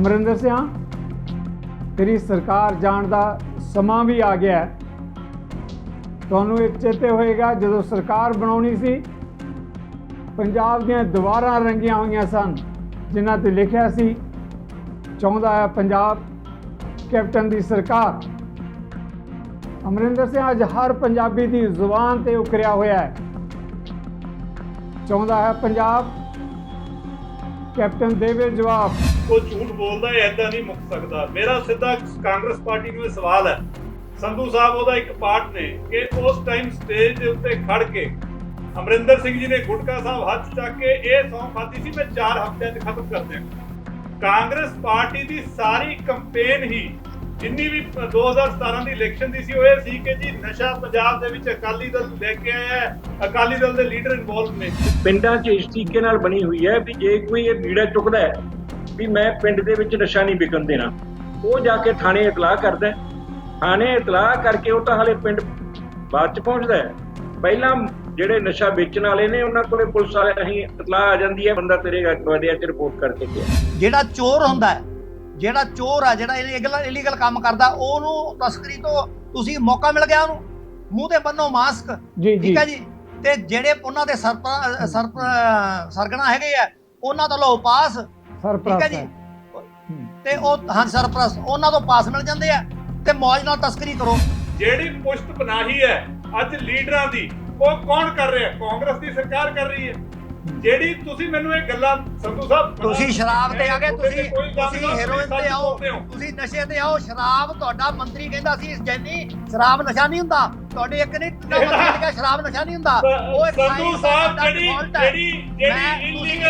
ਅਮਰਿੰਦਰ ਸਿੰਘ ਤੇਰੀ ਸਰਕਾਰ ਜਾਣ ਦਾ ਸਮਾਂ ਵੀ ਆ ਗਿਆ ਹੈ। ਤੁਹਾਨੂੰ ਇਹ ਚੇਤੇ ਹੋਏਗਾ ਜਦੋਂ ਸਰਕਾਰ ਬਣਾਉਣੀ ਸੀ, ਪੰਜਾਬ ਦੀਆਂ ਦੀਵਾਰਾਂ ਰੰਗੀਆਂ ਹੋਈਆਂ ਸਨ ਜਿਨ੍ਹਾਂ ਤੇ ਲਿਖਿਆ ਸੀ ਚਾਹੁੰਦਾ ਹੈ ਪੰਜਾਬ ਕੈਪਟਨ ਦੀ ਸਰਕਾਰ। ਅਮਰਿੰਦਰ ਸਿੰਘ ਅੱਜ ਹਰ ਪੰਜਾਬੀ ਦੀ ਜ਼ੁਬਾਨ ਤੇ ਉਕਰਿਆ ਹੋਇਆ ਹੈ, ਚਾਹੁੰਦਾ ਹੈ ਪੰਜਾਬ ਕੈਪਟਨ ਦੇਵੇ ਜਵਾਬ। ਉਹ ਝੂਠ ਬੋਲਦਾ ਹੈ, ਐਦਾਂ ਨਹੀਂ ਮੁੱਕ ਸਕਦਾ। ਮੇਰਾ ਸਿੱਧਾ ਕਾਂਗਰਸ ਪਾਰਟੀ ਨੂੰ ਇਹ ਸਵਾਲ ਹੈ, ਸੰਧੂ ਸਾਹਿਬ ਉਹਦਾ ਇੱਕ ਪਾਰਟ ਨੇ ਕਿ ਉਸ ਟਾਈਮ ਸਟੇਜ ਦੇ ਉੱਤੇ ਖੜ ਕੇ ਅਮਰਿੰਦਰ ਸਿੰਘ ਜੀ ਨੇ ਗੁਟਕਾ ਸਾਹਿਬ ਹੱਥ ਚੱਕ ਕੇ ਇਹ ਸੌਂ ਖਾਧੀ ਸੀ ਮੈਂ 4 ਹਫ਼ਤਿਆਂ 'ਚ ਖਤਮ ਕਰ ਦਿਆਂ। ਕਾਂਗਰਸ ਪਾਰਟੀ ਦੀ ਸਾਰੀ ਕੰਪੇਨ ਹੀ ਜਿੰਨੀ ਵੀ 2017 ਦੀ ਇਲੈਕਸ਼ਨ ਦੀ ਸੀ ਉਹ ਇਹ ਸੀ ਕਿ ਜੀ ਨਸ਼ਾ ਪੰਜਾਬ ਦੇ ਵਿੱਚ ਅਕਾਲੀ ਦਲ ਲੈ ਕੇ ਆਇਆ ਹੈ, ਅਕਾਲੀ ਦਲ ਦੇ ਲੀਡਰ ਇਨਵੋਲਵ ਨੇ। ਪਿੰਡਾਂ 'ਚ ਇਸ ਤਰੀਕੇ ਨਾਲ ਬਣੀ ਹੋਈ ਹੈ ਵੀ ਜੇ ਕੋਈ ਇਹ ਬੀੜਾ ਚੁੱਕਦਾ ਹੈ ਵੀ ਮੈਂ ਪਿੰਡ ਦੇ ਵਿੱਚ ਨਸ਼ਾ ਨਹੀਂ ਵਿਕਣ ਦੇਣਾ, ਉਹ ਜਾ ਕੇ ਥਾਣੇ ਇਤਲਾਹ ਕਰਦਾ। ਥਾਣੇ ਇਤਲਾਹ ਕਰਕੇ ਉਹ ਤਾਂ ਹਾਲੇ ਪਿੰਡ ਬਾਅਦ 'ਚ ਪਹੁੰਚਦਾ ਹੈ। ਪਹਿਲਾਂ ਜਿਹੜੇ ਨਸ਼ਾ ਵੇਚਣ ਵਾਲੇ ਨੇ ਉਹਨਾਂ ਕੋਲੇ ਪੁਲਿਸ ਵਾਲੇ ਨਹੀਂ ਇਤਲਾਹ ਆ ਜਾਂਦੀ ਹੈ, ਬੰਦਾ ਤੇਰੇ ਗਵਾਡੀਆ 'ਚ ਰਿਪੋਰਟ ਕਰਕੇ ਗਿਆ। ਜਿਹੜਾ ਚੋਰ ਹੁੰਦਾ ਹੈ, ਜਿਹੜਾ ਚੋਰ ਆ, ਜਿਹੜਾ ਇਲੀਗਲ ਕੰਮ ਕਰਦਾ, ਉਹਨੂੰ ਤਸਕਰੀ ਤੋਂ ਤੁਸੀਂ ਮੌਕਾ ਮਿਲ ਗਿਆ, ਉਹਨੂੰ ਮੂੰਹ ਤੇ ਬੰਨੋ ਮਾਸਕ, ਠੀਕ ਹੈ ਜੀ। ਤੇ ਜਿਹੜੇ ਉਹਨਾਂ ਦੇ ਸਰਗਣਾ ਹੈਗੇ ਆ ਉਹਨਾਂ ਤੋਂ ਲਓ ਪਾਸ, ਠੀਕ ਹੈ ਜੀ। ਤੇ ਉਹ ਹਾਂ ਸਰਪ੍ਰਸਤ, ਉਹਨਾਂ ਤੋਂ ਪਾਸ ਮਿਲ ਜਾਂਦੇ ਆ ਤੇ ਮੌਜ ਨਾਲ ਤਸਕਰੀ ਕਰੋ। ਜਿਹੜੀ ਪੁਸ਼ਤ ਪਨਾਹੀ ਹੈ ਅੱਜ ਲੀਡਰਾਂ ਦੀ, ਉਹ ਕੌਣ ਕਰ ਰਿਹਾ? ਕਾਂਗਰਸ ਦੀ ਸਰਕਾਰ ਕਰ ਰਹੀ ਹੈ। ਜਿਹੜੀ ਤੁਸੀਂ ਮੈਨੂੰ ਇਹ ਗੱਲਾਂ ਸੰਧੂ ਸਾਹਿਬ, ਤੁਸੀਂ ਸ਼ਰਾਬ ਤੇ ਆ ਗਏ, ਤੁਸੀਂ ਹੈਰੋਇਨ ਤੇ ਆਓ, ਤੁਸੀਂ ਨਸ਼ੇ ਤੇ ਆਓ। ਸ਼ਰਾਬ ਤੁਹਾਡਾ ਮੰਤਰੀ ਕਹਿੰਦਾ ਸੀ ਜੈਨੀ ਸ਼ਰਾਬ ਨਸ਼ਾ ਨਹੀਂ ਹੁੰਦਾ, ਤੁਹਾਡੇ ਇੱਕ ਨਹੀਂ ਮੰਤਰੀ ਸ਼ਰਾਬ ਨਸ਼ਾ ਨਹੀਂ ਹੁੰਦਾ। ਉਹ ਸੰਧੂ ਸਾਹਿਬ ਜਿਹੜੀ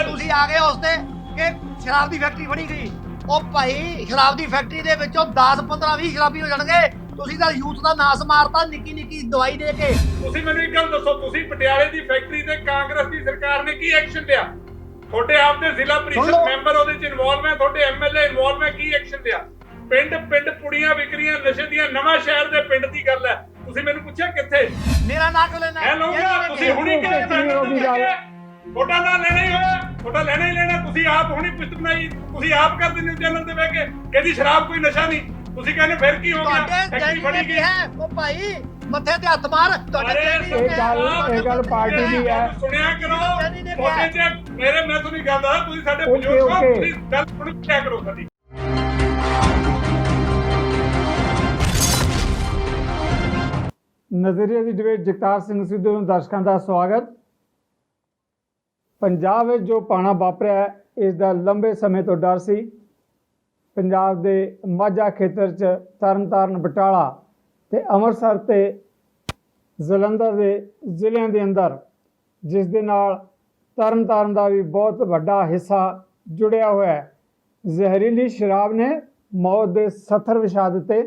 ਤੁਸੀਂ ਆ ਗਏ ਉਸ ਤੇ ਕਿ ਸ਼ਰਾਬ ਦੀ ਫੈਕਟਰੀ ਫੜੀ ਗਈ। ਉਹ ਭਾਈ ਸ਼ਰਾਬ ਦੀ ਫੈਕਟਰੀ ਦੇ ਵਿੱਚੋਂ 10 15 20 ਸ਼ਰਾਬੀ ਹੋ ਜਾਣਗੇ। ਤੁਸੀਂ ਤਾਂ ਯੂਥ ਦਾ ਨਾਸ ਮਾਰਤਾ ਨਿੱਕੀ ਨਿੱਕੀ ਦਵਾਈ ਦੇ ਕੇ। ਤੁਸੀਂ ਮੈਨੂੰ ਇੱਕ ਗੱਲ ਦੱਸੋ, ਤੁਸੀਂ ਪਟਿਆਲੇ ਦੀ ਫੈਕਟਰੀ ਤੇ ਕਾਂਗਰਸ ਦੀ ਸਰਕਾਰ ਨੇ ਕੀ ਐਕਸ਼ਨ ਲਿਆ? ਤੁਹਾਡੇ ਆਪ ਦੇ ਜ਼ਿਲ੍ਹਾ ਪ੍ਰੀਸ਼ਦ ਮੈਂਬਰ ਉਹਦੇ ਚ ਇਨਵੋਲਵ ਹੈ, ਤੁਹਾਡੇ ਐਮਐਲਏ ਇਨਵੋਲਵ ਹੈ, ਕੀ ਐਕਸ਼ਨ ਲਿਆ? ਪਿੰਡ ਪੁੜੀਆਂ ਵਿਕਰੀਆਂ ਨਸ਼ੇ ਦੀਆਂ ਨਵਾਂ ਸ਼ਹਿਰ ਦੇ ਪਿੰਡ ਦੀ ਗੱਲ ਹੈ, ਤੁਸੀਂ ਮੈਨੂੰ ਪੁੱਛਿਆ ਕਿੱਥੇ? ਮੇਰਾ ਨਾਂ ਕਿਉਂ ਲੈਣਾ? ਤੁਸੀਂ ਹੁਣੀ ਕਿਹਾ ਤੁਹਾਡਾ ਨਾਂ ਲੈਣਾ ਹੀ ਹੋਇਆ, ਤੁਹਾਡਾ ਲੈਣਾ ਹੀ ਲੈਣਾ। ਤੁਸੀਂ ਆਪ ਹੁਣੀ ਪੁਸ਼ਤ ਬਣਾਈ, ਤੁਸੀਂ ਆਪ ਕਰਦੇ ਨਿਊਜ਼ ਚੈਨਲ ਤੇ ਬਹਿ ਕੇ ਕਹਿੰਦੀ ਸ਼ਰਾਬ ਕੋਈ ਨਸ਼ਾ ਨਹੀਂ। ਤੁਸੀਂ ਕਹਿੰਦੇ ਫਿਰ ਕੀ ਹੋ ਗਿਆ? ਫੈਕਟਰੀ ਫੜੀ ਗਈ ਹੈ। ਉਹ ਭਾਈ ਮੱਥੇ ਤੇ ਹੱਥ ਮਾਰ। ਇਹ ਗੱਲ ਪਾਰਟੀ ਦੀ ਹੈ, ਸੁਣਿਆ ਕਰੋ। ਮੇਰੇ ਮੈਂ ਤੁਹਾਨੂੰ ਗੱਲ ਦੱਸਦਾ, ਤੁਸੀਂ ਸਾਡੇ ਬਜ਼ੁਰਗ ਹੋ, ਤੁਸੀਂ ਗੱਲ ਸੁਣਿਆ ਕਰੋ ਸਾਡੀ। ਨਜ਼ਰੀਏ ਦੀ ਡਿਬੇਟ ਜਗਤਾਰ ਸਿੰਘ ਸਿੱਧੂ ਨੂੰ ਦਰਸ਼ਕਾਂ ਦਾ ਸਵਾਗਤ। ਪੰਜਾਬ ਵਿੱਚ ਜੋ ਪਾਣਾ ਵਾਪਰਿਆ ਹੈ, ਇਸ ਦਾ ਲੰਬੇ ਸਮੇਂ ਤੋਂ ਡਰ ਸੀ। ਪੰਜਾਬ ਦੇ ਮਾਝਾ ਖੇਤਰ 'ਚ ਤਰਨਤਾਰਨ, ਬਟਾਲਾ ਤੇ ਅੰਮ੍ਰਿਤਸਰ ਤੇ ਜਲੰਧਰ ਦੇ ਜ਼ਿਲ੍ਹਿਆਂ ਦੇ ਅੰਦਰ, ਜਿਸ ਦੇ ਨਾਲ ਤਰਨਤਾਰਨ ਦਾ ਵੀ ਬਹੁਤ ਵੱਡਾ ਹਿੱਸਾ ਜੁੜਿਆ ਹੋਇਆ ਹੈ, ਜ਼ਹਿਰੀਲੀ ਸ਼ਰਾਬ ਨੇ ਮੌਤ ਦੇ ਸੱਥਰ ਵਿਛਾ ਦਿੱਤੇ।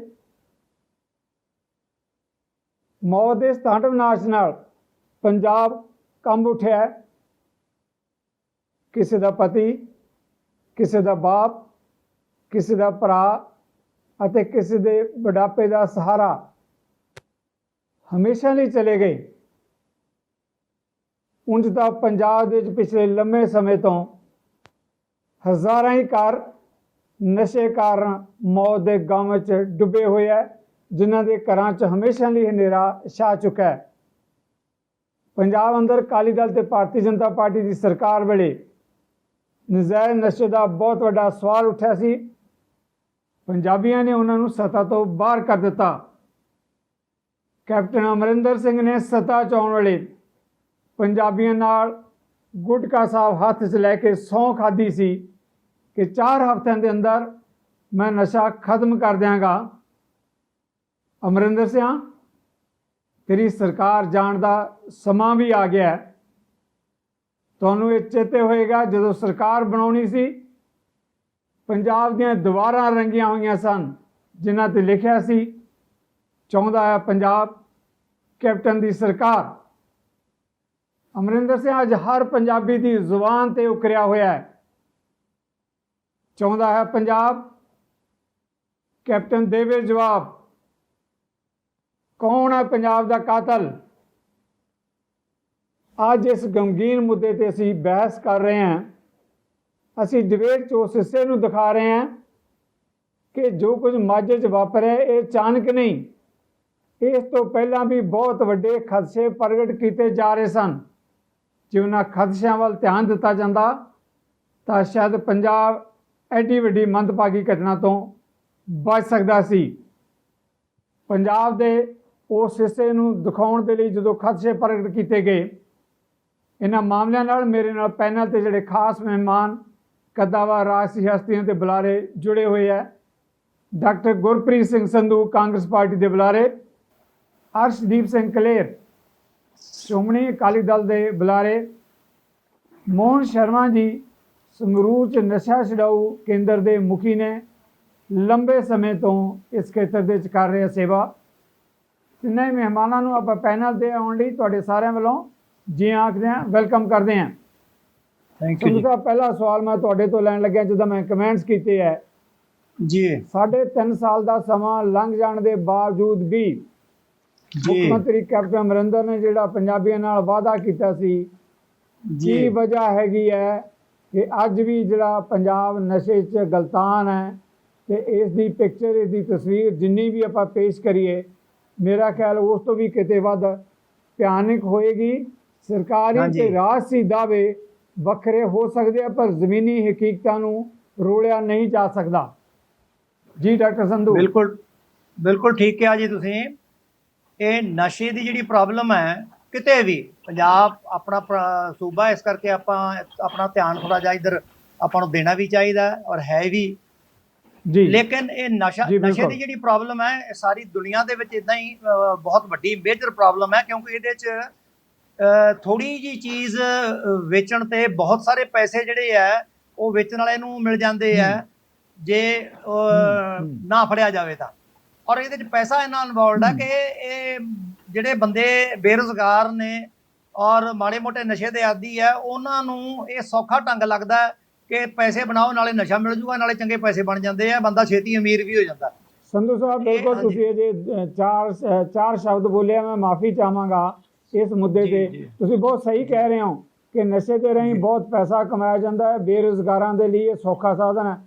ਮੌਤ ਦੇ ਤਾਂਡਵ ਨਾਚ ਨਾਲ ਪੰਜਾਬ ਕੰਬ ਉੱਠਿਆ। ਕਿਸੇ ਦਾ ਪਤੀ, ਕਿਸੇ ਦਾ ਬਾਪ, ਕਿਸੇ ਦਾ ਭਰਾ ਅਤੇ ਕਿਸੇ ਦੇ ਬੁਢਾਪੇ ਦਾ ਸਹਾਰਾ ਹਮੇਸ਼ਾ ਲਈ ਚਲੇ ਗਏ। ਉਂਝ ਤਾਂ ਪੰਜਾਬ ਦੇ ਵਿੱਚ ਪਿਛਲੇ ਲੰਮੇ ਸਮੇਂ ਤੋਂ ਹਜ਼ਾਰਾਂ ਹੀ ਘਰ ਨਸ਼ੇ ਕਾਰਨ ਮੌਤ ਦੇ ਗਮ ਵਿੱਚ ਡੁੱਬੇ ਹੋਏ ਹੈ, ਜਿਨ੍ਹਾਂ ਦੇ ਘਰਾਂ 'ਚ ਹਮੇਸ਼ਾ ਲਈ ਹਨੇਰਾ ਛਾ ਚੁੱਕਾ ਹੈ। ਪੰਜਾਬ ਅੰਦਰ ਅਕਾਲੀ ਦਲ ਤੇ ਭਾਰਤੀ ਜਨਤਾ ਪਾਰਟੀ ਦੀ ਸਰਕਾਰ ਵੇਲੇ ਨਜਾਇਜ਼ ਨਸ਼ੇ ਦਾ ਬਹੁਤ ਵੱਡਾ ਸਵਾਲ ਉੱਠਿਆ ਸੀ। ਪੰਜਾਬੀਆਂ ਨੇ ਉਹਨਾਂ ਨੂੰ ਸੱਤਾ ਤੋਂ ਬਾਹਰ ਕਰ ਦਿੱਤਾ। ਕੈਪਟਨ ਅਮਰਿੰਦਰ ਸਿੰਘ ਨੇ ਸੱਤਾ 'ਚ ਆਉਣ ਵੇਲੇ ਪੰਜਾਬੀਆਂ ਨਾਲ ਗੁਟਕਾ ਸਾਹਿਬ ਹੱਥ 'ਚ ਲੈ ਕੇ ਸਹੁੰ ਖਾਧੀ ਸੀ ਕਿ 4 ਹਫ਼ਤਿਆਂ ਦੇ ਅੰਦਰ ਮੈਂ ਨਸ਼ਾ ਖਤਮ ਕਰ ਦਿਆਂਗਾ। ਅਮਰਿੰਦਰ ਸਿੰਘ ਤੇਰੀ ਸਰਕਾਰ ਜਾਣ ਦਾ ਸਮਾਂ ਵੀ ਆ ਗਿਆ ਹੈ। ਤੁਹਾਨੂੰ ਇਹ ਚੇਤੇ ਹੋਏਗਾ ਜਦੋਂ ਸਰਕਾਰ ਬਣਾਉਣੀ ਸੀ, ਪੰਜਾਬ ਦੀਆਂ ਦੀਵਾਰਾਂ ਰੰਗੀਆਂ ਹੋਈਆਂ ਸਨ ਜਿਨ੍ਹਾਂ ਤੇ ਲਿਖਿਆ ਸੀ ਚਾਹੁੰਦਾ ਹੈ ਪੰਜਾਬ ਕੈਪਟਨ ਦੀ ਸਰਕਾਰ। ਅਮਰਿੰਦਰ ਸਿੰਘ ਅੱਜ ਹਰ ਪੰਜਾਬੀ ਦੀ ਜ਼ੁਬਾਨ ਤੇ ਉਕਰਿਆ ਹੋਇਆ ਹੈ, ਚਾਹੁੰਦਾ ਹੈ ਪੰਜਾਬ ਕੈਪਟਨ ਦੇਵੇ ਜਵਾਬ। ਕੌਣ ਹੈ ਪੰਜਾਬ ਦਾ ਕਾਤਲ? ਅੱਜ ਇਸ ਗਮਗੀਨ ਮੁੱਦੇ ਤੇ ਅਸੀਂ ਬਹਿਸ ਕਰ ਰਹੇ ਹਾਂ। ਅਸੀਂ ਡਿਬੇਟ 'ਚ ਉਸ ਹਿੱਸੇ ਨੂੰ ਦਿਖਾ ਰਹੇ ਹਾਂ ਕਿ ਜੋ ਕੁਝ ਮਾਝੇ 'ਚ ਵਾਪਰਿਆ ਇਹ ਅਚਾਨਕ ਨਹੀਂ, ਇਸ ਤੋਂ ਪਹਿਲਾਂ ਵੀ ਬਹੁਤ ਵੱਡੇ ਖਦਸ਼ੇ ਪ੍ਰਗਟ ਕੀਤੇ ਜਾ ਰਹੇ ਸਨ। ਜੇ ਉਹਨਾਂ ਖਦਸ਼ਿਆਂ ਵੱਲ ਧਿਆਨ ਦਿੱਤਾ ਜਾਂਦਾ ਤਾਂ ਸ਼ਾਇਦ ਪੰਜਾਬ ਐਡੀ ਵੱਡੀ ਮੰਦਭਾਗੀ ਘਟਨਾ ਤੋਂ ਬਚ ਸਕਦਾ ਸੀ। ਪੰਜਾਬ ਦੇ ਉਸ ਹਿੱਸੇ ਨੂੰ ਦਿਖਾਉਣ ਦੇ ਲਈ ਜਦੋਂ ਖਦਸ਼ੇ ਪ੍ਰਗਟ ਕੀਤੇ ਗਏ, ਇਹਨਾਂ ਮਾਮਲਿਆਂ ਨਾਲ ਮੇਰੇ ਨਾਲ ਪੈਨਲ ਤੇ ਜਿਹੜੇ ਖਾਸ ਮਹਿਮਾਨ ਕਦਾਵਰ ਰਾਜਸੀ ਹਸਤੀਆਂ ਤੇ ਬੁਲਾਰੇ ਜੁੜੇ ਹੋਏ ਹੈ। ਡਾਕਟਰ ਗੁਰਪ੍ਰੀਤ ਸਿੰਘ ਸੰਧੂ ਕਾਂਗਰਸ ਪਾਰਟੀ ਦੇ ਬੁਲਾਰੇ, ਅਰਸ਼ਦੀਪ ਸਿੰਘ ਕਲੇਰ ਸ਼੍ਰੋਮਣੀ ਅਕਾਲੀ ਦਲ ਦੇ ਬੁਲਾਰੇ, ਮੋਹਨ ਸ਼ਰਮਾ ਜੀ ਸੰਗਰੂਰ 'ਚ ਨਸ਼ਾ ਛਡਾਊ ਕੇਂਦਰ ਦੇ ਮੁਖੀ ਨੇ, ਲੰਬੇ ਸਮੇਂ ਤੋਂ ਇਸ ਖੇਤਰ ਦੇ ਵਿੱਚ ਕਰ ਰਹੇ ਸੇਵਾ। ਤਿੰਨੇ ਮਹਿਮਾਨਾਂ ਨੂੰ ਆਪਾਂ ਪੈਨਲ ਤੇ ਆਉਣ ਲਈ ਤੁਹਾਡੇ ਸਾਰਿਆਂ ਵੱਲੋਂ ਜੀ ਆਖਦੇ ਹਾਂ, ਵੈਲਕਮ ਕਰਦੇ ਹਾਂ। ਥੈਂਕ ਯੂ ਜੀ। ਪਹਿਲਾ ਸਵਾਲ ਮੈਂ ਤੁਹਾਡੇ ਤੋਂ ਲੈਣ ਲੱਗਿਆ, ਜਦੋਂ ਮੈਂ ਕਮੈਂਟਸ ਕੀਤੇ ਹੈ ਜੀ। 3.5 ਸਾਲ ਦਾ ਸਮਾਂ ਲੰਘ ਜਾਣ ਦੇ ਬਾਵਜੂਦ ਵੀ ਮੁੱਖ ਮੰਤਰੀ ਕੈਪਟਨ ਅਮਰਿੰਦਰ ਨੇ ਜਿਹੜਾ ਪੰਜਾਬੀਆਂ ਨਾਲ ਵਾਅਦਾ ਕੀਤਾ ਸੀ, ਕੀ ਵਜ੍ਹਾ ਹੈਗੀ ਹੈ ਕਿ ਅੱਜ ਵੀ ਜਿਹੜਾ ਪੰਜਾਬ ਨਸ਼ੇ 'ਚ ਗਲਤਾਨ ਹੈ? ਤੇ ਇਸ ਦੀ ਪਿਕਚਰ, ਇਸ ਦੀ ਤਸਵੀਰ ਜਿੰਨੀ ਵੀ ਆਪਾਂ ਪੇਸ਼ ਕਰੀਏ, ਮੇਰਾ ਖਿਆਲ ਉਸ ਤੋਂ ਵੀ ਕਿਤੇ ਵੱਧ ਭਿਆਨਕ ਹੋਏਗੀ। ਸਰਕਾਰੀ ਤੇ ਰਾਜਸੀ ਦਾਅਵੇ ਵੱਖਰੇ ਹੋ ਸਕਦੇ ਆ, ਪਰ ਜ਼ਮੀਨੀ ਹਕੀਕਤਾਂ ਨੂੰ ਰੋਲਿਆ ਨਹੀਂ ਜਾ ਸਕਦਾ। ਜੀ ਡਾਕਟਰ ਸੰਧੂ। ਬਿਲਕੁਲ ਠੀਕ ਕਿਹਾ ਜੀ ਤੁਸੀਂ। ਇਹ ਨਸ਼ੇ ਦੀ ਜਿਹੜੀ ਪ੍ਰੋਬਲਮ ਹੈ ਕਿਤੇ ਵੀ, ਪੰਜਾਬ ਆਪਣਾ ਸੂਬਾ, ਇਸ ਕਰਕੇ ਆਪਾਂ ਆਪਣਾ ਧਿਆਨ ਥੋੜਾ ਜਿਹਾ ਇੱਧਰ ਆਪਾਂ ਨੂੰ ਦੇਣਾ ਵੀ ਚਾਹੀਦਾ ਔਰ ਹੈ ਵੀ ਜੀ। ਲੇਕਿਨ ਇਹ ਨਸ਼ੇ ਦੀ ਜਿਹੜੀ ਪ੍ਰੋਬਲਮ ਹੈ ਇਹ ਸਾਰੀ ਦੁਨੀਆ ਦੇ ਵਿੱਚ ਇਦਾਂ ਹੀ ਬਹੁਤ ਵੱਡੀ ਮੇਜਰ ਪ੍ਰੋਬਲਮ ਹੈ, ਕਿਉਂਕਿ ਇਹਦੇ 'ਚ ਥੋੜੀ ਜੀ ਚੀਜ਼ ਵੇਚਣ ਤੇ ਬਹੁਤ ਸਾਰੇ ਪੈਸੇ ਜਿਹੜੇ ਆ ਉਹ ਵੇਚਣ ਵਾਲੇ ਨੂੰ ਮਿਲ ਜਾਂਦੇ ਆ ਜੇ ਨਾ ਫੜਿਆ ਜਾਵੇ ਤਾਂ। ਔਰ ਇਹਦੇ 'ਚ ਪੈਸਾ ਇੰਨਾ ਇਨਵੋਲਡ ਹੈ ਕਿ ਇਹ ਜਿਹੜੇ ਬੰਦੇ ਬੇਰੁਜ਼ਗਾਰ ਨੇ ਔਰ ਮਾੜੇ ਮੋਟੇ ਨਸ਼ੇ ਦੇ ਆਦੀ ਹੈ, ਉਹਨਾਂ ਨੂੰ ਇਹ ਸੌਖਾ ਢੰਗ ਲੱਗਦਾ ਕਿ ਪੈਸੇ ਬਣਾਓ, ਨਾਲੇ ਨਸ਼ਾ ਮਿਲ ਜੂਗਾ, ਨਾਲੇ ਚੰਗੇ ਪੈਸੇ ਬਣ ਜਾਂਦੇ ਆ, ਬੰਦਾ ਛੇਤੀ ਅਮੀਰ ਵੀ ਹੋ ਜਾਂਦਾ। ਸੰਧੂ ਸਾਹਿਬ ਬਿਲਕੁਲ, ਤੁਸੀਂ ਅਜੇ ਚਾਰ ਸ਼ਬਦ ਬੋਲਿਆ, ਮੈਂ ਮਾਫੀ ਚਾਹਾਂਗਾ ਇਸ ਮੁੱਦੇ ਤੇ। ਤੁਸੀਂ ਬਹੁਤ ਸਹੀ ਕਹਿ ਰਹੇ ਹੋ ਕਿ ਨਸ਼ੇ ਦੇ ਰਾਹੀਂ ਬਹੁਤ ਪੈਸਾ ਕਮਾਇਆ ਜਾਂਦਾ ਹੈ, ਬੇਰੁਜ਼ਗਾਰਾਂ ਦੇ ਲਈ ਇਹ ਸੌਖਾ ਸਾਧਨ ਹੈ।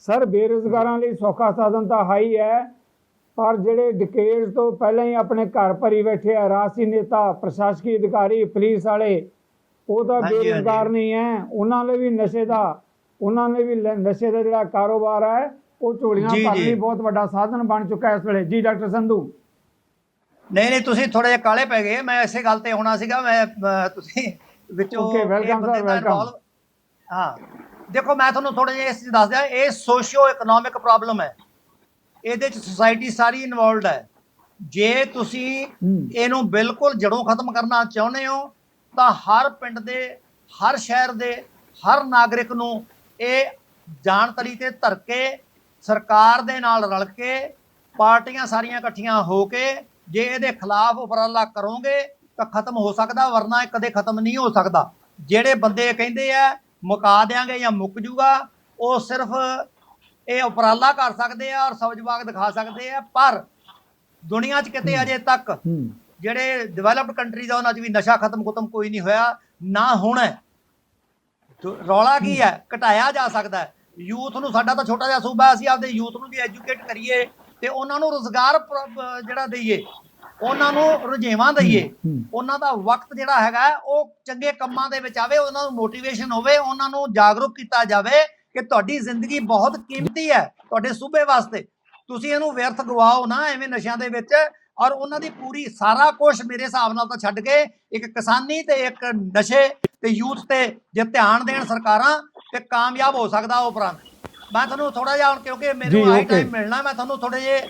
ਸਰ, ਬੇਰੁਜ਼ਗਾਰਾਂ ਲਈ ਸੌਖਾ ਸਾਧਨ ਤਾਂ ਹੈ ਹੀ ਹੈ, ਪਰ ਜਿਹੜੇ ਡਿਕੇਡ ਤੋਂ ਪਹਿਲਾਂ ਹੀ ਆਪਣੇ ਘਰ ਭਰੀ ਬੈਠੇ ਆ ਰਾਜਸੀ ਨੇਤਾ, ਪ੍ਰਸ਼ਾਸਕੀ ਅਧਿਕਾਰੀ, ਪੁਲਿਸ ਵਾਲੇ, ਉਹ ਤਾਂ ਬੇਰੁਜ਼ਗਾਰ ਨਹੀਂ ਹੈ। ਉਹਨਾਂ ਲਈ ਵੀ ਨਸ਼ੇ ਦਾ ਜਿਹੜਾ ਕਾਰੋਬਾਰ ਹੈ ਉਹ ਝੋਲੀਆਂ ਭਰਨ ਲਈ ਬਹੁਤ ਵੱਡਾ ਸਾਧਨ ਬਣ ਚੁੱਕਾ ਇਸ ਵੇਲੇ। ਜੀ ਡਾਕਟਰ ਸੰਧੂ। ਨਹੀਂ, ਤੁਸੀਂ ਥੋੜੇ ਜਿਹਾ ਕਾਲੇ ਪੈ ਗਏ, ਮੈਂ ਇਸੇ ਗੱਲ ਤੇ ਹੋਣਾ ਸੀਗਾ। ਮੈਂ ਤੁਸੀਂ ਵਿੱਚੋਂ ਵੈਲਕਮ। ਹਾਂ, ਦੇਖੋ ਮੈਂ ਤੁਹਾਨੂੰ ਥੋੜਾ ਜਿਹਾ ਇਸ ਦੱਸ ਦਿਆਂ, ਇਹ ਸੋਸ਼ੀਓ ਇਕਨੋਮਿਕ ਪ੍ਰੋਬਲਮ ਹੈ, ਇਹਦੇ 'ਚ ਸੁਸਾਇਟੀ ਸਾਰੀ ਇਨਵੋਲਡ ਹੈ। ਜੇ ਤੁਸੀਂ ਇਹਨੂੰ ਬਿਲਕੁਲ ਜੜੋਂ ਖਤਮ ਕਰਨਾ ਚਾਹੁੰਦੇ ਹੋ ਤਾਂ ਹਰ ਪਿੰਡ ਦੇ, ਹਰ ਸ਼ਹਿਰ ਦੇ, ਹਰ ਨਾਗਰਿਕ ਨੂੰ ਇਹ ਜਾਣਤਲੀ ਤੇ ਧਰ ਕੇ, ਸਰਕਾਰ ਦੇ ਨਾਲ ਰਲ ਕੇ, ਪਾਰਟੀਆਂ ਸਾਰੀਆਂ ਇਕੱਠੀਆਂ ਹੋ ਕੇ ਜੇ ਇਹਦੇ ਖਿਲਾਫ ਉਪਰਾਲਾ ਕਰੋਗੇ ਤਾਂ ਖਤਮ ਹੋ ਸਕਦਾ, ਵਰਨਾ ਇਹ ਕਦੇ ਖਤਮ ਨਹੀਂ ਹੋ ਸਕਦਾ। ਜਿਹੜੇ ਬੰਦੇ ਕਹਿੰਦੇ ਆ ਮੁਕਾ ਦਿਆਂਗੇ ਜਾਂ ਮੁੱਕ ਜੂਗਾ, ਉਹ ਸਿਰਫ ਇਹ ਉਪਰਾਲਾ ਕਰ ਸਕਦੇ ਆ ਔਰ ਸਬਜ਼ਬਾਗ ਦਿਖਾ ਸਕਦੇ ਆ, ਪਰ ਦੁਨੀਆ 'ਚ ਕਿਤੇ ਅਜੇ ਤੱਕ ਜਿਹੜੇ ਡਿਵੈਲਪਡ ਕੰਟਰੀਜ਼ ਆ ਉਹਨਾਂ 'ਚ ਵੀ ਨਸ਼ਾ ਖਤਮ ਕੋਈ ਨਹੀਂ ਹੋਇਆ, ਨਾ ਹੋਣਾ। ਰੌਲਾ ਕੀ ਹੈ? ਘਟਾਇਆ ਜਾ ਸਕਦਾ ਹੈ। ਯੂਥ ਨੂੰ, ਸਾਡਾ ਤਾਂ ਛੋਟਾ ਜਿਹਾ ਸੂਬਾ, ਅਸੀਂ ਆਪਦੇ ਯੂਥ ਨੂੰ ਵੀ ਐਜੂਕੇਟ ਕਰੀਏ ਤੇ ਉਹਨਾਂ ਨੂੰ ਰੁਜ਼ਗਾਰ ਜਿਹੜਾ ਦਈਏ, ਉਹਨਾਂ ਨੂੰ ਰੁਝੇਵਾਂ ਦਈਏ, ਉਹਨਾਂ ਦਾ ਵਕਤ ਜਿਹੜਾ ਹੈਗਾ ਉਹ ਚੰਗੇ ਕੰਮਾਂ ਦੇ ਵਿੱਚ ਆਵੇ, ਉਹਨਾਂ ਨੂੰ ਮੋਟੀਵੇਸ਼ਨ ਹੋਵੇ, ਉਹਨਾਂ ਨੂੰ ਜਾਗਰੂਕ ਕੀਤਾ ਜਾਵੇ ਕਿ ਤੁਹਾਡੀ ਜ਼ਿੰਦਗੀ ਬਹੁਤ ਕੀਮਤੀ ਹੈ ਤੁਹਾਡੇ ਸੂਬੇ ਵਾਸਤੇ, ਤੁਸੀਂ ਇਹਨੂੰ ਵਿਅਰਥ ਗਵਾਓ ਨਾ ਐਵੇਂ ਨਸ਼ਿਆਂ ਦੇ ਵਿੱਚ। ਔਰ ਉਹਨਾਂ ਦੀ ਪੂਰੀ ਸਾਰਾ ਕੁਝ ਮੇਰੇ ਹਿਸਾਬ ਨਾਲ ਤਾਂ ਛੱਡ ਕੇ ਇੱਕ ਕਿਸਾਨੀ ਤੇ ਇੱਕ ਨਸ਼ੇ ਤੇ ਯੂਥ ਤੇ ਜੇ ਧਿਆਨ ਦੇਣ ਸਰਕਾਰਾਂ ਤੇ ਕਾਮਯਾਬ ਹੋ ਸਕਦਾ ਉਹ ਉਪਰਾਂਤ। ਮੈਂ ਤੁਹਾਨੂੰ ਥੋੜਾ ਜਿਹਾ, ਕਿਉਂਕਿ ਮੈਨੂੰ ਆਈ ਟਾਈਮ ਮਿਲਣਾ, ਮੈਂ ਤੁਹਾਨੂੰ ਥੋੜੇ ਜਿਹੇ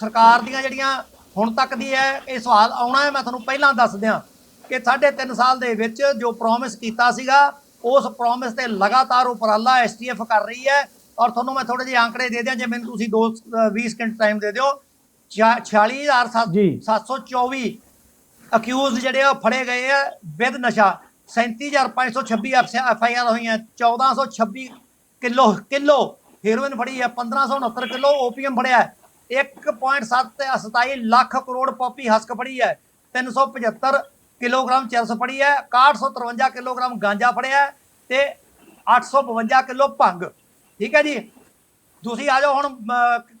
ਸਰਕਾਰ ਦੀਆਂ ਜਿਹੜੀਆਂ ਹੁਣ ਤੱਕ ਦੀ ਹੈ ਇਹ ਸਵਾਲ ਆਉਣਾ ਹੈ, ਮੈਂ ਤੁਹਾਨੂੰ ਪਹਿਲਾਂ ਦੱਸ ਦਿਆਂ ਕਿ 3.5 ਸਾਲ ਦੇ ਵਿੱਚ ਜੋ ਪ੍ਰੋਮਿਸ ਕੀਤਾ ਸੀਗਾ ਉਸ ਪ੍ਰੋਮਿਸ ਤੇ ਲਗਾਤਾਰ ਉਪਰਾਲਾ STF ਕਰ ਰਹੀ ਹੈ। ਔਰ ਤੁਹਾਨੂੰ ਮੈਂ ਥੋੜੇ ਜਿਹੇ ਆંકੜੇ ਦੇ ਦਿਆਂ, ਜੇ ਮੈਨੂੰ ਤੁਸੀਂ 20 ਸਕਿੰਟ ਟਾਈਮ ਦੇ ਦਿਓ। 46,724 ਅਕਿਊਜ਼ ਜਿਹੜੇ ਆ ਫੜੇ ਗਏ ਆ ਵਿਦ ਨਸ਼ਾ, 37,526 FIR ਹੋਈਆਂ, 1426 ਕਿਲੋ ਹੈਰੋਇਨ ਫੜੀ ਹੈ, 1569 ਕਿਲੋ ਓਪੀਐਮ ਫੜਿਆ, 1.27 ਲੱਖ ਕਰੋੜ ਪੋਪੀ ਹਸਕ ਫੜੀ ਹੈ, 375 ਕਿਲੋਗ੍ਰਾਮ ਚਰਸ ਫੜੀ ਹੈ, 6153 ਕਿਲੋਗ੍ਰਾਮ ਗਾਂਜਾ ਫੜਿਆ ਤੇ 852 ਕਿਲੋ ਭੰਗ। ਠੀਕ ਹੈ ਜੀ। ਤੁਸੀਂ ਆ ਜਾਓ ਹੁਣ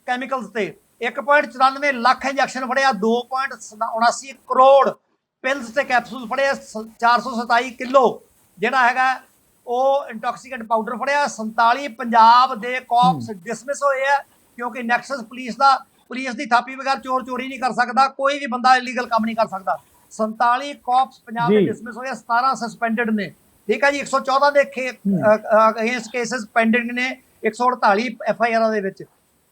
ਕੈਮੀਕਲਸ ਤੇ 1.94 ਲੱਖ ਇੰਜੈਕਸ਼ਨ ਫੜਿਆ, 2.79 ਕਰੋੜ ਪਿਲਸ ਤੇ ਕੈਪਸੂਲ ਫੜੇ, 427 ਕਿਲੋ ਜਿਹੜਾ ਹੈਗਾ ਉਹ ਇੰਟੌਕਸੀਕੈਂਟ ਪਾਊਡਰ ਫੜਿਆ। 47 ਪੰਜਾਬ ਦੇ ਕੌਪਸ ਡਿਸਮਿਸ ਹੋਏ ਆ ਕਿਉਂਕਿ ਨੈਕਸਸ ਪੁਲਿਸ ਦੀ ਥਾਪੀ ਬਗੈਰ ਚੋਰ ਚੋਰੀ ਨਹੀਂ ਕਰ ਸਕਦਾ, ਕੋਈ ਵੀ ਬੰਦਾ ਇਲੀਗਲ ਕੰਮ ਨਹੀਂ ਕਰ ਸਕਦਾ। 47 ਕੌਪਸ ਪੰਜਾਬ ਦੇ ਡਿਸਮਿਸ ਹੋਏ, 17 ਸਸਪੈਂਡਡ ਨੇ, ਠੀਕ ਹੈ ਜੀ। 114 ਦੇ ਅਗੇਂਸਟ ਕੇਸਿਸ ਪੈਂਡਿੰਗ ਨੇ, 148 FIR ਦੇ ਵਿੱਚ।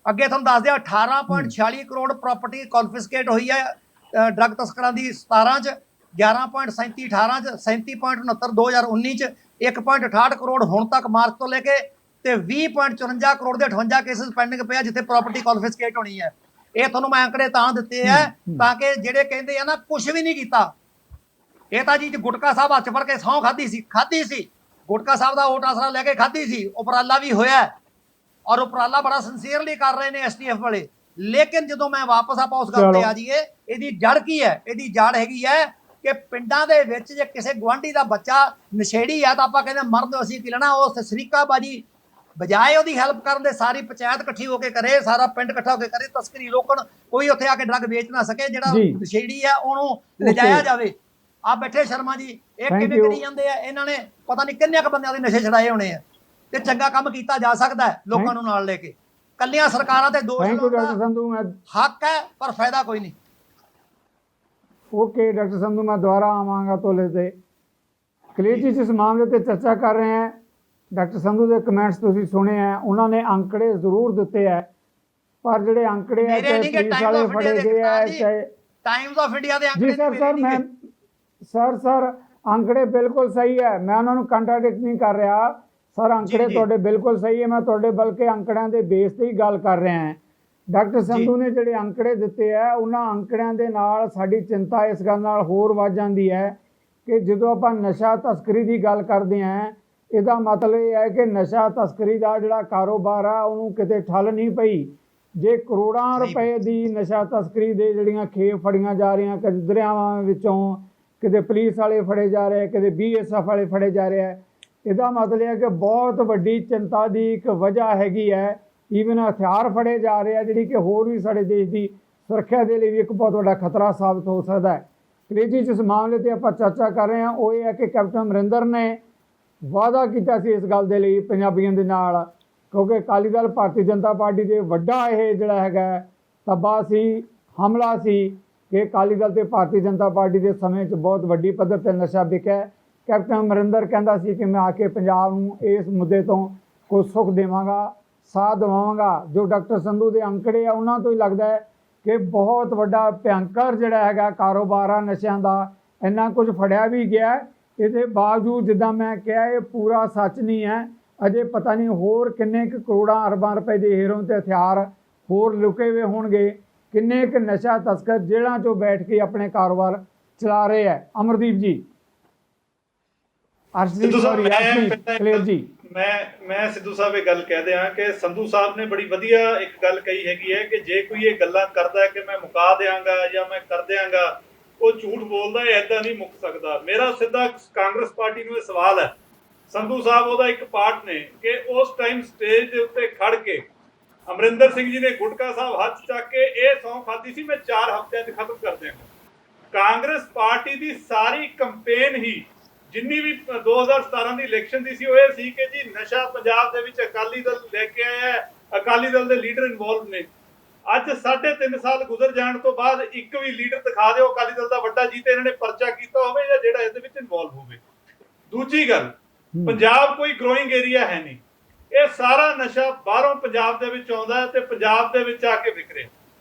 ਅੱਗੇ ਤੁਹਾਨੂੰ ਦੱਸ ਦਿਆਂ 18.46 ਕਰੋੜ ਪ੍ਰਾਪਰਟੀ ਕੌਨਫਿਸਕੇਟ ਹੋਈ ਹੈ ਡਰੱਗ ਤਸਕਰਾਂ ਦੀ 17 ਚ, 11.37 18 ਚ, 37.69 2019 ਚ, 1.68 ਕਰੋੜ ਹੁਣ ਤੱਕ ਮਾਰਚ ਤੋਂ ਲੈ ਕੇ, ਤੇ 20.54 ਕਰੋੜ ਦੇ 58 ਕੇਸਿਸ ਪੈਂਡਿੰਗ ਪਿਆ ਜਿੱਥੇ ਪ੍ਰਾਪਰਟੀ ਕੌਨਫਿਸਕੇਟ ਹੋਣੀ ਹੈ। ਇਹ ਤੁਹਾਨੂੰ ਮੈਂ ਅੰਕੜੇ ਤਾਂ ਦਿੱਤੇ ਆ ਤਾਂ ਕਿ ਜਿਹੜੇ ਕਹਿੰਦੇ ਆ ਨਾ ਕੁਝ ਵੀ ਨਹੀਂ ਕੀਤਾ, ਇਹ ਤਾਂ ਜੀ ਗੁਟਕਾ ਸਾਹਿਬ ਹੱਥ ਫੜ ਕੇ ਸਹੁੰ ਖਾਧੀ ਸੀ, ਗੁਟਕਾ ਸਾਹਿਬ ਦਾ ਵੋਟ ਆਸਰਾ ਲੈ ਕੇ ਖਾਧੀ ਸੀ। ਉਪਰਾਲਾ ਵੀ ਹੋਇਆ ਔਰ ਉਪਰਾਲਾ ਬੜਾ ਸਿੰਸੀਅਰਲੀ ਕਰ ਰਹੇ ਨੇ STF ਵਾਲੇ। ਲੇਕਿਨ ਜਦੋਂ ਮੈਂ ਵਾਪਸ ਆਪਾਂ ਉਸ ਗੱਲ ਤੇ ਆ ਜਾਈਏ, ਇਹਦੀ ਜੜ ਕੀ ਹੈ? ਇਹਦੀ ਜੜ ਹੈਗੀ ਹੈ ਕਿ ਪਿੰਡਾਂ ਦੇ ਵਿੱਚ ਜੇ ਕਿਸੇ ਗੁਆਂਢੀ ਦਾ ਬੱਚਾ ਨਸ਼ੇੜੀ ਆ ਤਾਂ ਆਪਾਂ ਕਹਿੰਦੇ ਮਰਦ ਅਸੀਂ ਕੀ ਲੈਣਾ, ਉਹ ਸਰੀਕਾਬਾਜੀ ਬਜਾਏ ਉਹਦੀ ਹੈਲਪ ਕਰਨ ਦੇ ਸਾਰੀ ਪੰਚਾਇਤ ਇਕੱਠੀ ਹੋ ਕੇ ਕਰੇ, ਸਾਰਾ ਪਿੰਡ ਇਕੱਠਾ ਹੋ ਕੇ ਕਰੇ, ਤਸਕਰੀ ਰੋਕਣ, ਕੋਈ ਉੱਥੇ ਆ ਕੇ ਡਰੱਗ ਵੇਚ ਨਾ ਸਕੇ, ਜਿਹੜਾ ਨਸ਼ੇੜੀ ਆ ਉਹਨੂੰ ਲਿਜਾਇਆ ਜਾਵੇ। ਆ ਬੈਠੇ ਸ਼ਰਮਾ ਜੀ, ਇਹ ਕਿਵੇਂ ਕਰੀ ਜਾਂਦੇ ਆ? ਇਹਨਾਂ ਨੇ ਪਤਾ ਨਹੀਂ ਕਿੰਨੇ ਕੁ ਬੰਦਿਆਂ ਦੇ ਨਸ਼ੇ ਛਡਾਏ ਹੋਣੇ ਆ, ਤੇ ਚੰਗਾ ਕੰਮ ਕੀਤਾ ਜਾ ਸਕਦਾ ਹੈ ਲੋਕਾਂ ਨੂੰ ਨਾਲ ਲੈ ਕੇ। ਕੱਲੀਆਂ ਸਰਕਾਰਾਂ ਤੇ ਦੋਸ਼ ਲਾਉਣ ਦਾ ਹੱਕ ਹੈ ਪਰ ਫਾਇਦਾ ਕੋਈ ਨਹੀਂ। ओके डॉक्टर संधू, मैं दोबारा आवांगा तोले से कलीर जी जिस मामले ते चर्चा कर रहे हैं। डॉक्टर संधू के कमेंट्स तुसीं सुने हैं, उन्होंने आंकड़े जरूर दिते है, पर जिहड़े आंकड़े है चाहे पुलिस वाले फड़े गए है चाहे टाइम्स ऑफ इंडिया दे जी सर आंकड़े बिल्कुल सही है, मैं उन्होंने कंट्राडिक्ट नहीं कर रहा सर, आंकड़े तुहाडे बिल्कुल सही है, मैं तुहाडे बल्कि आंकड़िਆਂ ਦੇ बेस ਤੇ ही गल कर रहा ਹਾਂ। डॉक्टर संधू ने ਜਿਹੜੇ ਅੰਕੜੇ ਦਿੱਤੇ ਹੈ ਉਹਨਾਂ ਅੰਕੜਿਆਂ ਦੇ ਨਾਲ ਸਾਡੀ ਚਿੰਤਾ ਇਸ ਗੱਲ ਨਾਲ ਹੋਰ ਵੱਧ ਜਾਂਦੀ ਹੈ ਕਿ ਜਦੋਂ ਆਪਾਂ ਨਸ਼ਾ ਤਸਕਰੀ ਦੀ ਗੱਲ ਕਰਦੇ ਹਾਂ, ਇਹਦਾ ਮਤਲਬ ਇਹ ਹੈ ਕਿ ਨਸ਼ਾ ਤਸਕਰੀ ਦਾ ਜਿਹੜਾ ਕਾਰੋਬਾਰ ਆ ਉਹਨੂੰ ਕਿਤੇ ਠੱਲ ਨਹੀਂ ਪਈ। ਜੇ ਕਰੋੜਾਂ ਰੁਪਏ ਦੀ ਨਸ਼ਾ ਤਸਕਰੀ ਦੇ ਜਿਹੜੀਆਂ ਖੇਪ ਫੜੀਆਂ ਜਾ ਰਹੀਆਂ, ਕਦੇ ਦਰਿਆਵਾਂ ਵਿੱਚੋਂ, ਕਿਤੇ ਪੁਲਿਸ ਵਾਲੇ ਫੜੇ ਜਾ ਰਹੇ, ਕਿਤੇ BSF ਵਾਲੇ ਫੜੇ ਜਾ ਰਹੇ ਹੈ, ਇਹਦਾ ਮਤਲਬ ਹੈ ਕਿ ਬਹੁਤ ਵੱਡੀ ਚਿੰਤਾ ਦੀ ਇੱਕ ਵਜ੍ਹਾ ਹੈਗੀ ਹੈ। ਈਵਨ ਹਥਿਆਰ ਫੜੇ ਜਾ ਰਹੇ ਆ ਜਿਹੜੀ ਕਿ ਹੋਰ ਵੀ ਸਾਡੇ ਦੇਸ਼ ਦੀ ਸੁਰੱਖਿਆ ਦੇ ਲਈ ਵੀ ਇੱਕ ਬਹੁਤ ਵੱਡਾ ਖਤਰਾ ਸਾਬਤ ਹੋ ਸਕਦਾ ਹੈ। ਕਲੇਜੀ ਜਿਸ ਮਾਮਲੇ ਤੇ ਆਪਾਂ ਚਰਚਾ ਕਰ ਰਹੇ ਹਾਂ ਉਹ ਇਹ ਹੈ ਕਿ ਕੈਪਟਨ ਅਮਰਿੰਦਰ ਨੇ ਵਾਅਦਾ ਕੀਤਾ ਸੀ ਇਸ ਗੱਲ ਦੇ ਲਈ ਪੰਜਾਬੀਆਂ ਦੇ ਨਾਲ, ਕਿਉਂਕਿ ਅਕਾਲੀ ਦਲ ਭਾਰਤੀ ਜਨਤਾ ਪਾਰਟੀ ਦੇ ਵੱਡਾ ਇਹ ਜਿਹੜਾ ਹੈਗਾ ਤਬਾਹ ਸੀ, ਹਮਲਾ ਸੀ ਕਿ ਅਕਾਲੀ ਦਲ ਤੇ ਭਾਰਤੀ ਜਨਤਾ ਪਾਰਟੀ ਦੇ ਸਮੇਂ 'ਚ ਬਹੁਤ ਵੱਡੀ ਪੱਧਰ 'ਤੇ ਨਸ਼ਾ ਵਿਕਿਆ। ਕੈਪਟਨ ਅਮਰਿੰਦਰ ਕਹਿੰਦਾ ਸੀ ਕਿ ਮੈਂ ਆ ਕੇ ਪੰਜਾਬ ਨੂੰ ਇਸ ਮੁੱਦੇ ਤੋਂ ਕੋਈ ਸੁੱਖ ਦੇਵਾਂਗਾ, ਸਾਥ ਦਵਾਵਾਂਗਾ। ਜੋ ਡਾਕਟਰ ਸੰਧੂ ਦੇ ਅੰਕੜੇ ਆ ਉਹਨਾਂ ਤੋਂ ਹੀ ਲੱਗਦਾ ਹੈ ਕਿ ਬਹੁਤ ਵੱਡਾ ਭਿਅੰਕਰ ਜਿਹੜਾ ਹੈਗਾ ਕਾਰੋਬਾਰ ਆ ਨਸ਼ਿਆਂ ਦਾ, ਇੰਨਾ ਕੁਝ ਫੜਿਆ ਵੀ ਗਿਆ। ਇਹਦੇ ਬਾਵਜੂਦ ਜਿੱਦਾਂ ਮੈਂ ਕਿਹਾ ਇਹ ਪੂਰਾ ਸੱਚ ਨਹੀਂ ਹੈ, ਅਜੇ ਪਤਾ ਨਹੀਂ ਹੋਰ ਕਿੰਨੇ ਕੁ ਕਰੋੜਾਂ ਅਰਬਾਂ ਰੁਪਏ ਦੇ ਹੀਰੋਇਨ ਤੇ ਹਥਿਆਰ ਹੋਰ ਲੁਕੇ ਹੋਏ ਹੋਣਗੇ, ਕਿੰਨੇ ਕੁ ਨਸ਼ਾ ਤਸਕਰ ਜੇਲ੍ਹਾਂ 'ਚੋਂ ਬੈਠ ਕੇ ਆਪਣੇ ਕਾਰੋਬਾਰ ਚਲਾ ਰਹੇ ਹੈ। ਅਮਰਦੀਪ ਜੀ, ਕਲੀਅਰ ਜੀ, ਮੈਂ ਸਿੱਧੂ ਸਾਹਿਬ ਇਹ ਗੱਲ ਕਹਿ ਦਿਆਂ ਕਿ ਸੰਧੂ ਸਾਹਿਬ ਨੇ ਬੜੀ ਵਧੀਆ ਇੱਕ ਗੱਲ ਕਹੀ ਹੈਗੀ ਹੈ ਕਿ ਜੇ ਕੋਈ ਇਹ ਗੱਲਾਂ ਕਰਦਾ ਹੈ ਕਿ ਮੈਂ ਮੁਕਾ ਦਿਆਂਗਾ ਜਾਂ ਮੈਂ ਕਰ ਦਿਆਂਗਾ, ਉਹ ਝੂਠ ਬੋਲਦਾ ਹੈ, ਐਦਾਂ ਨਹੀਂ ਮੁੱਕ ਸਕਦਾ। ਮੇਰਾ ਸਿੱਧਾ ਕਾਂਗਰਸ ਪਾਰਟੀ ਨੂੰ ਇਹ ਸਵਾਲ ਹੈ, ਸੰਧੂ ਸਾਹਿਬ ਉਹਦਾ ਇੱਕ ਪਾਰਟ ਨੇ ਕਿ ਉਸ ਟਾਈਮ ਸਟੇਜ ਦੇ ਉੱਤੇ ਖੜ ਕੇ ਅਮਰਿੰਦਰ ਸਿੰਘ ਜੀ ਨੇ ਗੁਟਕਾ ਸਾਹਿਬ ਹੱਥ ਚੱਕ ਕੇ ਇਹ ਸਹੁੰ ਖਾਧੀ ਸੀ ਮੈਂ 4 ਹਫ਼ਤਿਆਂ 'ਚ ਖਤਮ ਕਰ ਦਿਆਂਗਾ। ਕਾਂਗਰਸ ਪਾਰਟੀ ਦੀ ਸਾਰੀ ਕੰਪੇਨ ਹੀ ਜਿੰਨੀ ਵੀ 2017 ਦੀ ਇਲੈਕਸ਼ਨ ਦੀ ਸੀ ਉਹ ਇਹ ਸੀ ਕਿ ਜੀ ਨਸ਼ਾ ਪੰਜਾਬ ਦੇ ਵਿੱਚ ਅਕਾਲੀ ਦਲ ਲੈ ਕੇ ਆਇਆ ਹੈ, ਅਕਾਲੀ ਦਲ ਦੇ ਲੀਡਰ ਇਨਵੋਲਵ ਨੇ। ਅੱਜ 3.5 ਸਾਲ ਗੁਜ਼ਰ ਜਾਣ ਤੋਂ ਬਾਅਦ ਇੱਕ ਵੀ ਲੀਡਰ ਦਿਖਾ ਦਿਓ ਅਕਾਲੀ ਦਲ ਦਾ ਵੱਡਾ ਜਿਹਤੇ ਇਹਨਾਂ ਨੇ ਪਰਚਾ ਕੀਤਾ ਹੋਵੇ ਜਾਂ ਜਿਹੜਾ ਇਹਦੇ ਵਿੱਚ ਇਨਵੋਲਵ ਹੋਵੇ। ਦੂਜੀ ਗੱਲ, ਪੰਜਾਬ ਕੋਈ ਗਰੋਇੰਗ ਏਰੀਆ ਹੈ ਨਹੀਂ, ਇਹ ਸਾਰਾ ਨਸ਼ਾ ਬਾਹਰੋਂ ਪੰਜਾਬ ਦੇ ਵਿੱਚ ਆਉਂਦਾ ਹੈ ਤੇ ਪੰਜਾਬ ਦੇ ਵਿੱਚ ਆ ਕੇ ਵਿਕ ਰਿਹਾ।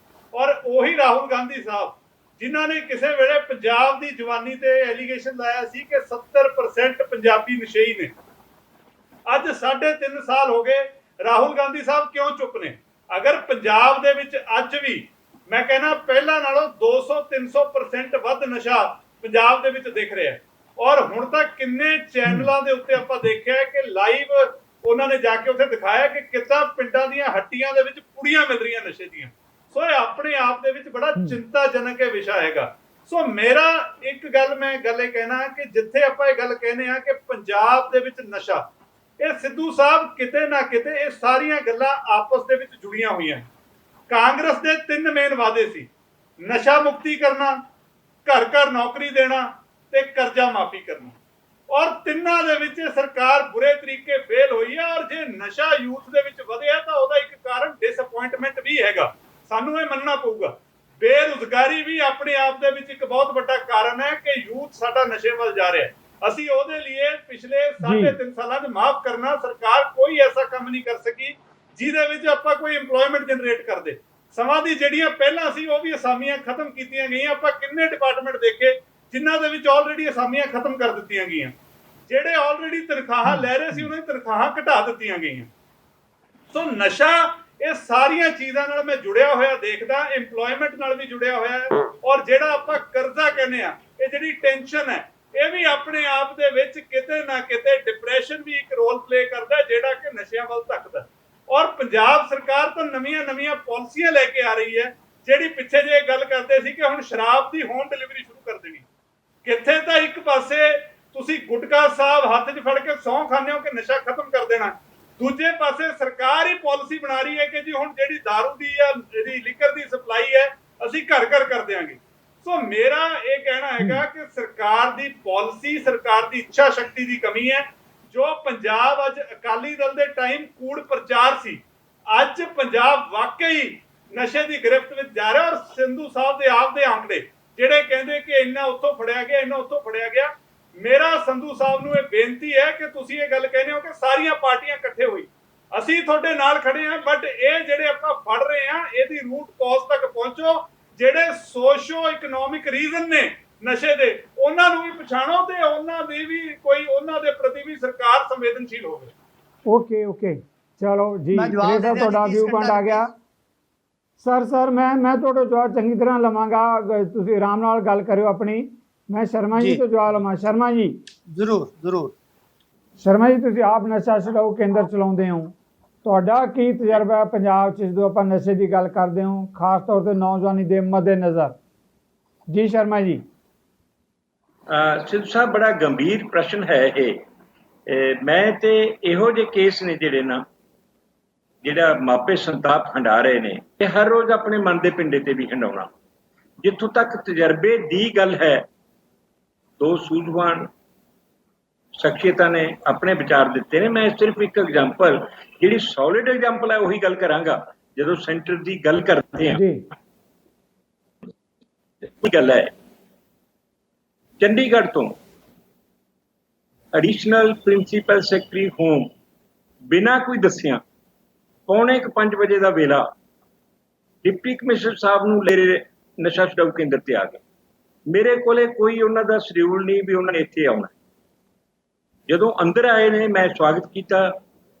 ਔਰ ਉਹੀ ਰਾਹੁਲ ਗਾਂਧੀ ਸਾਹਿਬ ਜਿਨ੍ਹਾਂ ਨੇ ਕਿਸੇ ਵੇਲੇ ਪੰਜਾਬ ਦੀ ਜਵਾਨੀ ਤੇ ਐਲੀਗੇਸ਼ਨ ਲਾਇਆ ਸੀ ਕਿ 70% ਪੰਜਾਬੀ ਨਸ਼ੇਈ ਨੇ। ਅੱਜ 3.5 ਸਾਲ ਹੋ ਗਏ, ਰਾਹੁਲ ਗਾਂਧੀ ਸਾਹਿਬ ਕਿਉਂ ਚੁੱਪ ਨੇ? ਅਗਰ ਪੰਜਾਬ ਦੇ ਵਿੱਚ ਅੱਜ ਵੀ ਮੈਂ ਕਹਿੰਦਾ ਪਹਿਲਾਂ ਨਾਲੋਂ 200-300% ਵੱਧ ਨਸ਼ਾ ਪੰਜਾਬ ਦੇ ਵਿੱਚ ਦਿਖ ਰਿਹਾ ਹੈ। ਔਰ ਹੁਣ ਤੱਕ ਕਿੰਨੇ ਚੈਨਲਾਂ ਦੇ ਉੱਤੇ ਆਪਾਂ ਦੇਖਿਆ ਕਿ ਲਾਈਵ ਉਹਨਾਂ ਨੇ ਜਾ ਕੇ ਉੱਥੇ ਦਿਖਾਇਆ ਕਿ ਕਿੱਦਾਂ ਪਿੰਡਾਂ ਦੀਆਂ ਹੱਟੀਆਂ ਦੇ ਵਿੱਚ ਪੁੜੀਆਂ ਮਿਲ ਰਹੀਆਂ ਨਸ਼ੇ ਦੀਆਂ। ਸੋ ਇਹ ਆਪਣੇ ਆਪ ਦੇ ਵਿੱਚ ਬੜਾ ਚਿੰਤਾਜਨਕ ਇਹ ਵਿਸ਼ਾ ਹੈਗਾ। ਸੋ ਮੇਰਾ ਇੱਕ ਗੱਲ ਮੈਂ ਇਹ ਕਹਿਣਾ ਕਿ ਜਿੱਥੇ ਆਪਾਂ ਇਹ ਗੱਲ ਕਹਿੰਦੇ ਆ ਕਿ ਪੰਜਾਬ ਦੇ ਵਿੱਚ ਨਸ਼ਾ, ਇਹ ਸਿੱਧੂ ਸਾਹਿਬ ਕਿਤੇ ਨਾ ਕਿਤੇ ਇਹ ਸਾਰੀਆਂ ਗੱਲਾਂ ਆਪਸ ਦੇ ਵਿੱਚ ਜੁੜੀਆਂ ਹੋਈਆਂ। ਕਾਂਗਰਸ ਦੇ 3 ਮੇਨ ਵਾਅਦੇ ਸੀ, ਨਸ਼ਾ ਮੁਕਤੀ ਕਰਨਾ, ਘਰ ਘਰ ਨੌਕਰੀ ਦੇਣਾ ਤੇ ਕਰਜ਼ਾ ਮਾਫੀ ਕਰਨਾ, ਔਰ ਤਿੰਨਾਂ ਦੇ ਵਿੱਚ ਸਰਕਾਰ ਬੁਰੇ ਤਰੀਕੇ ਫੇਲ ਹੋਈ ਹੈ। ਔਰ ਜੇ ਨਸ਼ਾ ਯੂਥ ਦੇ ਵਿੱਚ ਵਧਿਆ ਤਾਂ ਉਹਦਾ ਇੱਕ ਕਾਰਨ ਡਿਸਅਪੁਆਇੰਟਮੈਂਟ ਵੀ ਹੈਗਾ, ਸਾਨੂੰ ਇਹ ਮੰਨਣਾ ਪਊਗਾ। ਬੇਰੁਜ਼ਗਾਰੀ ਵੀ ਆਪਣੇ ਆਪ ਦੇ ਵਿੱਚ ਇੱਕ ਬਹੁਤ ਵੱਡਾ ਕਾਰਨ ਹੈ ਕਿ ਯੂਥ ਸਾਡਾ ਨਸ਼ੇ ਵੱਲ ਜਾ ਰਿਹਾ ਹੈ। ਅਸੀਂ ਉਹਦੇ ਲਈ ਪਿਛਲੇ 3.5 ਸਾਲਾਂ ਦੇ ਮਾਫ ਕਰਨਾ, ਸਰਕਾਰ ਕੋਈ ਐਸਾ ਕੰਮ ਨਹੀਂ ਕਰ ਸਕੀ ਜਿਹਦੇ ਵਿੱਚ ਆਪਾਂ ਕੋਈ EMPLOYMENT ਜਨਰੇਟ ਕਰਦੇ। ਸਮਾਂ ਦੀ ਜਿਹੜੀਆਂ ਪਹਿਲਾਂ ਸੀ ਉਹ ਵੀ ਅਸਾਮੀਆਂ ਖਤਮ ਕੀਤੀਆਂ ਗਈਆਂ। ਆਪਾਂ ਕਿੰਨੇ ਡਿਪਾਰਟਮੈਂਟ ਦੇਖੇ ਜਿਨ੍ਹਾਂ ਦੇ ਵਿੱਚ ਆਲਰੇਡੀ ਅਸਾਮੀਆਂ ਖਤਮ ਕਰ ਦਿੱਤੀਆਂ ਗਈਆਂ। ਜਿਹੜੇ ਆਲਰੇਡੀ ਤਨਖਾਹਾਂ ਲੈ ਰਹੇ ਸੀ ਉਹਨਾਂ ਦੀ ਤਨਖਾਹਾਂ ਘਟਾ ਦਿੱਤੀਆਂ ਗਈਆਂ। ਸੋ ਨਸ਼ਾ ਇਹ ਸਾਰੀਆਂ ਚੀਜ਼ਾਂ ਨਾਲ ਮੈਂ ਜੁੜਿਆ ਹੋਇਆ ਦੇਖਦਾ, EMPLOYMENT ਨਾਲ ਵੀ ਜੁੜਿਆ ਹੋਇਆ ਹੈ। ਔਰ ਜਿਹੜਾ ਆਪਾਂ ਕਰਜ਼ਾ ਕਹਿੰਦੇ ਆ, ਇਹ ਜਿਹੜੀ ਟੈਨਸ਼ਨ ਹੈ, ਇਹ ਵੀ ਆਪਣੇ ਆਪ ਦੇ ਵਿੱਚ ਕਿਤੇ ਨਾ ਕਿਤੇ ਡਿਪਰੈਸ਼ਨ ਵੀ ਇੱਕ ਰੋਲ ਪਲੇ ਕਰਦਾ ਜਿਹੜਾ ਕਿ ਨਸ਼ਿਆਂ ਵੱਲ ਧੱਕਦਾ। ਔਰ ਪੰਜਾਬ ਸਰਕਾਰ ਤਾਂ ਨਵੀਆਂ ਪਾਲਿਸੀਆਂ ਲੈ ਕੇ ਆ ਰਹੀ ਹੈ, ਜਿਹੜੀ ਪਿੱਛੇ ਜੇ ਗੱਲ ਕਰਦੇ ਸੀ ਕਿ ਹੁਣ ਸ਼ਰਾਬ ਦੀ ਹੋਮ ਡਿਲੀਵਰੀ ਸ਼ੁਰੂ ਕਰ ਦੇਣੀ। ਕਿੱਥੇ ਤਾਂ ਇੱਕ ਪਾਸੇ ਤੁਸੀਂ ਗੁਟਕਾ ਸਾਹਿਬ ਹੱਥ 'ਚ ਫੜ ਕੇ ਸਹੁੰ ਖਾਂਦੇ ਹੋ ਕਿ ਨਸ਼ਾ ਖਤਮ ਕਰ ਦੇਣਾ, ਦੂਜੇ ਪਾਸੇ ਸਰਕਾਰ ਹੀ ਪਾਲਿਸੀ ਬਣਾ ਰਹੀ ਹੈ ਕਿ ਜੀ ਹੁਣ ਜਿਹੜੀ ਦਾਰੂ ਦੀ ਜਾਂ ਜਿਹੜੀ ਲਿਕਰ ਦੀ ਸਪਲਾਈ ਹੈ ਅਸੀਂ ਘਰ ਘਰ ਕਰ ਦਿਆਂਗੇ। ਸੋ ਮੇਰਾ ਇਹ ਕਹਿਣਾ ਹੈਗਾ ਕਿ ਸਰਕਾਰ ਦੀ ਪਾਲਿਸੀ, ਸਰਕਾਰ ਦੀ ਇੱਛਾ ਸ਼ਕਤੀ ਦੀ ਕਮੀ ਹੈ। ਜੋ ਪੰਜਾਬ ਅੱਜ ਅਕਾਲੀ ਦਲ ਦੇ ਟਾਈਮ ਕੂੜ ਪ੍ਰਚਾਰ ਸੀ, ਅੱਜ ਪੰਜਾਬ ਵਾਕਈ ਨਸ਼ੇ ਦੀ ਗ੍ਰਿਫਤ ਵਿੱਚ ਜਾ ਰਿਹਾ। ਔਰ ਸੰਧੂ ਸਾਹਿਬ ਦੇ ਆਪ ਦੇ ਆંકੜੇ ਜਿਹੜੇ ਕਹਿੰਦੇ ਕਿ ਇੰਨਾ ਉੱਥੋਂ ਫੜਿਆ ਗਿਆ, ਇੰਨਾ ਉੱਥੋਂ ਫੜਿਆ ਗਿਆ। ਮੇਰਾ ਸੰਧੂ ਸਾਹਿਬ ਨੂੰ ਇਹ ਬੇਨਤੀ ਹੈ ਕਿ ਤੁਸੀਂ ਇਹ ਗੱਲ ਕਹਿੰਦੇ ਹੋ ਕਿ ਸਾਰੀਆਂ ਪਾਰਟੀਆਂ ਇਕੱਠੇ ਹੋਈ, ਅਸੀਂ ਤੁਹਾਡੇ ਨਾਲ ਖੜੇ ਹਾਂ, ਬਟ ਇਹ ਜਿਹੜੇ ਆਪਾਂ ਫੜ ਰਹੇ ਹਾਂ ਇਹਦੀ ਰੂਟ ਕਾਜ਼ ਤੱਕ ਪਹੁੰਚੋ। ਜਿਹੜੇ ਸੋਸ਼ੋ ਇਕਨੋਮਿਕ ਰੀਜ਼ਨ ਨੇ ਨਸ਼ੇ ਦੇ, ਉਹਨਾਂ ਨੂੰ ਵੀ ਪਛਾਣੋ ਤੇ ਉਹਨਾਂ ਦੀ ਵੀ ਉਹਨਾਂ ਦੇ ਪ੍ਰਤੀ ਵੀ ਸਰਕਾਰ ਸੰਵੇਦਨਸ਼ੀਲ ਹੋਵੇ। ਓਕੇ ਚਲੋ ਜੀ, ਤੁਹਾਡਾ ਵਿਊ ਪੁਆਇੰਟ ਆ ਗਿਆ। ਸਰ ਮੈਂ ਤੁਹਾਡਾ ਜਵਾਬ ਚੰਗੀ ਤਰ੍ਹਾਂ ਲਵਾਂਗਾ, ਤੁਸੀਂ ਆਰਾਮ ਨਾਲ ਗੱਲ ਕਰਿਓ ਆਪਣੀ। ਮੈਂ ਸ਼ਰਮਾ ਜੀ ਤੋਂ ਜਵਾਬ ਲਵਾਂ। ਸ਼ਰਮਾ ਜੀ। ਜ਼ਰੂਰ। ਸ਼ਰਮਾ ਜੀ, ਤੁਸੀਂ ਆਪ ਨਸ਼ਾ ਛੁਡਾਊ ਕੇਂਦਰ ਚਲਾਉਂਦੇ ਹੋ, ਤੁਹਾਡਾ ਕੀ ਤਜਰਬਾ ਹੈ ਪੰਜਾਬ 'ਚ ਜਦੋਂ ਆਪਾਂ ਨਸ਼ੇ ਦੀ ਗੱਲ ਕਰਦੇ ਹੋ, ਖਾਸ ਤੌਰ ਤੇ ਨੌਜਵਾਨੀ ਦੇ ਮੱਦੇਨਜ਼ਰ? ਜੀ ਸ਼ਰਮਾ ਜੀ। ਸਿੱਧੂ ਸਾਹਿਬ, ਬੜਾ ਗੰਭੀਰ ਪ੍ਰਸ਼ਨ ਹੈ ਇਹ। ਮੈਂ ਤੇ ਇਹੋ ਜਿਹੇ ਕੇਸ ਨੇ ਜਿਹੜਾ ਮਾਪੇ ਸੰਤਾਪ ਹੰਢਾ ਰਹੇ ਨੇ, ਇਹ ਹਰ ਰੋਜ਼ ਆਪਣੇ ਮਨ ਦੇ ਪਿੰਡੇ ਤੇ ਵੀ ਹੰਡਾਉਣਾ। ਜਿੱਥੋਂ ਤੱਕ ਤਜਰਬੇ ਦੀ ਗੱਲ ਹੈ, 2 ਸੂਝਵਾਨ ਸ਼ਖਸੀਅਤਾਂ ਨੇ ਆਪਣੇ ਵਿਚਾਰ ਦਿੱਤੇ ਨੇ। ਮੈਂ ਸਿਰਫ ਇੱਕ ਐਗਜ਼ਾਮਪਲ, ਜਿਹੜੀ ਸੋਲਿਡ ਐਗਜ਼ਾਮਪਲ ਹੈ ਉਹੀ ਗੱਲ ਕਰਾਂਗਾ। ਜਦੋਂ ਸੈਂਟਰ ਦੀ ਗੱਲ ਕਰਦੇ ਹਾਂ, ਕੀ ਗੱਲ ਹੈ, ਚੰਡੀਗੜ੍ਹ ਤੋਂ ਐਡੀਸ਼ਨਲ ਪ੍ਰਿੰਸੀਪਲ ਸੈਕਟਰੀ ਹੋਮ ਬਿਨਾਂ ਕੋਈ ਦੱਸਿਆ 4:45 ਵਜੇ ਦਾ ਵੇਲਾ ਡਿਪਟੀ ਕਮਿਸ਼ਨਰ ਸਾਹਿਬ ਨੂੰ ਲੈ ਨਸ਼ਾ ਛੁਡਾਊ ਕੇਂਦਰ ਤੇ ਆ ਗਏ। ਮੇਰੇ ਕੋਲੇ ਕੋਈ ਉਹਨਾਂ ਦਾ ਸ਼ਡਿਊਲ ਨਹੀਂ ਵੀ ਉਹਨਾਂ ਨੇ ਇੱਥੇ ਆਉਣਾ। ਜਦੋਂ ਅੰਦਰ ਆਏ ਨੇ ਮੈਂ ਸਵਾਗਤ ਕੀਤਾ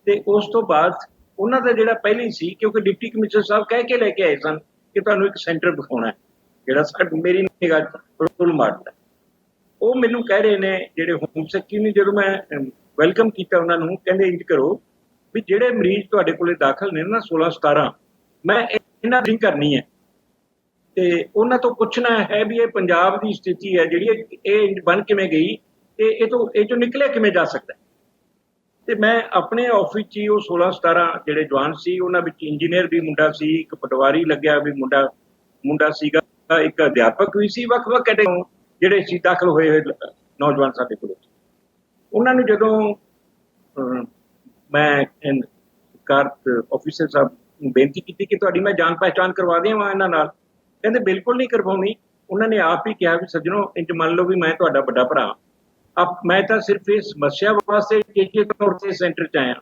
ਤੇ ਉਸ ਤੋਂ ਬਾਅਦ ਉਹਨਾਂ ਦਾ ਜਿਹੜਾ ਪਹਿਲਾਂ ਸੀ, ਕਿਉਂਕਿ ਡਿਪਟੀ ਕਮਿਸ਼ਨਰ ਸਾਹਿਬ ਕਹਿ ਕੇ ਲੈ ਕੇ ਆਏ ਸਨ ਕਿ ਤੁਹਾਨੂੰ ਇੱਕ ਸੈਂਟਰ ਦਿਖਾਉਣਾ ਹੈ ਜਿਹੜਾ ਮੇਰੀ ਨਿਗਾਹ 'ਚ ਰੋਲ ਮਾਰਦਾ। ਉਹ ਮੈਨੂੰ ਕਹਿ ਰਹੇ ਨੇ ਜਿਹੜੇ ਹੋਮ ਸੈਕਟਰੀ ਨੇ, ਜਦੋਂ ਮੈਂ ਵੈਲਕਮ ਕੀਤਾ ਉਹਨਾਂ ਨੂੰ, ਕਹਿੰਦੇ ਇੰਜ ਕਰੋ ਵੀ ਜਿਹੜੇ ਮਰੀਜ਼ ਤੁਹਾਡੇ ਕੋਲੇ ਦਾਖਲ ਨੇ ਨਾ 16-17, ਮੈਂ ਇਹਨਾਂ ਦੀ ਕਰਨੀ ਹੈ ਤੇ ਉਹਨਾਂ ਤੋਂ ਪੁੱਛਣਾ ਹੈ ਵੀ ਇਹ ਪੰਜਾਬ ਦੀ ਸਥਿਤੀ ਹੈ ਜਿਹੜੀ ਇਹ ਬਣ ਕਿਵੇਂ ਗਈ ਤੇ ਇਹ ਚੋਂ ਨਿਕਲਿਆ ਕਿਵੇਂ ਜਾ ਸਕਦਾ। ਤੇ ਮੈਂ ਆਪਣੇ ਆਫਿਸ 'ਚ ਹੀ ਉਹ 16-17 ਜਿਹੜੇ ਜਵਾਨ ਸੀ, ਉਹਨਾਂ ਵਿੱਚ ਇੰਜੀਨੀਅਰ ਵੀ ਮੁੰਡਾ ਸੀ, ਇੱਕ ਪਟਵਾਰੀ ਲੱਗਿਆ ਵੀ ਮੁੰਡਾ ਸੀਗਾ, ਇੱਕ ਅਧਿਆਪਕ ਵੀ ਸੀ, ਵੱਖ-ਵੱਖ ਕੈਟੇਗਰੀ ਜਿਹੜੇ ਸੀ ਦਾਖਲ ਹੋਏ ਨੌਜਵਾਨ ਸਾਡੇ ਕੋਲ। ਉਹਨਾਂ ਨੂੰ ਜਦੋਂ ਮੈਂ ਕਾਰਤ ਆਫਿਸਰ ਸਾਹਿਬ ਨੂੰ ਬੇਨਤੀ ਕੀਤੀ ਕਿ ਤੁਹਾਡੀ ਮੈਂ ਜਾਣ ਪਹਿਚਾਣ ਕਰਵਾ ਦੇਵਾਂ ਇਹਨਾਂ ਨਾਲ, ਕਹਿੰਦੇ ਬਿਲਕੁਲ ਨਹੀਂ ਕਰਵਾਉਣੀ। ਉਹਨਾਂ ਨੇ ਆਪ ਹੀ ਕਿਹਾ ਵੀ ਸੱਜਣੋ, ਇੰਜ ਮੰਨ ਲਓ ਵੀ ਮੈਂ ਤੁਹਾਡਾ ਵੱਡਾ ਭਰਾ, ਮੈਂ ਤਾਂ ਸਿਰਫ ਇਹ ਸਮੱਸਿਆ ਵਾਸਤੇ ਟੀਕੇ ਤੌਰ ਤੇ ਸੈਂਟਰ 'ਚ ਆਇਆ,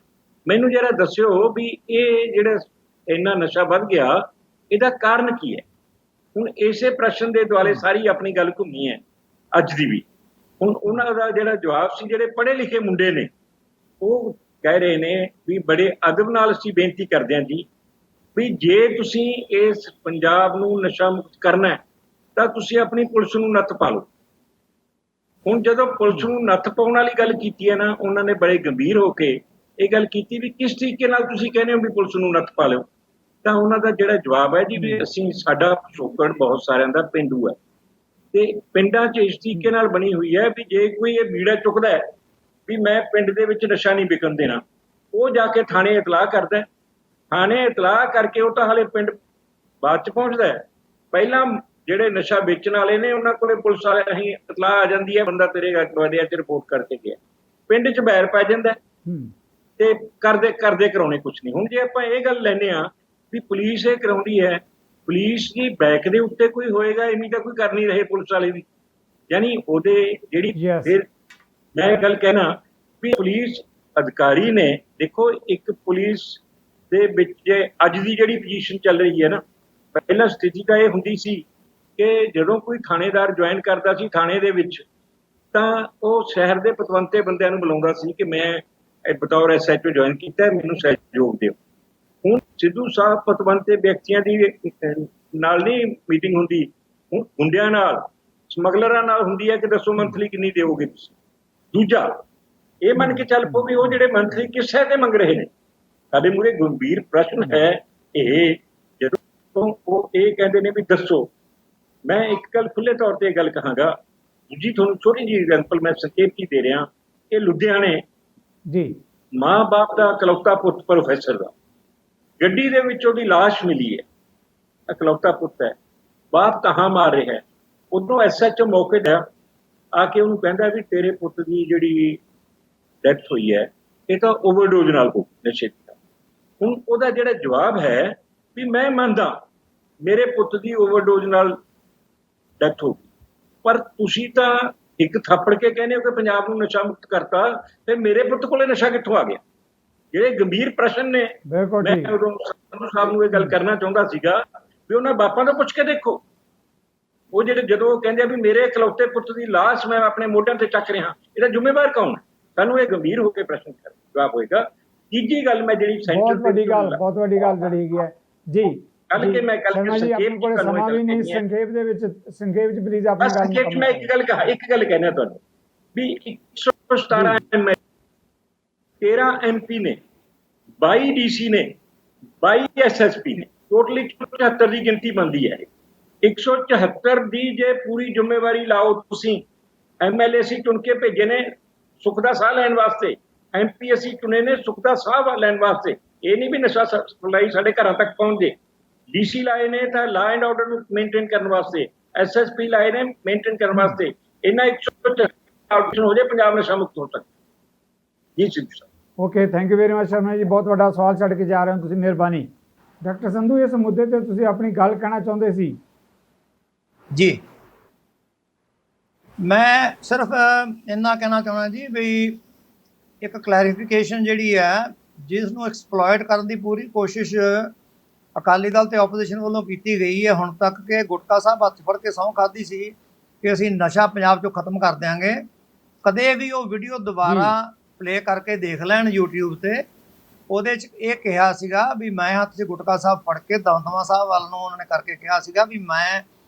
ਮੈਨੂੰ ਜਰਾ ਦੱਸਿਓ ਵੀ ਇਹ ਜਿਹੜਾ ਇੰਨਾ ਨਸ਼ਾ ਵੱਧ ਗਿਆ ਇਹਦਾ ਕਾਰਨ ਕੀ ਹੈ। ਹੁਣ ਇਸੇ ਪ੍ਰਸ਼ਨ ਦੇ ਦੁਆਲੇ ਸਾਰੀ ਆਪਣੀ ਗੱਲ ਘੁੰਮੀ ਹੈ ਅੱਜ ਦੀ ਵੀ। ਹੁਣ ਉਹਨਾਂ ਦਾ ਜਿਹੜਾ ਜਵਾਬ ਸੀ, ਜਿਹੜੇ ਪੜ੍ਹੇ ਲਿਖੇ ਮੁੰਡੇ ਨੇ ਉਹ ਕਹਿ ਰਹੇ ਨੇ ਵੀ ਬੜੇ ਅਦਬ ਨਾਲ ਅਸੀਂ ਬੇਨਤੀ ਕਰਦੇ ਹਾਂ ਜੀ ਵੀ ਜੇ ਤੁਸੀਂ ਇਸ ਪੰਜਾਬ ਨੂੰ ਨਸ਼ਾ ਮੁਕਤ ਕਰਨਾ ਹੈ ਤਾਂ ਤੁਸੀਂ ਆਪਣੀ ਪੁਲਿਸ ਨੂੰ ਨੱਥ ਪਾ ਲਓ। ਹੁਣ ਜਦੋਂ ਪੁਲਿਸ ਨੂੰ ਨੱਥ ਪਾਉਣ ਵਾਲੀ ਗੱਲ ਕੀਤੀ ਹੈ ਨਾ, ਉਹਨਾਂ ਨੇ ਬੜੇ ਗੰਭੀਰ ਹੋ ਕੇ ਇਹ ਗੱਲ ਕੀਤੀ ਵੀ ਕਿਸ ਤਰੀਕੇ ਨਾਲ ਤੁਸੀਂ ਕਹਿੰਦੇ ਹੋ ਵੀ ਪੁਲਿਸ ਨੂੰ ਨੱਥ ਪਾ ਲਿਓ। ਤਾਂ ਉਹਨਾਂ ਦਾ ਜਿਹੜਾ ਜਵਾਬ ਹੈ ਜੀ ਵੀ ਸਾਡਾ ਪਿਛੋਕੜ ਬਹੁਤ ਸਾਰਿਆਂ ਦਾ ਪੇਂਡੂ ਹੈ ਤੇ ਪਿੰਡਾਂ 'ਚ ਇਸ ਤਰੀਕੇ ਨਾਲ ਬਣੀ ਹੋਈ ਹੈ ਵੀ ਜੇ ਕੋਈ ਇਹ ਬੀੜਾ ਚੁੱਕਦਾ ਹੈ ਵੀ ਮੈਂ ਪਿੰਡ ਦੇ ਵਿੱਚ ਨਸ਼ਾ ਨਹੀਂ ਵਿਕਣ ਦੇਣਾ, ਉਹ ਜਾ ਕੇ ਥਾਣੇ ਇਤਲਾਹ ਕਰਦਾ ਹੈ। ਥਾਣੇ ਇਤਲਾਹ ਕਰਕੇ ਉਹ ਤਾਂ ਹਾਲੇ ਪਿੰਡ ਬਾਅਦ ਚ ਪਹੁੰਚਦਾ ਹੈ। ਪਹਿਲਾਂ ਜਿਹੜੇ ਨਸ਼ਾ ਵੇਚਣ ਵਾਲੇ ਨੇ ਉਹਨਾਂ ਕੋਲੇ ਪੁਲਿਸ ਵਾਲੇ ਰਾਹੀਂ ਇਤਲਾਹ ਆ ਜਾਂਦੀ ਹੈ, ਬੰਦਾ ਤੇਰੇ ਗਵਾਂਢੀਆਂ ਚ ਰਿਪੋਰਟ ਕਰਕੇ ਗਿਆ, ਪਿੰਡ ਚ ਬੈਰ ਪੈ ਜਾਂਦਾ ਹੈ। ਤੇ ਕਰਦੇ ਕਰਾਉਣੇ ਕੁਛ ਨਹੀਂ। ਹੁਣ ਜੇ ਆਪਾਂ ਇਹ ਗੱਲ ਲੈਂਦੇ ਹਾਂ ਵੀ ਪੁਲਿਸ ਇਹ ਕਰਾਉਂਦੀ ਹੈ, ਪੁਲਿਸ ਦੀ ਬੈਕ ਦੇ ਉੱਤੇ ਕੋਈ ਹੋਏਗਾ, ਇਵੇਂ ਤਾਂ ਕੋਈ ਕਰ ਨਹੀਂ ਰਹੇ ਪੁਲਿਸ ਵਾਲੇ ਵੀ, ਯਾਨੀ ਉਹਦੇ ਜਿਹੜੀ ਫਿਰ ਮੈਂ ਇਹ ਗੱਲ ਕਹਿਣਾ ਵੀ ਪੁਲਿਸ ਅਧਿਕਾਰੀ ਨੇ, ਦੇਖੋ ਇੱਕ ਪੁਲਿਸ ਦੇ ਵਿੱਚ ਜੇ ਅੱਜ ਦੀ ਜਿਹੜੀ ਪੋਜੀਸ਼ਨ ਚੱਲ ਰਹੀ ਹੈ ਨਾ, ਪਹਿਲਾਂ ਸਥਿਤੀ ਤਾਂ ਇਹ ਹੁੰਦੀ ਸੀ ਕਿ ਜਦੋਂ ਕੋਈ ਥਾਣੇਦਾਰ ਜੁਆਇਨ ਕਰਦਾ ਸੀ ਥਾਣੇ ਦੇ ਵਿੱਚ, ਤਾਂ ਉਹ ਸ਼ਹਿਰ ਦੇ ਪਤਵੰਤੇ ਬੰਦਿਆਂ ਨੂੰ ਬੁਲਾਉਂਦਾ ਸੀ ਕਿ ਮੈਂ ਬਤੌਰ SHO ਜੁਆਇਨ ਕੀਤਾ, ਮੈਨੂੰ ਸਹਿਯੋਗ ਦਿਓ। ਹੁਣ ਸਿੱਧੂ ਸਾਹਿਬ ਪਤਵੰਤੇ ਵਿਅਕਤੀਆਂ ਦੀ ਨਾਲ ਨਹੀਂ ਮੀਟਿੰਗ ਹੁੰਦੀ, ਹੁਣ ਗੁੰਡਿਆਂ ਨਾਲ, ਸਮਗਲਰਾਂ ਨਾਲ ਹੁੰਦੀ ਹੈ ਕਿ ਦੱਸੋ ਮੰਥਲੀ ਕਿੰਨੀ ਦਿਓਗੇ ਤੁਸੀਂ। ਦੂਜਾ ਇਹ ਮੰਨ ਕੇ ਚੱਲ ਪਓ ਵੀ ਉਹ ਜਿਹੜੇ ਮੰਥਲੀ ਕਿਸੇ ਤੇ ਮੰਗ ਰਹੇ ਨੇ, ਸਾਡੇ ਮੂਹਰੇ ਗੰਭੀਰ ਪ੍ਰਸ਼ਨ ਹੈ ਇਹ, ਜਦੋਂ ਉਹ ਇਹ ਕਹਿੰਦੇ ਨੇ ਵੀ ਦੱਸੋ। ਮੈਂ ਇੱਕ ਗੱਲ ਖੁੱਲੇ ਤੌਰ ਤੇ ਇਹ ਗੱਲ ਕਹਾਂਗਾ, ਦੂਜੀ ਤੁਹਾਨੂੰ ਛੋਟੀ ਜਿਹੀ ਐਗਜ਼ਾਮਪਲ ਮੈਂ ਸੰਖੇਪ ਹੀ ਦੇ ਰਿਹਾ ਕਿ ਲੁਧਿਆਣੇ ਜੀ ਮਾਂ ਬਾਪ ਦਾ ਇਕਲੌਤਾ ਪੁੱਤ ਪ੍ਰੋਫੈਸਰ ਦਾ, ਗੱਡੀ ਦੇ ਵਿੱਚ ਉਹਦੀ ਲਾਸ਼ ਮਿਲੀ ਹੈ, ਇਕਲੌਤਾ ਪੁੱਤ ਹੈ, ਬਾਪ ਕਹਾਂ ਮਾਰ ਰਿਹਾ ਹੈ। ਉਦੋਂ SHO ਮੌਕੇ ਤੇ ਆ ਕੇ ਉਹਨੂੰ ਕਹਿੰਦਾ ਵੀ ਤੇਰੇ ਪੁੱਤ ਦੀ ਜਿਹੜੀ ਡੈਥ ਹੋਈ ਹੈ ਇਹ ਤਾਂ ਓਵਰਡੋਜ਼ ਨਾਲ ਹੋ ਨਸ਼ੇ ਦੀ। ਹੁਣ ਉਹਦਾ ਜਿਹੜਾ ਜਵਾਬ ਹੈ ਵੀ ਮੈਂ ਮੰਨਦਾ ਮੇਰੇ ਪੁੱਤ ਦੀ ਓਵਰਡੋਜ਼ ਨਾਲ ਡੈਥ ਹੋ ਗਈ, ਪਰ ਤੁਸੀਂ ਤਾਂ ਇੱਕ ਥੱਪੜ ਕੇ ਕਹਿੰਦੇ ਹੋ ਕਿ ਪੰਜਾਬ ਨੂੰ ਨਸ਼ਾ ਮੁਕਤ ਕਰਤਾ, ਤੇ ਮੇਰੇ ਪੁੱਤ ਕੋਲੇ ਨਸ਼ਾ ਕਿੱਥੋਂ ਆ ਗਿਆ? ਜਿਹੜੇ ਗੰਭੀਰ ਪ੍ਰਸ਼ਨ ਨੇ, ਮੈਂ ਉਦੋਂ ਸੰਧੂ ਸਾਹਿਬ ਨੂੰ ਇਹ ਗੱਲ ਕਰਨਾ ਚਾਹੁੰਦਾ ਸੀਗਾ ਵੀ ਉਹਨਾਂ ਬਾਪਾਂ ਤੋਂ ਪੁੱਛ ਕੇ ਦੇਖੋ। ਉਹ ਜਿਹੜੇ ਜਦੋਂ ਉਹ ਕਹਿੰਦੇ ਆ ਵੀ ਮੇਰੇ ਇਕਲੌਤੇ ਪੁੱਤ ਦੀ ਲਾਸ਼ ਮੈਂ ਆਪਣੇ ਮੋਢਿਆਂ ਤੇ ਚੱਕ ਰਿਹਾ, ਇਹਦਾ ਜ਼ਿੰਮੇਵਾਰ ਕੌਣ ਹੈ? ਸਾਨੂੰ ਇਹ ਗੰਭੀਰ ਹੋ ਕੇ ਪ੍ਰਸ਼ਨ ਕਰ ਜਵਾਬ ਹੋਏਗਾ। ਤੀਜੀ ਗੱਲ ਮੈਂ ਜਿਹੜੀ ਬਹੁਤ ਵੱਡੀ ਗੱਲ ਜਿਹੜੀ ਹੈਗੀ ਹੈ ਜੀ, ਕੱਲ ਕੇ ਮੈਂ ਕੱਲ ਸਮਾਂ ਵੀ ਨਹੀਂ, ਸੰਖੇਪ ਵਿੱਚ ਪਲੀਜ਼ ਆਪਣੀ ਗੱਲ ਸੰਖੇਪ ਮੈਂ ਇੱਕ ਗੱਲ ਕਹਿਣਾ ਤੁਹਾਨੂੰ ਵੀ 117 MLA, 13 MP ਨੇ, 22 DC ਨੇ, 22 SSP ਨੇ, ਟੋਟਲੀ 174 ਦੀ ਗਿਣਤੀ ਬਣਦੀ ਹੈ। 174 ਦੀ ਜੇ ਪੂਰੀ ਜ਼ਿੰਮੇਵਾਰੀ ਲਾਓ ਤੁਸੀਂ, MLA ਅਸੀਂ ਚੁਣ ਕੇ ਭੇਜੇ ਨੇ ਸੁੱਖ ਦਾ ਸਾਹ ਲੈਣ ਵਾਸਤੇ, MP ਅਸੀਂ ਚੁਣੇ ਨੇ ਸੁੱਖ ਦਾ ਸਾਹ ਲੈਣ ਵਾਸਤੇ, ਇਹ ਨਹੀਂ ਵੀ ਨਸ਼ਾ ਸਪਲਾਈ ਸਾਡੇ ਘਰਾਂ ਤੱਕ ਪਹੁੰਚ ਜੇ। DC ਲਾਏ ਨੇ ਤਾਂ ਲਾ ਐਂਡ ਆਰਡਰ ਨੂੰ ਮੇਨਟੇਨ ਕਰਨ ਵਾਸਤੇ, SSP ਲਾਏ ਨੇ ਮੇਨਟੇਨ ਕਰਨ ਵਾਸਤੇ। ਇਹਨਾਂ 174 ਹੋ ਜਾਏ ਪੰਜਾਬ ਨਸ਼ਾ ਮੁਕਤ ਹੋ ਸਕਦਾ ਜੀ। ਸਿੱਧੂ ਸਾਹਿਬ okay, thank you very much Sharma ji, ਬਹੁਤ ਵੱਡਾ ਸਵਾਲ ਛੱਡ ਕੇ ਜਾ ਰਹੇ ਹੋ ਤੁਸੀਂ, ਮਿਹਰਬਾਨੀ। ਡਾਕਟਰ ਸੰਧੂ, ਇਸ ਮੁੱਦੇ ਤੇ ਤੁਸੀਂ ਆਪਣੀ ਗੱਲ ਕਹਿਣਾ ਚਾਹੁੰਦੇ ਸੀ ਜੀ। ਮੈਂ ਸਿਰਫ ਇੰਨਾ ਕਹਿਣਾ ਚਾਹੁੰਦਾ ਜੀ ਵੀ ਇੱਕ ਕਲੈਰੀਫਿਕੇਸ਼ਨ ਜਿਹੜੀ ਹੈ, ਜਿਸ ਨੂੰ ਐਕਸਪਲੋਇਟ ਕਰਨ ਦੀ ਪੂਰੀ ਕੋਸ਼ਿਸ਼ ਅਕਾਲੀ ਦਲ ਤੇ ਆਪੋਜੀਸ਼ਨ ਵੱਲੋਂ ਕੀਤੀ ਗਈ ਹੈ ਹੁਣ ਤੱਕ, ਕਿ ਗੁਟਕਾ ਸਾਹਿਬ ਹੱਥ ਫੜ ਕੇ ਸਹੁੰ ਖਾਧੀ ਸੀ ਕਿ ਅਸੀਂ ਨਸ਼ਾ ਪੰਜਾਬ 'ਚੋਂ ਖਤਮ ਕਰ ਦਿਆਂਗੇ। ਕਦੇ ਵੀ ਉਹ ਵੀਡੀਓ ਦੁਬਾਰਾ ਪਲੇ ਕਰਕੇ ਦੇਖ ਲੈਣ YouTube ਤੇ, ਉਹਦੇ 'ਚ ਇਹ ਕਿਹਾ ਸੀਗਾ ਵੀ ਮੈਂ ਹੱਥ 'ਚ ਗੁਟਕਾ ਸਾਹਿਬ ਫੜ ਕੇ ਦਮਦਮਾ ਸਾਹਿਬ ਵੱਲ ਨੂੰ ਉਹਨਾਂ ਨੇ ਕਰਕੇ ਕਿਹਾ ਸੀਗਾ ਵੀ ਮੈਂ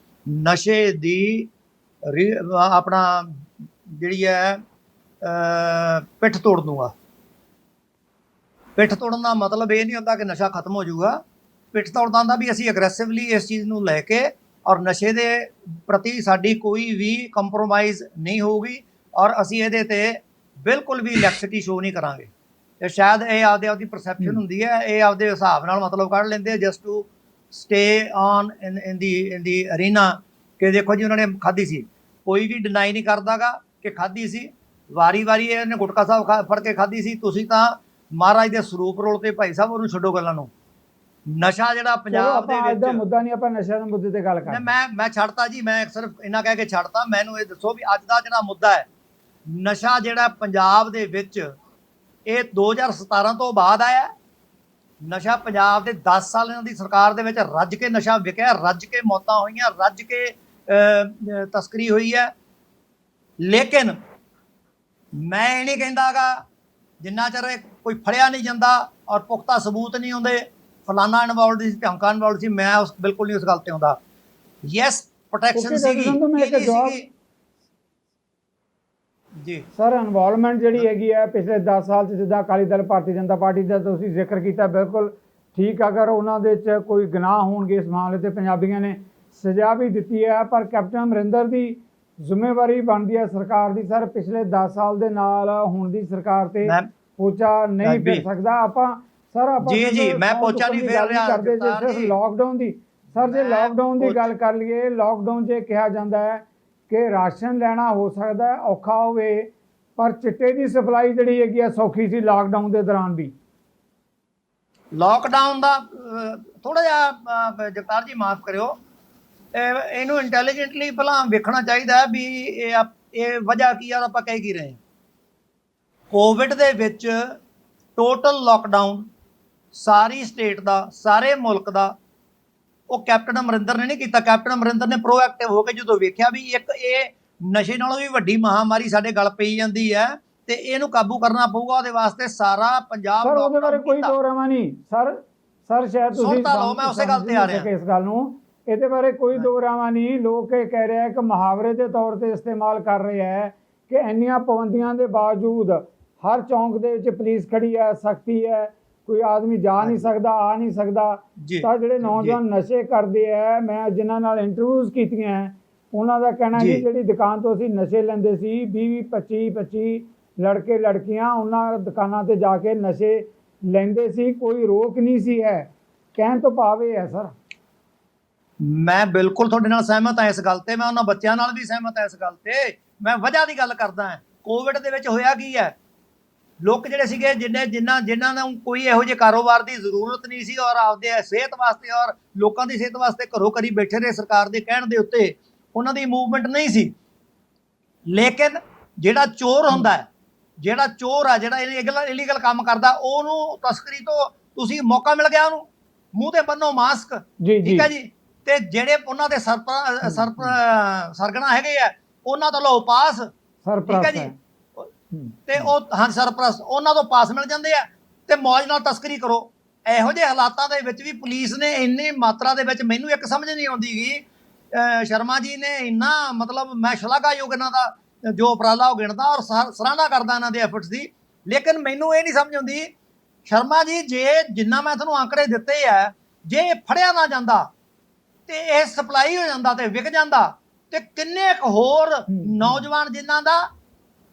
ਨਸ਼ੇ ਦੀ ਆਪਣਾ ਜਿਹੜੀ ਹੈ ਪਿੱਠ ਤੋੜ ਦੂੰਗਾ। ਪਿੱਠ ਤੋੜਨ ਦਾ ਮਤਲਬ ਇਹ ਨਹੀਂ ਹੁੰਦਾ ਕਿ ਨਸ਼ਾ ਖਤਮ ਹੋ ਜਾਊਗਾ। ਪਿੱਠ ਤੋੜਦਾ ਹੁੰਦਾ ਵੀ ਅਸੀਂ ਅਗਰੈਸਿਵਲੀ ਇਸ ਚੀਜ਼ ਨੂੰ ਲੈ ਕੇ, ਔਰ ਨਸ਼ੇ ਦੇ ਪ੍ਰਤੀ ਸਾਡੀ ਕੋਈ ਵੀ ਕੰਪਰੋਮਾਈਜ਼ ਨਹੀਂ ਹੋਊਗੀ, ਔਰ ਅਸੀਂ ਇਹਦੇ ਤੇ ਬਿਲਕੁਲ ਵੀ ਲੈਕਸਿਟੀ ਸ਼ੋ ਨਹੀਂ ਕਰਾਂਗੇ। ਤੇ ਸ਼ਾਇਦ ਇਹ ਆਪਦੀ ਪਰਸੈਪਸ਼ਨ ਹੁੰਦੀ ਹੈ, ਇਹ ਆਪਦੇ ਹਿਸਾਬ ਨਾਲ ਮਤਲਬ ਕੱਢ ਲੈਂਦੇ ਆ just to stay on in the arena, ਕਿ ਦੇਖੋ ਜੀ ਉਹਨਾਂ ਨੇ ਖਾਧੀ ਸੀ। ਕੋਈ ਵੀ ਡਿਨਾਈ ਨਹੀਂ ਕਰਦਾਗਾ ਕਿ ਖਾਧੀ ਸੀ, ਵਾਰੀ ਇਹਨੇ ਗੁਟਕਾ ਸਾਹਿਬ ਫੜ ਕੇ ਖਾਧੀ ਸੀ। ਤੁਸੀਂ ਤਾਂ ਮਹਾਰਾਜ ਦੇ ਸਰੂਪ ਰੋਲ ਤੇ ਭਾਈ ਸਾਹਿਬ ਉਹਨੂੰ ਛੱਡੋ ਗੱਲਾਂ ਨੂੰ। ਨਸ਼ਾ ਜਿਹੜਾ ਪੰਜਾਬ ਦੇ ਵਿੱਚ ਮੁੱਦਾ ਨਹੀਂ, ਆਪਾਂ ਨਸ਼ਿਆਂ ਦੇ ਮੁੱਦੇ ਤੇ ਗੱਲ ਕਰਦੇ। ਮੈਂ ਛੱਡਤਾ ਜੀ, ਮੈਂ ਸਿਰਫ ਇੰਨਾ ਕਹਿ ਕੇ ਛੱਡਤਾ। ਮੈਨੂੰ ਇਹ ਦੱਸੋ ਵੀ ਅੱਜ ਦਾ ਜਿਹੜਾ ਮੁੱਦਾ ਹੈ ਨਸ਼ਾ ਜਿਹੜਾ ਪੰਜਾਬ ਦੇ ਵਿੱਚ, ਇਹ 2017 ਤੋਂ ਬਾਅਦ ਆਇਆ। ਨਸ਼ਾ ਪੰਜਾਬ ਦੇ 10 ਸਾਲਾਂ ਦੀ ਸਰਕਾਰ ਦੇ ਵਿੱਚ ਰੱਜ ਕੇ ਨਸ਼ਾ ਵਿਕਿਆ, ਰੱਜ ਕੇ ਮੌਤਾਂ ਹੋਈਆਂ, ਰੱਜ ਕੇ ਤਸਕਰੀ ਹੋਈ ਹੈ। ਲੇਕਿਨ ਮੈਂ ਇਹ ਨਹੀਂ ਕਹਿੰਦਾਗਾ ਜਿੰਨਾ ਚਿਰ ਕੋਈ ਫੜਿਆ ਨਹੀਂ ਜਾਂਦਾ ਔਰ ਪੁਖਤਾ ਸਬੂਤ ਨਹੀਂ ਹੁੰਦੇ, ਫਲਾਨਾ ਇਨਵੋਲਡ ਸੀ, ਢੰਕਾ ਇਨਵੋਲਡ ਸੀ, ਮੈਂ ਬਿਲਕੁਲ ਨਹੀਂ ਉਸ ਗੱਲ ਤੇ ਆਉਂਦਾ। ਯੈਸ, ਪ੍ਰੋਟੈਕਸ਼ਨ ਸੀਗੀ ਜੀ ਸਰ। ਇਨਵੋਲਵਮੈਂਟ ਜਿਹੜੀ ਹੈਗੀ ਹੈ ਪਿਛਲੇ 10 ਸਾਲ 'ਚ, ਜਿੱਦਾਂ ਅਕਾਲੀ ਦਲ, ਭਾਰਤੀ ਜਨਤਾ ਪਾਰਟੀ ਦਾ ਤੁਸੀਂ ਜ਼ਿਕਰ ਕੀਤਾ, ਬਿਲਕੁਲ ਠੀਕ। ਅਗਰ ਉਹਨਾਂ ਦੇ 'ਚ ਕੋਈ ਗੁਨਾਹ ਹੋਣਗੇ ਇਸ ਮਾਮਲੇ ਤੇ ਪੰਜਾਬੀਆਂ ਨੇ ਸਜ਼ਾ ਵੀ ਦਿੱਤੀ ਹੈ, ਪਰ ਕੈਪਟਨ ਅਮਰਿੰਦਰ ਦੀ ਜ਼ਿੰਮੇਵਾਰੀ ਬਣਦੀ ਹੈ ਸਰਕਾਰ ਦੀ ਸਰ। ਪਿਛਲੇ 10 ਸਾਲ ਦੇ ਨਾਲ ਹੁਣ ਦੀ ਸਰਕਾਰ ਤੇ ਮੈਂ ਪੋਚਾ ਨਹੀਂ ਵੀ- ਫਿਰ ਸਕਦਾ ਆਪਾਂ ਸਰ। ਆਪਾਂ ਜੀ, ਜੀ, ਸਿਰਫ ਮੈਂ ਸੌਂ ਪੋਚਾ ਨਹੀਂ ਚੁੱਕਣ ਦੀ ਫੇਰ ਗੱਲ ਰਿਹਾ, ਕਰਦੇ ਜੇ ਜਗਤਾਰ ਸਿਰਫ ਜੀ। ਲਾਕਡਾਊਨ ਦੀ ਸਰ, ਜੇ ਮੈਂ ਲਾਕਡਾਊਨ ਦੀ ਪੋਚਾ- ਗੱਲ ਕਰ ਲਈਏ, ਲਾਕਡਾਊਨ 'ਚ ਕਿਹਾ ਜਾਂਦਾ ਹੈ ਕਿ ਰਾਸ਼ਨ ਲੈਣਾ ਹੋ ਸਕਦਾ ਹੈ ਔਖਾ ਹੋਵੇ, ਪਰ ਚਿੱਟੇ ਦੀ ਸਪਲਾਈ ਜਿਹੜੀ ਹੈਗੀ ਆ ਸੌਖੀ ਸੀ ਲਾਕਡਾਊਨ ਦੇ ਦੌਰਾਨ ਵੀ। ਲਾਕਡਾਊਨ ਦਾ ਥੋੜਾ ਜਿਹਾ ਜਗਤਾਰ ਜੀ ਮਾਫ ਕਰਿਓ, ਇਹਨੂੰ ਇੰਟੈਲੀਜੈਂਟਲੀ ਪਹਿਲਾਂ ਵੇਖਣਾ ਚਾਹੀਦਾ ਵੀ ਇਹ ਵਜ੍ਹਾ ਕੀ ਆ, ਆਪਾਂ ਕਹਿ ਕੀ ਰਹੇ ਹਾਂ। ਕੋਵਿਡ ਦੇ ਵਿੱਚ ਟੋਟਲ ਲਾਕਡਾਊਨ ਸਾਰੀ ਸਟੇਟ ਦਾ, ਸਾਰੇ ਮੁਲਕ ਦਾ, ਉਹ ਕੈਪਟਨ ਅਮਰਿੰਦਰ ਨੇ ਨਹੀਂ ਕੀਤਾ। ਕੈਪਟਨ ਅਮਰਿੰਦਰ ਨੇ ਪ੍ਰੋਐਕਟਿਵ ਹੋ ਕੇ ਜਦੋਂ ਵੇਖਿਆ ਵੀ ਇੱਕ ਇਹ ਨਸ਼ੇ ਨਾਲੋਂ ਵੀ ਵੱਡੀ ਮਹਾਮਾਰੀ ਸਾਡੇ ਗਲ ਪਈ ਜਾਂਦੀ ਹੈ ਤੇ ਇਹਨੂੰ ਕਾਬੂ ਕਰਨਾ ਪਊਗਾ, ਉਹਦੇ ਵਾਸਤੇ ਸਾਰਾ ਪੰਜਾਬ ਸਰ ਉਹਦੇ ਬਾਰੇ lockdown ਕੋਈ ਕੀਤਾ। ਦੋ ਰਾਮਾ ਨਹੀਂ ਸਰ ਸ਼ਾਇਦ ਤੁਸੀਂ ਸੁਣ ਤਾਂ ਲਓ, ਮੈਂ ਉਸੇ ਗੱਲ ਤੇ ਆ ਰਿਹਾ। ਇਸ ਗੱਲ ਨੂੰ, ਇਹਦੇ ਬਾਰੇ ਕੋਈ ਦੋ ਰਾਮਾ ਨਹੀਂ। ਲੋਕ ਇਹ ਕਹਿ ਰਹੇ ਆ ਕਿ ਮੁਹਾਵਰੇ ਦੇ ਤੌਰ ਤੇ ਇਸਤੇਮਾਲ ਕਰ ਰਹੇ ਹੈ ਕਿ ਇੰਨੀਆਂ ਪਾਬੰਦੀਆਂ ਦੇ ਬਾਵਜੂਦ ਹਰ ਚੌਂਕ ਦੇ ਵਿੱਚ ਪੁਲਿਸ ਖੜੀ ਹੈ, ਸਖਤੀ ਹੈ, ਕੋਈ ਆਦਮੀ ਜਾ ਨਹੀਂ ਸਕਦਾ, ਆ ਨਹੀਂ ਸਕਦਾ। ਜੀ, ਤਾਂ ਜਿਹੜੇ ਨੌਜਵਾਨ ਨਸ਼ੇ ਕਰਦੇ ਆ, ਮੈਂ ਜਿਨ੍ਹਾਂ ਨਾਲ ਇੰਟਰਵਿਊਜ਼ ਕੀਤੀਆਂ ਹੈ, ਉਹਨਾਂ ਦਾ ਕਹਿਣਾ ਜੀ। ਜੀ ਜਿਹੜੀ ਦੁਕਾਨ ਤੋਂ ਅਸੀਂ ਨਸ਼ੇ ਲੈਂਦੇ ਸੀ 20-25 ਲੜਕੇ ਲੜਕੀਆਂ ਉਹਨਾਂ ਦੁਕਾਨਾਂ ਤੇ ਜਾ ਕੇ ਨਸ਼ੇ ਲੈਂਦੇ ਸੀ, ਕੋਈ ਰੋਕ ਨਹੀਂ ਸੀ ਹੈ। ਕਹਿਣ ਤੋਂ ਭਾਵ ਇਹ ਹੈ ਸਰ। ਮੈਂ ਬਿਲਕੁਲ ਤੁਹਾਡੇ ਨਾਲ ਸਹਿਮਤ ਹਾਂ ਇਸ ਗੱਲ ਤੇ, ਮੈਂ ਉਹਨਾਂ ਬੱਚਿਆਂ ਨਾਲ ਵੀ ਸਹਿਮਤ ਹਾਂ ਇਸ ਗੱਲ ਤੇ। ਮੈਂ ਵਜ੍ਹਾ ਦੀ ਗੱਲ ਕਰਦਾ ਹਾਂ। ਕੋਵਿਡ ਦੇ ਵਿੱਚ ਹੋਇਆ ਕੀ ਹੈ, ਲੋਕ ਜਿਹੜੇ ਸੀਗੇ ਜਿਨ੍ਹਾਂ ਨੂੰ ਕੋਈ ਇਹੋ ਜਿਹੇ ਕਾਰੋਬਾਰ ਦੀ ਜ਼ਰੂਰਤ ਨਹੀਂ ਸੀ ਔਰ ਆਪਦੇ ਸਿਹਤ ਵਾਸਤੇ ਔਰ ਲੋਕਾਂ ਦੀ ਸਿਹਤ ਵਾਸਤੇ ਘਰੋਂ ਘਰੀ ਬੈਠੇ ਰਹੇ ਸਰਕਾਰ ਦੇ ਕਹਿਣ ਦੇ ਉੱਤੇ, ਉਹਨਾਂ ਦੀ ਮੂਵਮੈਂਟ ਨਹੀਂ ਸੀ। ਲੇਕਿਨ ਜਿਹੜਾ ਚੋਰ ਹੁੰਦਾ ਹੈ, ਜਿਹੜਾ ਚੋਰ ਆ, ਜਿਹੜਾ ਇਲੀਗਲ ਕੰਮ ਕਰਦਾ, ਉਹਨੂੰ ਤਸਕਰੀ ਤੋਂ ਤੁਸੀਂ ਮੌਕਾ ਮਿਲ ਗਿਆ, ਉਹਨੂੰ ਮੂੰਹ ਤੇ ਬੰਨੋ ਮਾਸਕ, ਜੀ ਜੀ ਠੀਕ ਹੈ ਜੀ। ਤੇ ਜਿਹੜੇ ਉਹਨਾਂ ਦੇ ਸਰਗਣਾ ਹੈਗੇ ਆ, ਉਹਨਾਂ ਤੋਂ ਲਓ ਪਾਸ, ਠੀਕ ਹੈ ਸਰਪ੍ਰਸਤ ਜੀ। ਹੈ। ਤੇ ਉਹ ਹਾਂ ਸਰਪ੍ਰਸਤ, ਉਹਨਾਂ ਤੋਂ ਪਾਸ ਮਿਲ ਜਾਂਦੇ ਆ ਤੇ ਮੌਜ ਨਾਲ ਤਸਕਰੀ ਕਰੋ। ਇਹੋ ਜਿਹੇ ਹਾਲਾਤਾਂ ਦੇ ਵਿੱਚ ਵੀ ਪੁਲਿਸ ਨੇ ਇੰਨੀ ਮਾਤਰਾ ਦੇ ਵਿੱਚ, ਮੈਨੂੰ ਇੱਕ ਸਮਝ ਨਹੀਂ ਆਉਂਦੀ ਗੀ, ਸ਼ਰਮਾ ਜੀ ਨੇ ਇੰਨਾ, ਮਤਲਬ ਮੈਂ ਸ਼ਲਾਘਾਯੋਗ ਇਹਨਾਂ ਦਾ ਜੋ ਉਪਰਾਲਾ ਉਹ ਗਿਣਦਾ ਔਰ ਸਰਾਹਨਾ ਕਰਦਾ ਇਹਨਾਂ ਦੇ ਐਫਰਟਸ ਦੀ। ਲੇਕਿਨ ਮੈਨੂੰ ਇਹ ਨਹੀਂ ਸਮਝ ਆਉਂਦੀ ਸ਼ਰਮਾ ਜੀ, ਜੇ ਜਿੰਨਾ ਮੈਂ ਤੁਹਾਨੂੰ ਆંકੜੇ ਦਿੱਤੇ ਆ, ਜੇ ਫੜਿਆ ਨਾ ਜਾਂਦਾ ਤੇ ਇਹ ਸਪਲਾਈ ਹੋ ਜਾਂਦਾ ਤੇ ਵਿਕ ਜਾਂਦਾ, ਤੇ ਕਿੰਨੇ ਕੁ ਹੋਰ ਨੌਜਵਾਨ ਜਿਨ੍ਹਾਂ ਦਾ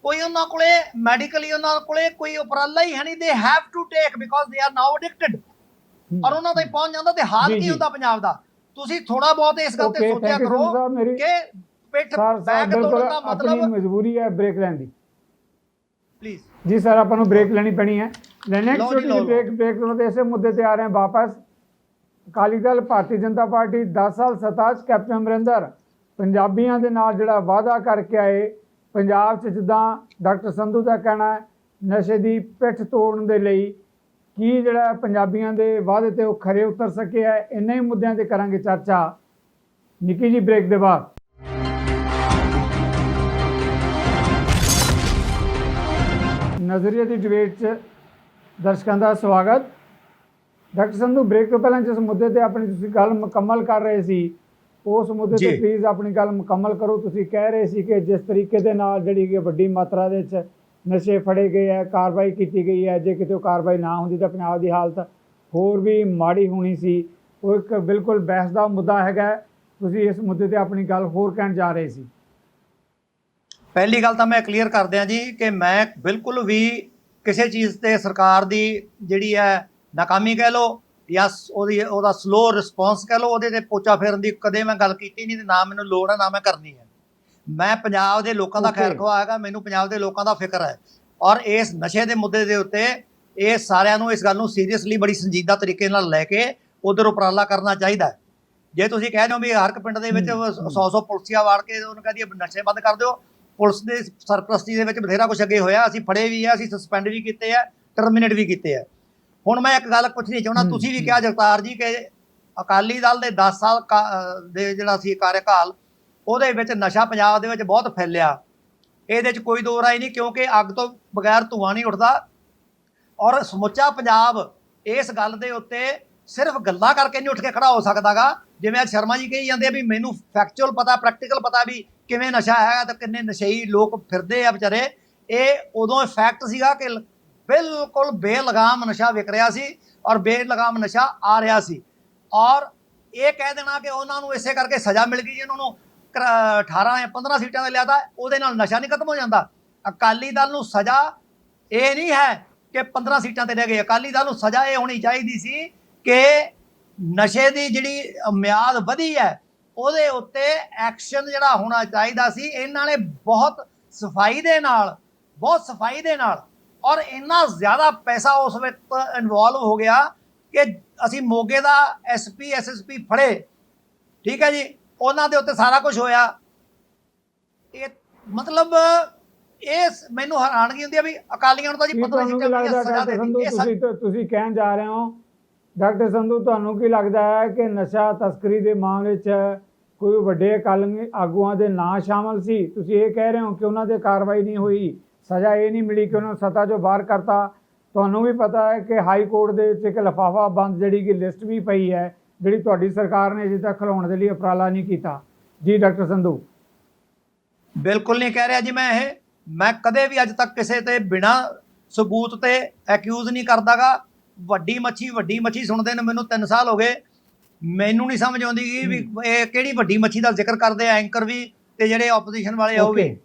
ਕੋਈ ਉਹਨਾਂ ਕੋਲੇ ਮੈਡੀਕਲੀ ਉਹਨਾਂ ਕੋਲੇ ਕੋਈ ਉਪਰਾਲਾ ਹੀ ਹੈ ਨਹੀਂ, they have to take because they are now addicted, ਔਰ ਉਹਨਾਂ ਤਾਈਂ ਪਹੁੰਚ ਜਾਂਦਾ, ਤੇ ਹਾਲ ਜੀ, ਕੀ ਜੀ। ਹੁੰਦਾ ਪੰਜਾਬ ਦਾ। ਤੁਸੀਂ ਥੋੜਾ ਬਹੁਤ ਇਸ ਗੱਲ ਤੇ Okay, ਸੋਚਿਆ thank you, ਕਰੋ ਸਾਹਿਬ, ਮੇਰੀ- ਕਿ ਪਿੱਠ ਸਰ ਬੈਕ ਬਿਲਕੁਲ ਤੋੜਨ ਦਾ ਆਪਣੀ ਮਤਲਬ, ਮਜਬੂਰੀ ਹੈ ਬ੍ਰੇਕ ਲੈਣ ਦੀ। ਪਲੀਜ਼ ਜੀ ਸਰ, ਆਪਾਂ ਨੂੰ ਬ੍ਰੇਕ ਲੈਣੀ ਪੈਣੀ ਹੈ। ਲੈਣੇ ਲਓ ਜੀ, ਛੋਟੀ ਜਿਹੀ ਲਓ। ਬ੍ਰੇਕ ਤੋਂ ਬਾਅਦ ਇਸੇ ਮੁੱਦੇ ਤੇ ਆ ਰਹੇ ਹਾਂ ਵਾਪਸ। ਅਕਾਲੀ ਦਲ, ਭਾਰਤੀ ਜਨਤਾ ਪਾਰਟੀ 10 ਸਾਲ ਸੱਤਾ 'ਚ ਕੈਪਟਨ ਅਮਰਿੰਦਰ ਪੰਜਾਬੀਆਂ ਦੇ ਨਾਲ ਜਿਹੜਾ ਵਾਅਦਾ ਕਰਕੇ ਆਏ, ਪੰਜਾਬ 'ਚ ਜਿੱਦਾਂ ਡਾਕਟਰ ਸੰਧੂ ਦਾ ਕਹਿਣਾ ਹੈ ਨਸ਼ੇ ਦੀ ਪਿੱਠ ਤੋੜਨ ਦੇ ਲਈ, ਕੀ ਜਿਹੜਾ ਪੰਜਾਬੀਆਂ ਦੇ ਵਾਅਦੇ ਤੇ ਉਹ ਖਰੇ ਉਤਰ ਸਕੇ ਹੈ, ਇੰਨੇ ਹੀ ਮੁੱਦਿਆਂ ਤੇ ਕਰਾਂਗੇ ਚਰਚਾ ਨਿੱਕੀ ਜੀ ਬ੍ਰੇਕ ਦੇ ਬਾਅਦ। ਨਜ਼ਰੀਏ ਦੀ ਡਿਬੇਟ 'ਚ ਦਰਸ਼ਕਾਂ ਦਾ ਸਵਾਗਤ। ਡਾਕਟਰ ਸੰਧੂ, ਬ੍ਰੇਕ ਤੋਂ ਪਹਿਲਾਂ ਜਿਸ ਮੁੱਦੇ ਤੇ ਆਪਣੀ ਤੁਸੀਂ ਗੱਲ ਮੁਕੰਮਲ ਕਰ ਰਹੇ ਸੀ, ਉਸ ਮੁੱਦੇ ਤੇ ਜੀ। ਪਲੀਜ਼ ਆਪਣੀ ਗੱਲ ਮੁਕੰਮਲ ਕਰੋ। ਤੁਸੀਂ ਕਹਿ ਰਹੇ ਸੀ ਕਿ ਜਿਸ ਤਰੀਕੇ ਦੇ ਨਾਲ ਜਿਹੜੀ ਕਿ ਵੱਡੀ ਮਾਤਰਾ ਦੇ ਵਿੱਚ ਨਸ਼ੇ ਫੜੇ ਗਏ ਹੈ, ਕਾਰਵਾਈ ਕੀਤੀ ਗਈ ਹੈ, ਜੇ ਕਿਤੇ ਉਹ ਕਾਰਵਾਈ ਨਾ ਹੁੰਦੀ ਤਾਂ ਪੰਜਾਬ ਦੀ ਹਾਲਤ ਹੋਰ ਵੀ ਮਾੜੀ ਹੋਣੀ ਸੀ। ਉਹ ਇੱਕ ਬਿਲਕੁਲ ਬਹਿਸ ਦਾ ਮੁੱਦਾ ਹੈਗਾ। ਤੁਸੀਂ ਇਸ ਮੁੱਦੇ ਤੇ ਆਪਣੀ ਗੱਲ ਹੋਰ ਕਹਿਣ ਜਾ ਰਹੇ ਸੀ। ਪਹਿਲੀ ਗੱਲ ਤਾਂ ਮੈਂ ਕਲੀਅਰ ਕਰ ਦਿਆਂ ਜੀ ਕਿ ਮੈਂ ਬਿਲਕੁਲ ਵੀ ਕਿਸੇ ਚੀਜ਼ ਤੇ ਸਰਕਾਰ ਦੀ ਜਿਹੜੀ ਹੈ ਨਾਕਾਮੀ ਕਹਿ ਲਓ ਜਾਂ ਉਹਦਾ ਸਲੋ ਰਿਸਪੌਂਸ ਕਹਿ ਲਓ, ਉਹਦੇ ਤੇ ਪੋਚਾ ਫੇਰਨ ਦੀ ਕਦੇ ਮੈਂ ਗੱਲ ਕੀਤੀ ਨਹੀਂ, ਤੇ ਨਾ ਮੈਨੂੰ ਲੋੜ ਹੈ, ਨਾ ਮੈਂ ਕਰਨੀ ਹੈ। ਮੈਂ ਪੰਜਾਬ ਦੇ ਲੋਕਾਂ ਦਾ ਖੈਰ ਖਵਾ ਹੈਗਾ, ਮੈਨੂੰ ਪੰਜਾਬ ਦੇ ਲੋਕਾਂ ਦਾ ਫਿਕਰ ਹੈ, ਔਰ ਇਸ ਨਸ਼ੇ ਦੇ ਮੁੱਦੇ ਦੇ ਉੱਤੇ ਇਹ ਸਾਰਿਆਂ ਨੂੰ ਇਸ ਗੱਲ ਨੂੰ ਸੀਰੀਅਸਲੀ ਬੜੀ ਸੰਜੀਦਾ ਤਰੀਕੇ ਨਾਲ ਲੈ ਕੇ ਉਧਰ ਉਪਰਾਲਾ ਕਰਨਾ ਚਾਹੀਦਾ ਹੈ। ਜੇ ਤੁਸੀਂ ਕਹਿ ਦਿਓ ਵੀ ਹਰ ਇੱਕ ਪਿੰਡ ਦੇ ਵਿੱਚ 100 ਪੁਲਸੀਆ ਵਾੜ ਕੇ ਉਹਨੂੰ ਕਹਦੀ ਨਸ਼ੇ ਬੰਦ ਕਰ ਦਿਓ, ਪੁਲਿਸ ਦੇ ਸਰਪ੍ਰਸਤੀ ਦੇ ਵਿੱਚ ਬਥੇਰਾ ਕੁਛ ਅੱਗੇ ਹੋਇਆ, ਅਸੀਂ ਫੜੇ ਵੀ ਆ, ਅਸੀਂ ਸਸਪੈਂਡ ਵੀ ਕੀਤੇ ਆ, ਟਰਮੀਨੇਟ ਵੀ ਕੀਤੇ ਆ। ਹੁਣ ਮੈਂ ਇੱਕ ਗੱਲ ਪੁੱਛਣੀ ਚਾਹੁੰਦਾ, ਤੁਸੀਂ ਵੀ ਕਿਹਾ ਜਗਤਾਰ ਜੀ ਕਿ ਅਕਾਲੀ ਦਲ ਦੇ 10 ਸਾਲ ਦੇ ਜਿਹੜਾ ਸੀ ਕਾਰਜਕਾਲ, ਉਹਦੇ ਵਿੱਚ ਨਸ਼ਾ ਪੰਜਾਬ ਦੇ ਵਿੱਚ ਬਹੁਤ ਫੈਲਿਆ। ਇਹਦੇ 'ਚ ਕੋਈ ਦੋ ਰਾਏ ਨਹੀਂ, ਕਿਉਂਕਿ ਅੱਗ ਤੋਂ ਬਗੈਰ ਧੂੰਆਂ ਨਹੀਂ ਉੱਠਦਾ, ਔਰ ਸਮੁੱਚਾ ਪੰਜਾਬ ਇਸ ਗੱਲ ਦੇ ਉੱਤੇ ਸਿਰਫ ਗੱਲਾਂ ਕਰਕੇ ਨਹੀਂ ਉੱਠ ਕੇ ਖੜਾ ਹੋ ਸਕਦਾਗਾ। ਜਿਵੇਂ ਅੱਜ ਸ਼ਰਮਾ ਜੀ ਕਹੀ ਜਾਂਦੇ ਆ ਵੀ ਮੈਨੂੰ ਫੈਕਚੁਅਲ ਪਤਾ, ਪ੍ਰੈਕਟੀਕਲ ਪਤਾ ਵੀ ਕਿਵੇਂ ਨਸ਼ਾ ਹੈਗਾ ਤੇ ਕਿੰਨੇ ਨਸ਼ਈ ਲੋਕ ਫਿਰਦੇ ਆ ਵਿਚਾਰੇ। ਇਹ ਉਦੋਂ ਫੈਕਟ ਸੀਗਾ ਕਿ ਬਿਲਕੁਲ ਬੇਲਗਾਮ ਨਸ਼ਾ ਵਿਕ ਰਿਹਾ ਸੀ ਔਰ ਬੇਲਗਾਮ ਨਸ਼ਾ ਆ ਰਿਹਾ ਸੀ, ਔਰ ਇਹ ਕਹਿ ਦੇਣਾ ਕਿ ਉਹਨਾਂ ਨੂੰ ਇਸੇ ਕਰਕੇ ਸਜ਼ਾ ਮਿਲ ਗਈ ਜੀ, ਉਹਨਾਂ ਨੂੰ 18 ਜਾਂ 15 ਸੀਟਾਂ ਤੇ ਲਿਆ ਤਾਂ ਉਹਦੇ ਨਾਲ ਨਸ਼ਾ ਨਹੀਂ ਖਤਮ ਹੋ ਜਾਂਦਾ। ਅਕਾਲੀ ਦਲ ਨੂੰ ਸਜ਼ਾ ਇਹ ਨਹੀਂ ਹੈ ਕਿ 15 ਸੀਟਾਂ ਤੇ ਰਹਿ ਗਏ। ਅਕਾਲੀ ਦਲ ਨੂੰ ਸਜ਼ਾ ਇਹ ਹੋਣੀ ਚਾਹੀਦੀ ਸੀ ਕਿ ਨਸ਼ੇ ਦੀ ਜਿਹੜੀ ਮਿਆਦ ਵਧੀ ਹੈ ਉਹਦੇ ਉੱਤੇ ਐਕਸ਼ਨ ਜਿਹੜਾ ਹੋਣਾ ਚਾਹੀਦਾ ਸੀ। ਇਹਨਾਂ ਨੇ ਬਹੁਤ ਸਫਾਈ ਦੇ ਨਾਲ ਔਰ ਇੰਨਾ ਜ਼ਿਆਦਾ ਪੈਸਾ ਉਸ ਵਕਤ ਇਨਵੋਲਵ ਹੋ ਗਿਆ ਕਿ ਅਸੀਂ ਮੋਗੇ ਦਾ ਐਸਪੀ ਐਸਐਸਪੀ ਫੜੇ, ਠੀਕ ਹੈ ਜੀ, ਉਹਨਾਂ ਦੇ ਉੱਤੇ ਸਾਰਾ ਕੁਝ ਹੋਇਆ। ਇਹ ਮਤਲਬ ਇਹ ਮੈਨੂੰ ਹੈਰਾਨਗੀ ਹੁੰਦੀ ਹੈ ਵੀ ਅਕਾਲੀਆਂ ਨੂੰ ਤਾਂ ਜੀ 15 ਸੀਟਾਂ ਦੀ ਸਜ਼ਾ ਦੇ ਦਿੱਤੀ। ਤੁਸੀਂ ਕਹਿਣ ਜਾ ਰਹੇ ਹੋ ਡਾਕਟਰ ਸੰਧੂ, ਤੁਹਾਨੂੰ ਕੀ ਲੱਗਦਾ ਹੈ ਕਿ ਨਸ਼ਾ ਤਸਕਰੀ ਦੇ ਮਾਮਲੇ 'ਚ ਕੋਈ ਵੱਡੇ ਅਕਾਲੀ ਆਗੂਆਂ ਦੇ ਨਾਂ ਸ਼ਾਮਲ ਸੀ? ਤੁਸੀਂ ਇਹ ਕਹਿ ਰਹੇ ਹੋ ਕਿ ਉਹਨਾਂ 'ਤੇ ਕਾਰਵਾਈ ਨਹੀਂ ਹੋਈ, ਸਜ਼ਾ ਇਹ ਨਹੀਂ ਮਿਲੀ ਕਿ ਉਹਨਾਂ ਨੂੰ ਸੱਤਾ 'ਚੋਂ ਬਾਹਰ ਕਰਤਾ। ਤੁਹਾਨੂੰ ਵੀ ਪਤਾ ਹੈ ਕਿ ਹਾਈ ਕੋਰਟ ਦੇ ਵਿੱਚ ਇੱਕ ਲਿਫਾਫਾ ਬੰਦ ਜਿਹੜੀ ਕਿ ਲਿਸਟ ਵੀ ਪਈ ਹੈ, ਜਿਹੜੀ ਤੁਹਾਡੀ ਸਰਕਾਰ ਨੇ ਅਜੇ ਤੱਕ ਖਿਲਾਉਣ ਦੇ ਲਈ ਉਪਰਾਲਾ ਨਹੀਂ ਕੀਤਾ। ਜੀ ਡਾਕਟਰ ਸੰਧੂ। ਬਿਲਕੁਲ ਨਹੀਂ ਕਹਿ ਰਿਹਾ ਜੀ ਮੈਂ ਕਦੇ ਵੀ ਅੱਜ ਤੱਕ ਕਿਸੇ ਤੇ ਬਿਨਾ ਸਬੂਤ ਤੇ ਐਕਿਊਜ਼ ਨਹੀਂ ਕਰਦਾਗਾ। ਵੱਡੀ ਮੱਛੀ ਸੁਣਦੇ ਨੇ ਮੈਨੂੰ 3 ਸਾਲ ਹੋ ਗਏ। ਮੈਨੂੰ ਨਹੀਂ ਸਮਝ ਆਉਂਦੀ ਵੀ ਇਹ ਕਿਹੜੀ ਵੱਡੀ ਮੱਛੀ ਦਾ ਜ਼ਿਕਰ ਕਰਦੇ ਆ ਐਂਕਰ ਵੀ ਤੇ ਜਿਹੜੇ ਆਪੋਜੀਸ਼ਨ ਵਾਲੇ ਆ ਉਹ ਵੀ।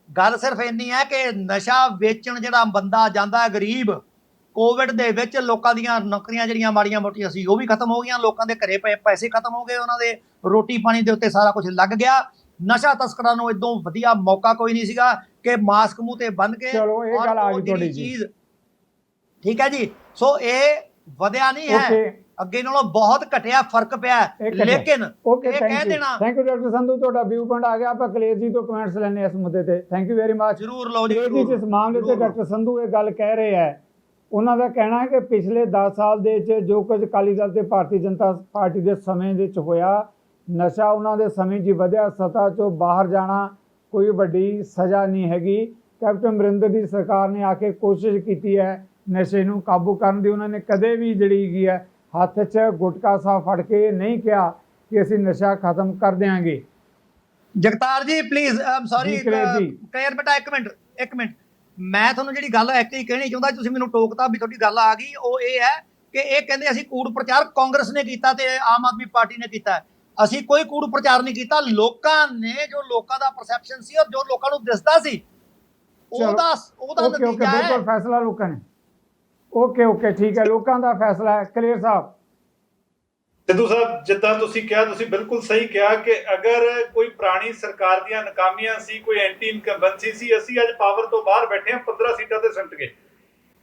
ਗੱਲ ਸਿਰਫ ਇੰਨੀ ਹੈ ਕਿ ਨਸ਼ਾ ਵੇਚਣ ਜਿਹੜਾ ਬੰਦਾ ਜਾਂਦਾ ਗਰੀਬ, ਕੋਵਿਡ ਦੇ ਵਿੱਚ ਲੋਕਾਂ ਦੀਆਂ ਨੌਕਰੀਆਂ ਜਿਹੜੀਆਂ ਮਾੜੀਆਂ ਮੋਟੀਆਂ ਸੀ ਉਹ ਵੀ ਖਤਮ ਹੋ ਗਈਆਂ, ਲੋਕਾਂ ਦੇ ਘਰੇ ਪਏ ਪੈਸੇ ਖਤਮ ਹੋ ਗਏ, ਉਹਨਾਂ ਦੇ ਰੋਟੀ ਪਾਣੀ ਦੇ ਉੱਤੇ ਸਾਰਾ ਕੁਝ ਲੱਗ ਗਿਆ। ਨਸ਼ਾ ਤਸਕਰਾਂ ਨੂੰ ਇਦੋਂ ਵਧੀਆ ਮੌਕਾ ਕੋਈ ਨਹੀਂ ਸੀਗਾ ਕਿ ਮਾਸਕ ਮੂੰਹ ਤੇ ਬੰਨ ਕੇ ਚਲੋ ਇਹ ਗੱਲ ਆ ਗਈ ਤੁਹਾਡੀ ਚੀਜ਼, ਠੀਕ ਹੈ ਜੀ। ਸੋ ਇਹ ਵਧਿਆ ਨਹੀਂ ਹੈ, ਅੱਗੇ ਨਾਲੋਂ ਬਹੁਤ ਘਟਿਆ, ਫਰਕ ਪਿਆ। ਲੇਕਿਨ ਇਹ ਕਹਿ ਦੇਣਾ। ਥੈਂਕ ਯੂ ਡਾਕਟਰ ਸੰਧੂ, ਤੁਹਾਡਾ ਵਿਊ ਪੁਆਇੰਟ ਆ ਗਿਆ। ਆਪਾਂ ਕਲੇਰ ਜੀ ਤੋਂ ਕਮੈਂਟਸ ਲੈਣੇ ਇਸ ਮੁੱਦੇ ਤੇ। Thank you very much. ਜ਼ਰੂਰ ਲਓ ਜੀ। ਇਸ ਮਾਮਲੇ ਤੇ ਡਾਕਟਰ ਸੰਧੂ ਇਹ ਗੱਲ ਕਹਿ ਰਹੇ ਹੈ, ਉਹਨਾਂ ਦਾ ਕਹਿਣਾ ਹੈ ਕਿ ਪਿਛਲੇ 10 ਸਾਲ ਦੇ ਵਿੱਚ ਜੋ ਕੁਝ ਅਕਾਲੀ ਦਲ ਤੇ ਭਾਰਤੀ ਜਨਤਾ ਪਾਰਟੀ ਦੇ ਸਮੇਂ ਵਿੱਚ ਹੋਇਆ, ਨਸ਼ਾ ਉਹਨਾਂ ਦੇ ਸਮੇਂ 'ਚ ਵਧਿਆ, ਸੱਤਾ 'ਚੋਂ ਬਾਹਰ ਜਾਣਾ ਕੋਈ ਵੱਡੀ ਸਜ਼ਾ ਨਹੀਂ ਹੈਗੀ। ਕੈਪਟਨ ਅਮਰਿੰਦਰ ਦੀ ਸਰਕਾਰ ਨੇ ਆ ਕੇ ਕੋਸ਼ਿਸ਼ ਕੀਤੀ ਹੈ ਨਸ਼ੇ ਨੂੰ ਕਾਬੂ ਕਰਨ ਦੀ। ਉਹਨਾਂ ਨੇ ਕਦੇ ਵੀ ਜਿਹੜੀ ਹੈਗੀ ਹੈ ਹੱਥ 'ਚ ਗੁਟਕਾ ਸਾਹਿਬ ਫੜ ਕੇ ਨਹੀਂ ਕਿਹਾ ਕਿ ਅਸੀਂ ਨਸ਼ਾ ਖਤਮ ਕਰ ਦਿਆਂਗੇ। ਜਗਤਾਰ ਜੀ ਪਲੀਜ਼, ਆਮ ਸੌਰੀ ਕਲੀਅਰ ਬੇਟਾ, ਇੱਕ ਮਿੰਟ ਮੈਂ ਤੁਹਾਨੂੰ ਜਿਹੜੀ ਗੱਲ ਐਕਚੁਅਲੀ ਕਹਿਣੀ ਚਾਹੁੰਦਾ, ਤੁਸੀਂ ਮੈਨੂੰ ਟੋਕਤਾ ਵੀ ਤੁਹਾਡੀ ਗੱਲ ਆ ਗਈ। ਉਹ ਇਹ ਹੈ ਕਿ ਇਹ ਕਹਿੰਦੇ ਅਸੀਂ ਕੂੜ ਪ੍ਰਚਾਰ ਕਾਂਗਰਸ ਨੇ ਕੀਤਾ ਤੇ ਆਮ ਆਦਮੀ ਪਾਰਟੀ ਨੇ ਕੀਤਾ। ਅਸੀਂ ਕੋਈ ਕੂੜ ਪ੍ਰਚਾਰ ਨਹੀਂ ਕੀਤਾ। ਲੋਕਾਂ ਨੇ, ਜੋ ਲੋਕਾਂ ਦਾ ਪਰਸੈਪਸ਼ਨ ਸੀ ਔਰ ਜੋ ਲੋਕਾਂ ਨੂੰ ਦਿਸਦਾ ਸੀ ਉਹਦਾ ਨਤੀਜਾ ਹੈ। ਬਿਲਕੁਲ ਫੈਸਲਾ ਲੋਕਾਂ ਨੇ। ਓਕੇ ਠੀਕ ਹੈ, ਲੋਕਾਂ ਦਾ ਫੈਸਲਾ ਹੈ। ਕਲੀਅਰ ਸਾਹਿਬ। ਸਿੱਧੂ ਸਾਹਿਬ, ਜਿੱਦਾਂ ਤੁਸੀਂ ਕਿਹਾ, ਤੁਸੀਂ ਬਿਲਕੁਲ ਸਹੀ ਕਿਹਾ ਕਿ ਅਗਰ ਕੋਈ ਪੁਰਾਣੀ ਸਰਕਾਰ ਦੀਆਂ ਨਾਕਾਮੀਆਂ ਸੀ, ਕੋਈ ਐਂਟੀ ਇਨਕੰਬੈਂਸੀ ਸੀ, ਅਸੀਂ ਅੱਜ ਪਾਵਰ ਤੋਂ ਬਾਹਰ ਬੈਠੇ ਹਾਂ, 15 ਸੀਟਾਂ ਤੇ ਸਿਮਟ ਗਏ।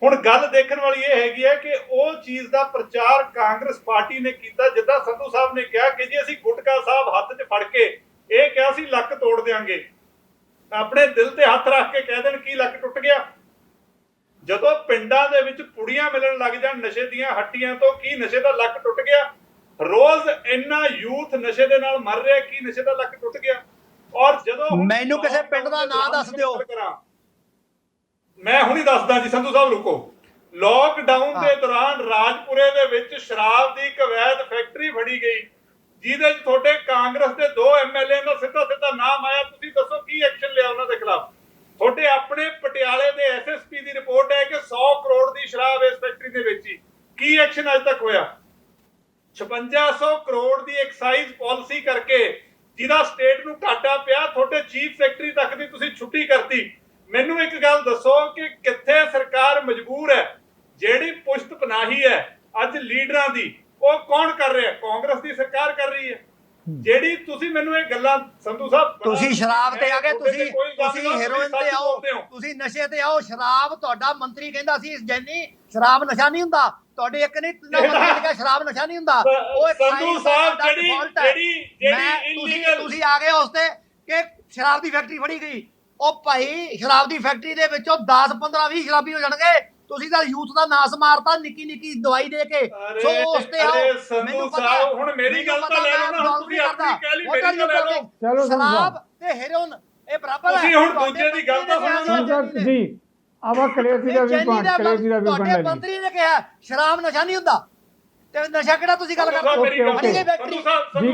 ਹੁਣ ਗੱਲ ਦੇਖਣ ਵਾਲੀ ਇਹ ਹੈਗੀ ਹੈ ਕਿ ਉਹ ਚੀਜ਼ ਦਾ ਪ੍ਰਚਾਰ ਕਾਂਗਰਸ ਪਾਰਟੀ ਨੇ ਕੀਤਾ। ਜਿੱਦਾਂ ਸੰਧੂ ਸਾਹਿਬ ਨੇ ਕਿਹਾ ਕਿ ਜੀ ਅਸੀਂ ਗੁਟਕਾ ਸਾਹਿਬ ਹੱਥ 'ਚ ਫੜ ਕੇ ਇਹ ਕਿਹਾ ਸੀ ਲੱਕ ਤੋੜ ਦਿਆਂਗੇ, ਆਪਣੇ ਦਿਲ ਤੇ ਹੱਥ ਰੱਖ ਕੇ ਕਹਿ ਦੇਣ ਕੀ ਲੱਕ ਟੁੱਟ ਗਿਆ। ਜਦੋਂ ਪਿੰਡਾਂ ਦੇ ਵਿੱਚ ਪੁੜੀਆਂ ਮਿਲਣ ਲੱਗ ਜਾਣ ਨਸ਼ੇ ਦੀਆਂ ਹੱਟੀਆਂ ਤੋਂ, ਕੀ ਨਸ਼ੇ ਦਾ ਲੱਕ ਟੁੱਟ ਗਿਆ? ਰੋਜ਼ ਇੰਨਾ ਯੂਥ ਨਸ਼ੇ ਦੇ ਨਾਲ ਮਰ ਰਿਹਾ, ਕੀ ਨਸ਼ੇ ਦਾ ਲੱਕ ਟੁੱਟ ਗਿਆ? ਔਰ ਜਦੋਂ ਮੈਨੂੰ ਕਿਸੇ ਪਿੰਡ ਦਾ ਨਾਮ ਦੱਸ ਦਿਓ। ਮੈਂ ਹੁਣੀ ਦੱਸਦਾ ਜੀ, ਸੰਧੂ ਸਾਹਿਬ ਰੁਕੋ। ਲੋਕਡਾਊਨ ਦੇ ਦੌਰਾਨ ਰਾਜਪੁਰੇ ਦੇ ਵਿੱਚ ਸ਼ਰਾਬ ਦੀ ਇੱਕ ਅਵੈਧ ਫੈਕਟਰੀ ਫੜੀ ਗਈ, ਜਿਹਦੇ 'ਚ ਤੁਹਾਡੇ ਕਾਂਗਰਸ ਦੇ 2 ਐਮਐਲਏ ਦਾ ਸਿੱਧਾ ਨਾਮ ਆਇਆ। ਤੁਸੀਂ ਦੱਸੋ ਕੀ ਐਕਸ਼ਨ ਲਿਆ ਉਹਨਾਂ ਦੇ ਖਿਲਾਫ? ਤੁਹਾਡੇ ਆਪਣੇ ਪਟਿਆਲੇ ਦੇ ਐਸਐਸਪੀ ਦੀ ਰਿਪੋਰਟ ਹੈ ਕਿ 100 ਕਰੋੜ ਦੀ ਸ਼ਰਾਬ ਇਸ ਫੈਕਟਰੀ ਦੇ ਵੇਚੀ। ਕੀ ਐਕਸ਼ਨ ਅਜੇ ਤੱਕ ਹੋਇਆ? 5600 ਕਰੋੜ ਦੀ ਐਕਸਾਈਜ਼ ਪਾਲਿਸੀ ਕਰਕੇ ਜਿਹਦਾ ਸਟੇਟ ਨੂੰ ਘਾਟਾ ਪਿਆ, ਤੁਹਾਡੇ ਚੀਫ ਸੈਕਟਰੀ ਤੱਕ ਦੀ ਤੁਸੀਂ ਛੁੱਟੀ ਕਰਤੀ। ਮੈਨੂੰ ਇੱਕ ਗੱਲ ਦੱਸੋ ਕਿ ਕਿੱਥੇ ਸਰਕਾਰ ਮਜਬੂਰ ਹੈ? ਜਿਹੜੀ ਪੁਸ਼ਤ ਪਨਾਹੀ ਹੈ ਅੱਜ ਲੀਡਰਾਂ ਦੀ, ਉਹ ਕੌਣ ਕਰ ਰਿਹਾ? ਕਾਂਗਰਸ ਦੀ ਸਰਕਾਰ ਕਰ ਰਹੀ ਹੈ। ਜਿਹੜੀ ਤੁਸੀਂ ਮੈਨੂੰ ਇਹ ਗੱਲਾਂ ਸੰਧੂ ਸਾਹਿਬ, ਤੁਸੀਂ ਸ਼ਰਾਬ ਤੇ ਆ ਗਏ, ਤੁਸੀਂ ਹੈਰੋਇਨ ਤੇ ਆਓ, ਤੁਸੀਂ ਨਸ਼ੇ ਤੇ ਆਓ। ਸ਼ਰਾਬ ਤੁਹਾਡਾ ਮੰਤਰੀ ਕਹਿੰਦਾ ਸੀ ਜੈਨੀ ਸ਼ਰਾਬ ਨਸ਼ਾ ਨਹੀਂ ਹੁੰਦਾ। ਤੁਹਾਡੇ ਇੱਕ ਨਹੀਂ ਤਿੰਨਾਂ ਮੰਤਰੀ ਨੇ ਕਿਹਾ ਸ਼ਰਾਬ ਨਸ਼ਾ ਨਹੀਂ ਹੁੰਦਾ। ਉਹ ਇੱਕ ਸੰਧੂ ਸਾਹਿਬ ਜਿਹੜੀ ਤੁਸੀਂ ਆ ਗਏ ਉਸ ਤੇ ਕਿ ਸ਼ਰਾਬ ਦੀ ਫੈਕਟਰੀ ਫੜੀ ਗਈ। ਉਹ ਭਾਈ ਸ਼ਰਾਬ ਦੀ ਫੈਕਟਰੀ ਦੇ ਵਿੱਚੋਂ 10 15 20 ਸ਼ਰਾਬੀ ਹੋ ਜਾਣਗੇ। ਤੁਸੀਂ ਤਾਂ ਯੂਥ ਦਾ ਨਾਸ ਮਾਰਤਾ ਨਿੱਕੀ ਦਵਾਈ ਦੇ ਕੇ। ਸੋ ਉਸ ਤੇ ਆਓ। ਮੈਨੂੰ ਪਤਾ ਹੁਣ ਮੇਰੀ ਗੱਲ ਤਾਂ ਲੈ ਲਓ ਨਾ, ਤੁਸੀਂ ਆਪਣੀ ਕਹਿ ਲਈ, ਮੇਰੀ ਗੱਲ ਲੈ ਲਓ। ਚਲੋ ਸ਼ਰਾਬ ਤੇ ਹੈਰੋਇਨ ਇਹ ਬਰਾਬਰ ਹੈ। ਤੁਸੀਂ ਹੁਣ ਦੂਜੇ ਦੀ ਗੱਲ ਤਾਂ ਸੁਣੋ ਜੀ। ਆਵਾ ਕਲੇਰ ਜੀ ਦਾ ਵੀ ਪੁਆਇੰਟ, ਕਲੇਰ ਜੀ ਦਾ ਵੀ ਪੁਆਇੰਟ ਲੈ ਮੰਤਰੀ ਨੇ ਕਿਹਾ ਸ਼ਰਾਬ ਨਸ਼ਾ ਨਹੀਂ ਹੁੰਦਾ ਤੇ ਨਸ਼ਾ ਕਿਹੜਾ ਤੁਸੀਂ ਗੱਲ ਕਰਦੇ ਹੋ? ਜੀ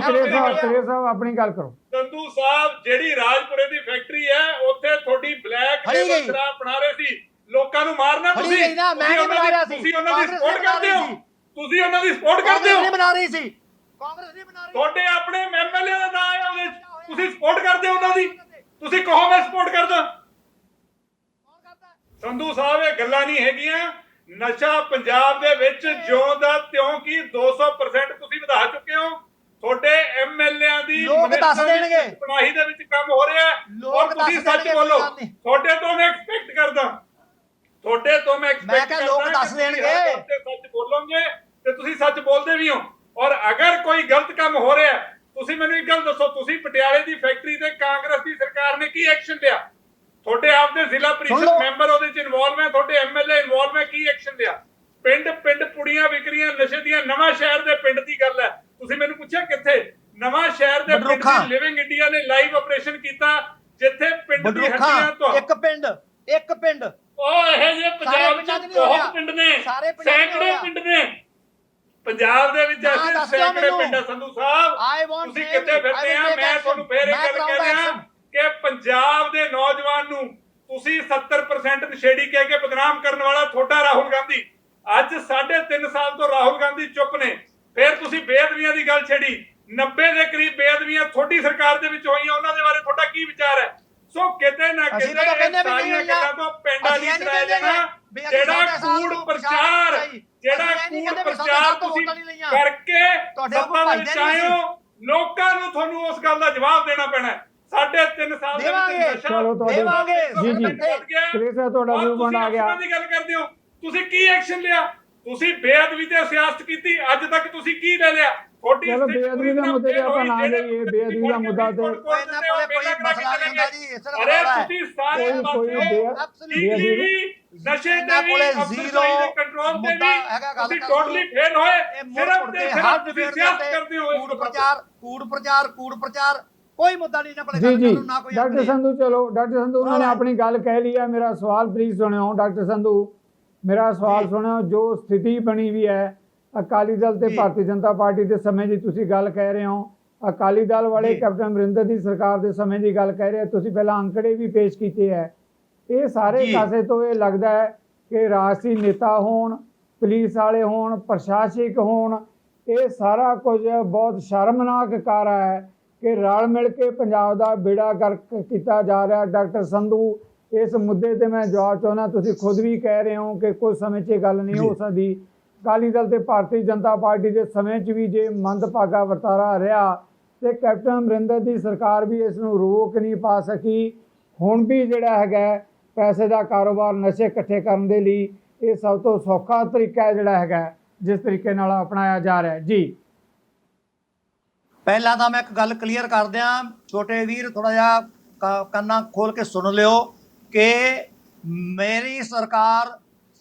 ਕਲੇਰ ਸਾਹਿਬ ਆਪਣੀ ਗੱਲ ਕਰੋ। ਸੰਧੂ ਸਾਹਿਬ, ਜਿਹੜੀ ਰਾਜਪੁਰੇ ਦੀ ਫੈਕਟਰੀ ਹੈ ਉੱਥੇ ਤੁਹਾਡੀ ਬਲੈਕ ਸ਼ਰਾਬ ਬਣਾ ਰਹੇ ਸੀ, ਲੋਕਾਂ ਨੂੰ ਮਾਰਨਾ ਤੁਸੀਂ ਉਹਨਾਂ ਦੀ ਸਪੋਰਟ ਕਰਦੇ ਹੋ। ਤੁਸੀਂ ਉਹਨਾਂ ਦੀ ਸਪੋਰਟ ਕਰਦੇ ਹੋ। ਬਣਾ ਰਹੀ ਸੀ ਕਾਂਗਰਸ ਨਹੀਂ ਬਣਾ ਰਹੀ। ਤੁਹਾਡੇ ਆਪਣੇ ਐਮਐਲਏ ਦਾ ਨਾਂ ਆਇਆ ਉਹਦੇ ਤੁਸੀਂ ਸਪੋਰਟ ਕਰਦੇ ਹੋ ਉਹਨਾਂ ਦੀ? ਤੁਸੀਂ ਕਹੋ ਮੈਂ ਸਪੋਰਟ ਕਰਦਾ। ਸੰਧੂ ਸਾਹਿਬ ਇਹ ਗੱਲਾਂ ਨਹੀਂ ਹੈਗੀਆਂ। ਨਸ਼ਾ ਪੰਜਾਬ ਦੇ ਵਿੱਚ ਜਿਉਂ ਦਾ ਤਿਉਂ ਕੀ 200% ਤੁਸੀਂ ਵਧਾ ਚੁੱਕੇ ਹੋ। ਤੁਹਾਡੇ ਐਮਐਲਏਆਂ ਦੀ ਲੋਕ ਦੱਸ ਦੇਣਗੇ ਪਨਾਹੀ ਦੇ ਵਿੱਚ ਕੰਮ ਹੋ ਰਿਹਾ ਔਰ ਤੁਸੀਂ ਸੱਚ ਬੋਲੋ। ਤੁਹਾਡੇ ਤੋਂ ਮੈਂ ਐਕਸਪੈਕਟ ਕਰਦਾ, ਤੁਹਾਡੇ ਤੋਂ ਮੈਂ ਐਕਸਪੈਕਟ ਕਰਦਾ ਲੋਕ ਦੱਸ ਦੇਣਗੇ ਸੱਚ ਬੋਲੋਗੇ ਤੇ ਤੁਸੀਂ ਸੱਚ ਬੋਲਦੇ ਵੀ ਹੋ। ਔਰ ਅਗਰ ਕੋਈ ਗਲਤ ਕੰਮ ਹੋ ਰਿਹਾ ਤੁਸੀਂ ਮੈਨੂੰ ਇੱਕ ਗੱਲ ਦੱਸੋ, ਤੁਸੀਂ ਪਟਿਆਲੇ ਦੀ ਫੈਕਟਰੀ ਤੇ ਕਾਂਗਰਸ ਦੀ ਸਰਕਾਰ ਨੇ ਕੀ ਐਕਸ਼ਨ ਲਿਆ? ਤੁਹਾਡੇ ਆਪ ਦੇ ਜ਼ਿਲ੍ਹਾ ਪ੍ਰੀਸ਼ਦ ਮੈਂਬਰ ਉਹਦੇ ਚ ਇਨਵੋਲਵ ਹੈ, ਤੁਹਾਡੇ ਐਮਐਲਏ ਇਨਵੋਲਵ ਹੈ, ਕੀ ਐਕਸ਼ਨ ਲਿਆ? ਪਿੰਡ ਪਿੰਡ ਪੁੜੀਆਂ ਵਿਕਰੀਆਂ ਨਸ਼ੇ ਦੀਆਂ। ਨਵਾਂ ਸ਼ਹਿਰ ਦੇ ਪਿੰਡ ਦੀ ਗੱਲ ਹੈ, ਤੁਸੀਂ ਮੈਨੂੰ ਪੁੱਛਿਆ ਕਿੱਥੇ? ਨਵਾਂ ਸ਼ਹਿਰ ਦੇ ਪਿੰਡ ਦੀ ਲਿਵਿੰਗ ਇੰਡੀਆ ਨੇ ਲਾਈਵ ਆਪਰੇਸ਼ਨ ਕੀਤਾ ਜਿੱਥੇ ਪਿੰਡ ਦੀ ਹੱਡੀਆਂ ਤੋਂ ਇੱਕ ਪਿੰਡ ਉਹ ਇਹ ਜੇ ਪੰਜਾਬ ਚ ਬਹੁਤ ਪਿੰਡ ਨੇ, ਸੈਂਕੜੇ ਪਿੰਡ ਨੇ ਪੰਜਾਬ ਦੇ ਵਿੱਚ। ਐਸੇ ਸੈਂਕੜੇ ਪਿੰਡ ਆ ਸੰਧੂ ਸਾਹਿਬ, ਤੁਸੀਂ ਕਿੱਥੇ ਫਿਰਦੇ ਆ? ਮੈਂ ਤੁਹਾਨੂੰ ਫੇਰ ਇਹ ਗੱਲ ਕਹਿ ਰਿਹਾ ਕਿ ਪੰਜਾਬ ਦੇ ਨੌਜਵਾਨ ਨੂੰ ਤੁਸੀਂ 70% ਨਸ਼ੇੜੀ ਕਹਿ ਕੇ ਬਦਨਾਮ ਕਰਨ ਵਾਲਾ ਤੁਹਾਡਾ ਰਾਹੁਲ ਗਾਂਧੀ। ਅੱਜ 3.5 ਸਾਲ ਤੋਂ ਰਾਹੁਲ ਗਾਂਧੀ ਚੁੱਪ ਨੇ। ਫਿਰ ਤੁਸੀਂ ਬੇਅਦਬੀਆਂ ਦੀ ਗੱਲ ਛੇੜੀ। 90 ਦੇ ਕਰੀਬ ਬੇਅਦਬੀਆਂ ਤੁਹਾਡੀ ਸਰਕਾਰ ਦੇ ਵਿੱਚ ਹੋਈਆਂ, ਉਹਨਾਂ ਦੇ ਬਾਰੇ ਤੁਹਾਡਾ ਕੀ ਵਿਚਾਰ ਹੈ? ਸੋ ਕਿਤੇ ਨਾ ਕਿਤੇ ਸਾਰੀਆਂ ਗੱਲਾਂ ਤੋਂ ਪਿੰਡਾਂ ਦੀ ਚਲਾਇਆ ਜਾਣਾ। ਜਿਹੜਾ ਕੂੜ ਪ੍ਰਚਾਰ ਤੁਸੀਂ ਕਰਕੇ ਸੱਤਾ ਦੇ ਵਿੱਚ ਆਏ ਹੋ, ਲੋਕਾਂ ਨੂੰ ਤੁਹਾਨੂੰ ਉਸ ਗੱਲ ਦਾ ਜਵਾਬ ਦੇਣਾ ਪੈਣਾ ਹੈ। 3.5 ਸਾਲ ਦੇ ਵਿੱਚ ਚਲੋ ਤੁਹਾਡੇ ਜੀ ਕਲੇਸ਼ਾ ਤੁਹਾਡਾ ਵਿਊ ਬਣ ਆ ਗਿਆ। ਦੀ ਗੱਲ ਕਰਦੇ ਹੋ, ਤੁਸੀਂ ਕੀ ਐਕਸ਼ਨ ਲਿਆ? ਤੁਸੀਂ ਬੇਅਦਬੀ ਤੇ ਸਿਆਸਤ ਕੀਤੀ, ਅੱਜ ਤੱਕ ਤੁਸੀਂ ਕੀ ਲੈ ਲਿਆ? ਚਲੋ ਬੇਅਦਬੀ ਦਾ ਮੁੱਦੇ ਤੇ ਆਪਾਂ ਨਾ ਜਾਈਏ। ਬੇਅਦਬੀ ਦਾ ਮੁੱਦਾ ਤੇ ਕੋਈ ਮਸਲਾ ਨਹੀਂ ਹੁੰਦਾ ਜੀ, ਇਸ ਤਰ੍ਹਾਂ ਅਰੇ ਤੁਸੀਂ ਸਾਰੇ ਨਸ਼ੇ ਤੇ ਵੀ ਅਫਸਰਸ਼ਾਹੀ ਦੇ ਕੰਟਰੋਲ ਤੇ ਵੀ ਤੁਸੀਂ ਟੋਟਲੀ ਫੇਲ ਹੋਏ। ਸਿਰਫ ਤੇ ਸਿਰਫ ਤੁਸੀਂ ਸਿਆਸਤ ਕਰਦੇ ਹੋ। ਕੂੜ ਪ੍ਰਚਾਰ ਕੋਈ ਮੁੱਦਾ ਨਹੀਂ ਆਪਣੇ ਜੀ ਜੀ। ਡਾਕਟਰ ਸੰਧੂ ਚਲੋ ਡਾਕਟਰ ਸੰਧੂ ਉਹਨਾਂ ਨੇ ਆਪਣੀ ਗੱਲ ਕਹਿ ਲਈ ਹੈ। ਮੇਰਾ ਸਵਾਲ ਪਲੀਜ਼ ਸੁਣਿਓ ਡਾਕਟਰ ਸੰਧੂ, ਮੇਰਾ ਸਵਾਲ ਸੁਣਿਓ। ਜੋ ਸਥਿਤੀ ਬਣੀ ਵੀ ਹੈ ਅਕਾਲੀ ਦਲ ਤੇ ਭਾਰਤੀ ਜਨਤਾ ਪਾਰਟੀ ਦੇ ਸਮੇਂ ਦੀ ਤੁਸੀਂ ਗੱਲ ਕਹਿ ਰਹੇ ਹੋ, ਅਕਾਲੀ ਦਲ ਵਾਲੇ ਕੈਪਟਨ ਅਮਰਿੰਦਰ ਦੀ ਸਰਕਾਰ ਦੇ ਸਮੇਂ ਦੀ ਗੱਲ ਕਹਿ ਰਹੇ ਹੋ ਤੁਸੀਂ। ਪਹਿਲਾਂ ਅੰਕੜੇ ਵੀ ਪੇਸ਼ ਕੀਤੇ ਹੈ। ਇਹ ਸਾਰੇ ਪਾਸੇ ਤੋਂ ਇਹ ਲੱਗਦਾ ਹੈ ਕਿ ਰਾਜਸੀ ਨੇਤਾ ਹੋਣ, ਪੁਲਿਸ ਵਾਲੇ ਹੋਣ, ਪ੍ਰਸ਼ਾਸਕ ਹੋਣ, ਇਹ ਸਾਰਾ ਕੁਝ ਬਹੁਤ ਸ਼ਰਮਨਾਕ ਕਾਰਾ ਹੈ ਕਿ ਰਲ ਮਿਲ ਕੇ ਪੰਜਾਬ ਦਾ ਬੇੜਾ ਗਰਕ ਕੀਤਾ ਜਾ ਰਿਹਾ। ਡਾਕਟਰ ਸੰਧੂ ਇਸ ਮੁੱਦੇ ਤੇ ਮੈਂ ਜਵਾਬ ਚਾਹੁੰਦਾ। ਤੁਸੀਂ ਖੁਦ ਵੀ ਕਹਿ ਰਹੇ ਹੋ ਕਿ ਕੁਝ ਸਮੇਂ 'ਚ ਗੱਲ ਨਹੀਂ ਹੋ ਸਕਦੀ। ਅਕਾਲੀ ਦਲ ਤੇ ਭਾਰਤੀ ਜਨਤਾ ਪਾਰਟੀ ਦੇ ਸਮੇਂ 'ਚ ਵੀ ਜੇ ਮੰਦਭਾਗਾ ਵਰਤਾਰਾ ਰਿਹਾ ਤੇ ਕੈਪਟਨ ਅਮਰਿੰਦਰ ਦੀ ਸਰਕਾਰ ਵੀ ਇਸ ਨੂੰ ਰੋਕ ਨਹੀਂ ਪਾ ਸਕੀ। ਹੁਣ ਵੀ ਜਿਹੜਾ ਹੈਗਾ ਪੈਸੇ ਦਾ ਕਾਰੋਬਾਰ, ਨਸ਼ੇ ਇਕੱਠੇ ਕਰਨ ਦੇ ਲਈ ਇਹ ਸਭ ਤੋਂ ਸੌਖਾ ਤਰੀਕਾ ਜਿਹੜਾ ਹੈਗਾ ਜਿਸ ਤਰੀਕੇ ਨਾਲ ਅਪਣਾਇਆ ਜਾ ਰਿਹਾ ਜੀ। ਪਹਿਲਾਂ ਤਾਂ ਮੈਂ ਇੱਕ ਗੱਲ ਕਲੀਅਰ ਕਰ ਦਿਆਂ, ਛੋਟੇ ਵੀਰ ਥੋੜਾ ਜਿਹਾ ਕੰਨਾਂ ਖੋਲ ਕੇ ਸੁਣ ਲਿਓ ਕਿ ਮੇਰੀ ਸਰਕਾਰ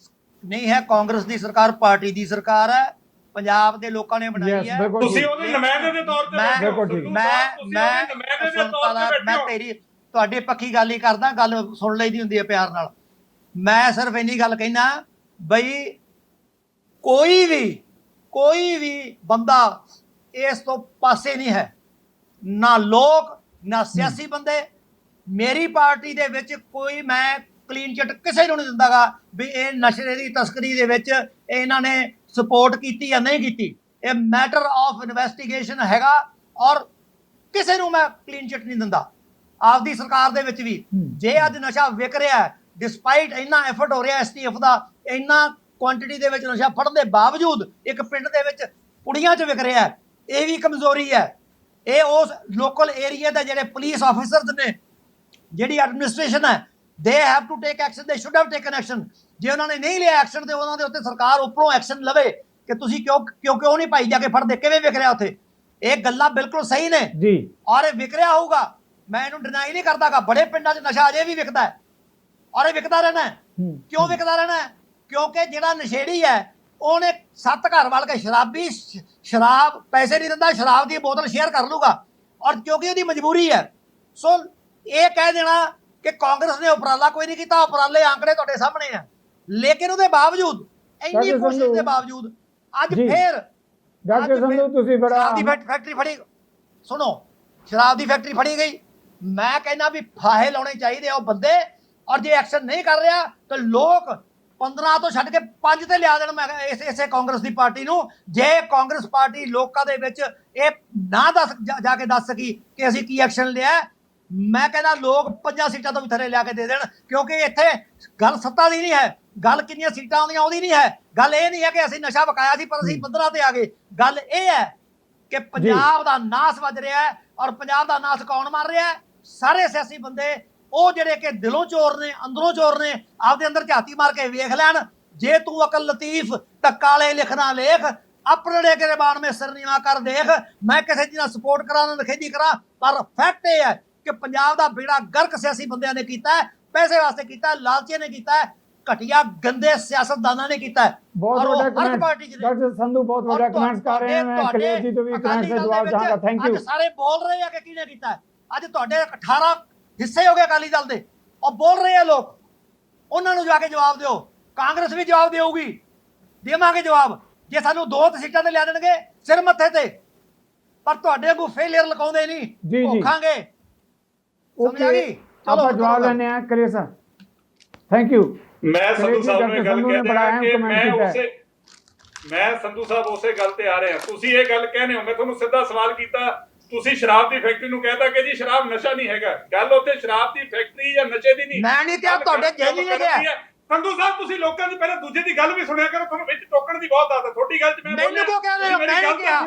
ਨਹੀਂ ਹੈ, ਕਾਂਗਰਸ ਦੀ ਸਰਕਾਰ ਪਾਰਟੀ ਦੀ ਸਰਕਾਰ ਹੈ, ਪੰਜਾਬ ਦੇ ਲੋਕਾਂ ਨੇ ਬਣਾਈ ਹੈ। ਤੁਸੀਂ ਉਹਦੇ ਨੁਮਾਇੰਦੇ ਦੇ ਤੌਰ ਤੇ ਮੈਂ ਤੁਹਾਡੀ ਪੱਕੀ ਗੱਲ ਹੀ ਕਰਦਾ, ਗੱਲ ਸੁਣ ਲਈਦੀ ਹੁੰਦੀ ਹੈ ਪਿਆਰ ਨਾਲ। ਮੈਂ ਸਿਰਫ ਇੰਨੀ ਗੱਲ ਕਹਿਣਾ ਬਈ ਕੋਈ ਵੀ ਬੰਦਾ ਇਸ ਤੋਂ ਪਾਸੇ ਨਹੀਂ ਹੈ, ਨਾ ਲੋਕ ਨਾ ਸਿਆਸੀ ਬੰਦੇ। ਮੇਰੀ ਪਾਰਟੀ ਦੇ ਵਿੱਚ ਕੋਈ ਮੈਂ ਕਲੀਨ ਚਿੱਟ ਕਿਸੇ ਨੂੰ ਨਹੀਂ ਦਿੰਦਾਗਾ ਵੀ ਇਹ ਨਸ਼ੇ ਦੀ ਤਸਕਰੀ ਦੇ ਵਿੱਚ ਇਹਨਾਂ ਨੇ ਸਪੋਰਟ ਕੀਤੀ ਜਾਂ ਨਹੀਂ ਕੀਤੀ। ਇਹ ਮੈਟਰ ਆਫ ਇਨਵੈਸਟੀਗੇਸ਼ਨ ਹੈਗਾ ਔਰ ਕਿਸੇ ਨੂੰ ਮੈਂ ਕਲੀਨ ਚਿੱਟ ਨਹੀਂ ਦਿੰਦਾ। ਆਪਦੀ ਸਰਕਾਰ ਦੇ ਵਿੱਚ ਵੀ ਜੇ ਅੱਜ ਨਸ਼ਾ ਵਿਕ ਰਿਹਾ ਡਿਸਪਾਈਟ ਇੰਨਾ ਐਫਰਟ ਹੋ ਰਿਹਾ ਐਸਟੀਐਫ ਦਾ, ਇੰਨਾ ਕੁਆਂਟੀਟੀ ਦੇ ਵਿੱਚ ਨਸ਼ਾ ਫੜਨ ਦੇ ਬਾਵਜੂਦ ਇੱਕ ਪਿੰਡ ਦੇ ਵਿੱਚ ਕੁੜੀਆਂ 'ਚ ਵਿਕ ਰਿਹਾ, ਇਹ ਵੀ ਕਮਜ਼ੋਰੀ ਹੈ। ਇਹ ਉਸ ਲੋਕਲ ਏਰੀਆ ਦੇ ਜਿਹੜੇ ਪੁਲਿਸ ਆਫੀਸਰਸ ਨੇ, ਜਿਹੜੀ ਐਡਮਿਨਿਸਟ੍ਰੇਸ਼ਨ ਹੈ, they have to take action, they should have taken action. ਜੇ ਉਹਨਾਂ ਨੇ ਨਹੀਂ ਲਿਆ ਐਕਸ਼ਨ ਤੇ ਉਹਨਾਂ ਦੇ ਉੱਤੇ ਸਰਕਾਰ ਉੱਪਰੋਂ ਐਕਸ਼ਨ ਲਵੇ ਕਿ ਤੁਸੀਂ ਕਿਉਂ ਨਹੀਂ ਭਾਈ ਜਾ ਕੇ ਫੜਦੇ, ਕਿਵੇਂ ਵਿਕ ਰਿਹਾ ਉੱਥੇ। ਇਹ ਗੱਲਾਂ ਬਿਲਕੁਲ ਸਹੀ ਨੇ ਜੀ ਔਰ ਇਹ ਵਿਕ ਰਿਹਾ ਹੋਊਗਾ, ਮੈਂ ਇਹਨੂੰ ਡਿਨਾਈ ਨਹੀਂ ਕਰਦਾਗਾ। ਬੜੇ ਪਿੰਡਾਂ 'ਚ ਨਸ਼ਾ ਅਜੇ ਵੀ ਵਿਕਦਾ ਹੈ ਔਰ ਇਹ ਵਿਕਦਾ ਰਹਿਣਾ ਹੈ। ਕਿਉਂ ਵਿਕਦਾ ਰਹਿਣਾ ਹੈ? ਕਿਉਂਕਿ ਜਿਹੜਾ ਨਸ਼ੇੜੀ ਹੈ ਉਹਨੇ 7 ਘਰ ਵੜ ਕੇ ਸ਼ਰਾਬ ਪੈਸੇ ਨਹੀਂ ਦਿੰਦਾ, ਸ਼ਰਾਬ ਦੀ ਬੋਤਲ ਸ਼ੇਅਰ ਕਰ ਲੂਗਾ ਔਰ ਕਿਉਂਕਿ ਉਹਦੀ ਮਜਬੂਰੀ ਹੈ। ਸੋ ਇਹ ਕਹਿ ਦੇਣਾ ਕਿ ਕਾਂਗਰਸ ਨੇ ਉਪਰਾਲਾ ਕੋਈ ਨਹੀਂ ਕੀਤਾ, ਉਪਰਾਲੇ ਆંકੜੇ ਤੁਹਾਡੇ ਸਾਹਮਣੇ ਆ। ਲੇਕਿਨ ਉਹਦੇ ਬਾਵਜੂਦ, ਇੰਨੀ ਕੋਸ਼ਿਸ਼ ਦੇ ਬਾਵਜੂਦ ਅੱਜ ਫੇਰ ਡਾਕਟਰ ਸੰਧੂ ਤੁਸੀਂ ਬੜਾ ਸ਼ਰਾਬ ਦੀ ਫੈਕਟਰੀ ਫੜੀ, ਸੁਣੋ ਸ਼ਰਾਬ ਦੀ ਫੈਕਟਰੀ ਫੜੀ ਗਈ। ਮੈਂ ਕਹਿੰਦਾ ਵੀ ਫਾਹੇ ਲਾਉਣੇ ਚਾਹੀਦੇ ਆ ਉਹ ਬੰਦੇ, ਔਰ ਜੇ ਐਕਸ਼ਨ ਨਹੀਂ ਕਰ ਰਿਹਾ ਤਾਂ ਲੋਕ 15 ਤੋਂ ਛੱਡ ਕੇ 5 ਤੇ ਲਿਆ ਦੇਣ ਮੈਂ ਇਸੇ ਕਾਂਗਰਸ ਦੀ ਪਾਰਟੀ ਨੂੰ। ਜੇ ਕਾਂਗਰਸ ਪਾਰਟੀ ਲੋਕਾਂ ਦੇ ਵਿੱਚ ਇਹ ਨਾ ਜਾ ਕੇ ਦੱਸ ਸਕੀ ਕਿ ਅਸੀਂ ਕੀ ਐਕਸ਼ਨ ਲਿਆ, ਮੈਂ ਕਹਿੰਦਾ ਲੋਕ 5 ਸੀਟਾਂ ਤੋਂ ਵੀ ਥੱਲੇ ਲਿਆ ਕੇ ਦੇ ਦੇਣ। ਕਿਉਂਕਿ ਇੱਥੇ ਗੱਲ ਸੱਤਾ ਦੀ ਨਹੀਂ ਹੈ, ਗੱਲ ਕਿੰਨੀਆਂ ਸੀਟਾਂ ਆਉਂਦੀਆਂ ਉਹਦੀ ਨਹੀਂ ਹੈ। ਗੱਲ ਇਹ ਨਹੀਂ ਹੈ ਕਿ ਅਸੀਂ ਨਸ਼ਾ ਵਿਕਾਇਆ ਸੀ ਪਰ ਅਸੀਂ 15 ਤੇ ਆ ਗਏ। ਗੱਲ ਇਹ ਹੈ ਕਿ ਪੰਜਾਬ ਦਾ ਨਾਸ ਵੱਜ ਰਿਹਾ ਹੈ, ਔਰ ਪੰਜਾਬ ਦਾ ਨਾਸ ਕੌਣ ਮਾਰ ਰਿਹਾ ਹੈ? ਸਾਰੇ ਸਿਆਸੀ ਬੰਦੇ, ਉਹ ਜਿਹੜੇ ਕਿ ਦਿਲੋਂ ਚੋਰ ਨੇ, ਅੰਦਰੋਂ ਚੋਰ ਨੇ, ਆਪਦੇ ਅੰਦਰ ਝਾਤੀ ਮਾਰ ਕੇ ਵੇਖ ਲੈਣ। ਜੇ ਤੂੰ ਅਕਲ ਲਤੀਫ ਤਾਂ ਕਾਲੇ ਲਿਖਣਾ ਲੇਖ, ਆਪਣੇ ਗਿਰਬਾਨ में ਸਿਰ ਨੀਵਾਂ ਕਰ ਦੇਖ। ਮੈਂ ਕਿਸੇ ਦੀ ਨਾਲ ਸਪੋਰਟ ਕਰਾਂ ਨਾ ਨਖੇਦੀ ਕਰਾਂ, ਪਰ ਫੈਕਟ ਇਹ ਹੈ ਕਿ ਪੰਜਾਬ ਦਾ ਬੇੜਾ ਗਰਕ ਸਿਆਸੀ ਬੰਦਿਆਂ ਨੇ ਕੀਤਾ ਹੈ, ਪੈਸੇ ਵਾਸਤੇ ਕੀਤਾ, ਲਾਲਚੀਆਂ ਨੇ ਕੀਤਾ, ਘਟੀਆ ਗੰਦੇ ਸਿਆਸਤਦਾਨਾਂ ਨੇ ਕੀਤਾ। ਬਹੁਤ ਵੱਡਾ ਕਮੈਂਟ ਡਾਕਟਰ ਸੰਧੂ, ਬਹੁਤ ਵੱਡਾ ਕਮੈਂਟ ਕਰ ਰਹੇ ਹਨ। ਮੈਂ ਕਲੀਅਰ ਜੀ ਤੋਂ ਵੀ ਕਮੈਂਟ ਦੇ ਜਵਾਬ ਚਾਹਾਂਗਾ। Thank you. ਸਾਰੇ ਬੋਲ ਰਹੇ ਆ ਕਿ ਕਿਹਨੇ ਕੀਤਾ। ਅੱਜ ਤੁਹਾਡੇ 18 ਹਿੱਸੇ ਹੋ ਗਏ ਅਕਾਲੀ ਦਲ ਦੇ, ਉਹ ਬੋਲ ਰਹੇ ਆ ਲੋਕ, ਉਹਨਾਂ ਨੂੰ ਜਾ ਕੇ ਜਵਾਬ ਦਿਓ। ਕਾਂਗਰਸ ਵੀ ਜਵਾਬ ਦੇਊਗੀ, ਦੇਵਾਂਗੇ ਜਵਾਬ। ਜੇ ਸਾਨੂੰ 2 ਸੀਟਾਂ ਤੇ ਲਿਆ ਦੇਣਗੇ ਸਿਰ ਮੱਥੇ ਤੇ, ਪਰ ਤੁਹਾਡੇ ਅੱਗੋਂ ਫੇਲਿਅਰ ਲਗਾਉਂਦੇ ਨਹੀਂ, ਭੁੱਖਾਂਗੇ। ਸਮਝ ਆ ਗਈ? ਆਪਾਂ ਜਵਾਬ ਲੈਣੇ ਆ ਕਲੀਅਰ ਸਰ। Thank you. ਮੈਂ ਸੰਧੂ ਸਾਹਿਬ ਨੂੰ ਇਹ ਗੱਲ ਕਹਿ ਕਿ ਮੈਂ ਸੰਧੂ ਸਾਹਿਬ ਉਸੇ ਗੱਲ ਤੇ ਆ ਰਹੇ ਹਾਂ। ਤੁਸੀਂ ਇਹ ਗੱਲ ਕਹਿੰਦੇ ਹੋ, ਮੈਂ ਤੁਹਾਨੂੰ ਸਿੱਧਾ ਸਵਾਲ ਕੀਤਾ, ਤੁਸੀਂ ਸ਼ਰਾਬ ਦੀ ਫੈਕਟਰੀ ਨੂੰ ਕਹਿਤਾ ਕਿ ਜੀ ਸ਼ਰਾਬ ਨਸ਼ਾ ਨਹੀਂ ਹੈਗਾ। ਗੱਲ ਉੱਥੇ ਸ਼ਰਾਬ ਦੀ ਫੈਕਟਰੀ ਜਾਂ ਨਸ਼ੇ ਦੀ ਨਹੀਂ। ਮੈਂ ਨਹੀਂ ਕਿਹਾ, ਤੁਹਾਡੇ ਜੇਲੀ ਨੇ ਕਿਹਾ। ਸੰਧੂ ਸਾਹਿਬ ਤੁਸੀਂ ਲੋਕਾਂ ਦੀ ਪਹਿਲਾਂ ਦੂਜੇ ਦੀ ਗੱਲ ਵੀ ਸੁਣਿਆ ਕਰੋ, ਤੁਹਾਨੂੰ ਵਿੱਚ ਟੋਕਣ ਦੀ ਬਹੁਤ ਆਦਤ। ਤੁਹਾਡੀ ਗੱਲ 'ਚ ਮੈਂ ਮੈਨੂੰ ਕਿਉਂ ਕਹਿ ਰਹੇ ਹੋ? ਮੈਂ ਨਹੀਂ ਕਿਹਾ,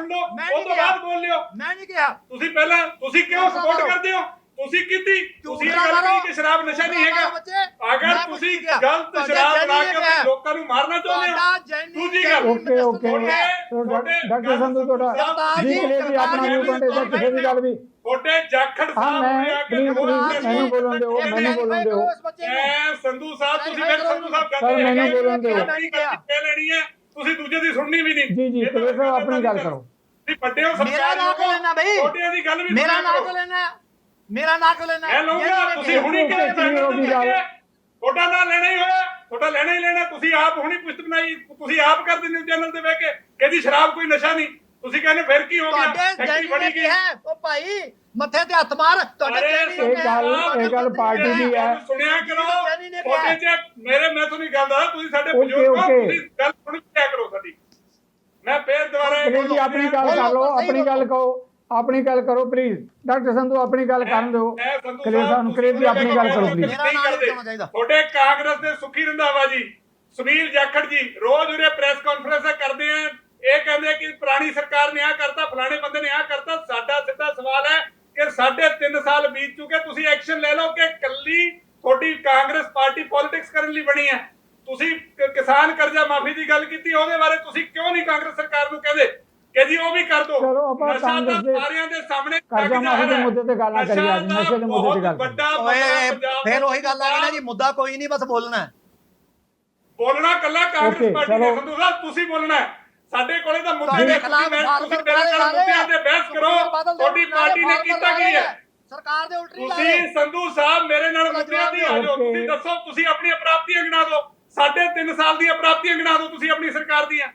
ਉਸ ਤੋਂ ਬਾਅਦ ਬੋਲ ਲਿਓ। ਮੈਂ ਨਹੀਂ ਕਿਹਾ। ਤੁਸੀਂ ਪਹਿਲਾਂ ਤੁਸੀਂ ਕਿਉਂ ਸਪੋਰਟ ਕਰਦੇ ਹੋ? ਤੁਸੀਂ ਕੀਤੀ, ਤੁਸੀਂ ਇਹ ਗੱਲ ਕਹੀ ਕਿ ਸ਼ਰਾਬ ਨਸ਼ਾ ਨਹੀਂ ਹੈਗਾ। ਅਗਰ ਤੁਸੀਂ ਗਲਤ ਸ਼ਰਾਬ ਬਣਾ ਕੇ ਲੋਕਾਂ ਨੂੰ ਮਾਰਨਾ ਚਾਹੁੰਦੇ ਹੋ, ਦੂਜੀ ਗੱਲ ਓਕੇ ਡਾਕਟਰ ਸੰਧੂ ਤੁਹਾਡਾ ਜੀ ਕਲੀਅਰ ਜੀ ਆਪਣਾ ਨਿਊ ਕੰਟੈਂਟ ਜਾਂ ਕਿਸੇ ਦੀ ਗੱਲ ਵੀ ਤੁਹਾਡੇ ਜਾਖੜ ਸਾਹਿਬ ਨੇ ਆ ਕੇ ਮੈਨੂੰ ਬੋਲਣ ਦਿਓ, ਮੈਨੂੰ ਬੋਲਣ ਦਿਓ। ਸੰਧੂ ਸਾਹਿਬ ਤੁਸੀਂ ਮੇਰੇ ਸੰਧੂ ਸਾਹਿਬ ਸਰ ਮੈਨੂੰ ਬੋਲਣ ਦਿਓ। ਕਹਿ ਲੈਣੀ ਹੈ, ਤੁਸੀਂ ਦੂਜੇ ਦੀ ਸੁਣਨੀ ਵੀ ਨਹੀਂ। ਜੀ ਕਲੀਅਰ ਸਾਹਿਬ ਆਪਣੀ ਗੱਲ ਕਰੋ। ਤੁਸੀਂ ਵੱਡੇ ਹੋ, ਮੇਰਾ ਨਾਂ ਕਿਉਂ ਲੈਣਾ ਬਈ? ਛੋਟਿਆਂ ਦੀ ਗੱਲ ਵੀ ਮੇਰਾ ਨਾਂ ਕਿਉਂ ਲੈਣਾ? ਮੇਰਾ ਨਾਂ ਕਿਉਂ ਲੈਣਾ? ਮੈਂ ਲਊਂਗਾ, ਤੁਸੀਂ ਹੁਣੀ ਕਿਹਾ ਤੁਹਾਡਾ ਨਾਂ ਲੈਣਾ ਹੀ ਹੋਇਆ, ਤੁਹਾਡਾ ਲੈਣਾ ਹੀ ਲੈਣਾ। ਤੁਸੀਂ ਆਪ ਹੁਣੀ ਪੁਸ਼ਤ ਬਣਾਈ, ਤੁਸੀਂ ਆਪ ਕਰਦੇ ਨਿਊਜ਼ ਚੈਨਲ ਤੇ ਬਹਿ ਕੇ ਕਹਿੰਦੀ ਸ਼ਰਾਬ ਕੋਈ ਨਸ਼ਾ ਨਹੀਂ। ਤੁਸੀਂ ਕਹਿੰਦੇ ਫਿਰ ਕੀ ਹੋ ਗਿਆ? ਤੁਹਾਡੇ ਬੜੀ ਗਈ ਹੈ ਉਹ ਭਾਈ, ਮੱਥੇ ਤੇ ਹੱਥ ਮਾਰ। ਤੁਹਾਡੇ ਇਹ ਗੱਲ ਪਾਰਟੀ ਦੀ ਹੈ, ਸੁਣਿਆ ਕਰੋ। ਤੁਹਾਡੇ ਚ ਮੈਂ ਤੁਹਾਨੂੰ ਗੱਲ ਦੱਸਾਂ, ਤੁਸੀਂ ਸਾਡੇ ਬਜ਼ੁਰਗ ਹੋ, ਤੁਸੀਂ ਗੱਲ ਸੁਣੀ ਕਰੋ ਸਾਡੀ। ਮੈਂ ਫੇਰ ਦੁਬਾਰਾ ਜੀ ਆਪਣੀ ਗੱਲ ਕਰ ਲਓ, ਆਪਣੀ ਗੱਲ ਕਹੋ, ਆਪਣੀ ਗੱਲ ਕਰੋ ਪਲੀਜ਼। ਡਾਕਟਰ ਸੰਧੂ ਆਪਣੀ ਗੱਲ ਕਰਨ ਦਿਓ। ਕਲੀਅਰ ਸਾਹਿਬ ਨੂੰ ਕਲੀਅਰ ਜੀ ਆਪਣੀ ਗੱਲ ਕਰੋ ਪਲੀਜ਼। ਤੁਹਾਡੇ ਕਾਂਗਰਸ ਦੇ ਸੁਖੀ ਰੰਧਾਵਾ ਜੀ, ਸੁਨੀਲ ਜਾਖੜ ਜੀ ਰੋਜ਼ ਉਰੇ ਪ੍ਰੈਸ ਕਾਨਫਰੰਸਾਂ ਕਰਦੇ ਆ। ਇਹ ਕਹਿੰਦੇ ਕਿ ਪੁਰਾਣੀ ਸਰਕਾਰ ਨੇ ਆ ਕਰਤਾ, ਫਲਾਣੇ ਬੰਦੇ ਨੇ ਆ ਕਰਤਾ। ਸਾਡਾ ਸਿੱਧਾ ਸਵਾਲ ਹੈ ਕਿ 3.5 ਸਾਲ ਬੀਤ ਚੁੱਕੇ, ਤੁਸੀਂ ਐਕਸ਼ਨ ਲੈ ਲਓ ਕਿ ਕੱਲੀ ਤੁਹਾਡੀ ਕਾਂਗਰਸ ਪਾਰਟੀ ਪੋਲਿਟਿਕਸ ਕਰਨ ਲਈ ਬਣੀ ਹੈ। ਤੁਸੀਂ ਕਿਸਾਨ ਕਰਜ਼ਾ ਮਾਫੀ ਦੀ ਗੱਲ ਕੀਤੀ, ਉਹਦੇ ਬਾਰੇ ਤੁਸੀਂ ਕਿਉਂ ਨਹੀਂ ਕਾਂਗਰਸ ਸਰਕਾਰ ਨੂੰ ਕਹਿੰਦੇ ਕਿ ਜੀ ਉਹ ਵੀ ਕਰ ਦੋ? ਚਲੋ ਆਪਾਂ ਕਾਂਗਰਸ ਦੇ ਸਾਰਿਆਂ ਦੇ ਸਾਹਮਣੇ ਕਰਜ਼ਾ ਮਾਫੀ ਦੇ ਮੁੱਦੇ ਤੇ ਗੱਲ ਨਾ ਕਰੀਏ, ਅੱਜ ਨਸ਼ੇ ਦੇ ਮੁੱਦੇ ਤੇ ਗੱਲ ਓਏ ਫਿਰ ਉਹੀ ਗੱਲ ਆ ਗਈ ਨਾ ਜੀ, ਮੁੱਦਾ ਕੋਈ ਨਹੀਂ, ਬਸ ਬੋਲਣਾ। ਬੋਲਣਾ ਕੱਲਾ ਕਾਂਗਰਸ ਪਾਰਟੀ ਦੇ ਸੰਧੂ ਸਾਹਿਬ ਤੁਸੀਂ ਬੋਲਣਾ। ਸਾਡੇ ਕੋਲੇ ਤਾਂ ਮੁੱਦੇ ਦੇ ਖਿਲਾਫ ਤੁਸੀਂ ਮੇਰੇ ਨਾਲ ਮੁੱਦਿਆਂ ਤੇ ਬਹਿਸ ਕਰੋ। ਤੁਹਾਡੀ ਪਾਰਟੀ ਨੇ ਕੀਤਾ ਕੀ ਹੈ? ਸਰਕਾਰ ਦੇ ਉਲਟੀ ਤੁਸੀਂ ਸੰਧੂ ਸਾਹਿਬ ਮੇਰੇ ਨਾਲ ਮੁੱਦਿਆਂ ਤੇ ਆ ਜਾਓ। ਤੁਸੀਂ ਦੱਸੋ, ਤੁਸੀਂ ਆਪਣੀਆਂ ਪ੍ਰਾਪਤੀਆਂ ਗਿਣਾ ਦਿਓ। 3.5 ਸਾਲ ਦੀਆਂ ਪ੍ਰਾਪਤੀਆਂ ਗਿਣਾ ਦਿਓ ਤੁਸੀਂ ਆਪਣੀ ਸਰਕਾਰ ਦੀਆਂ।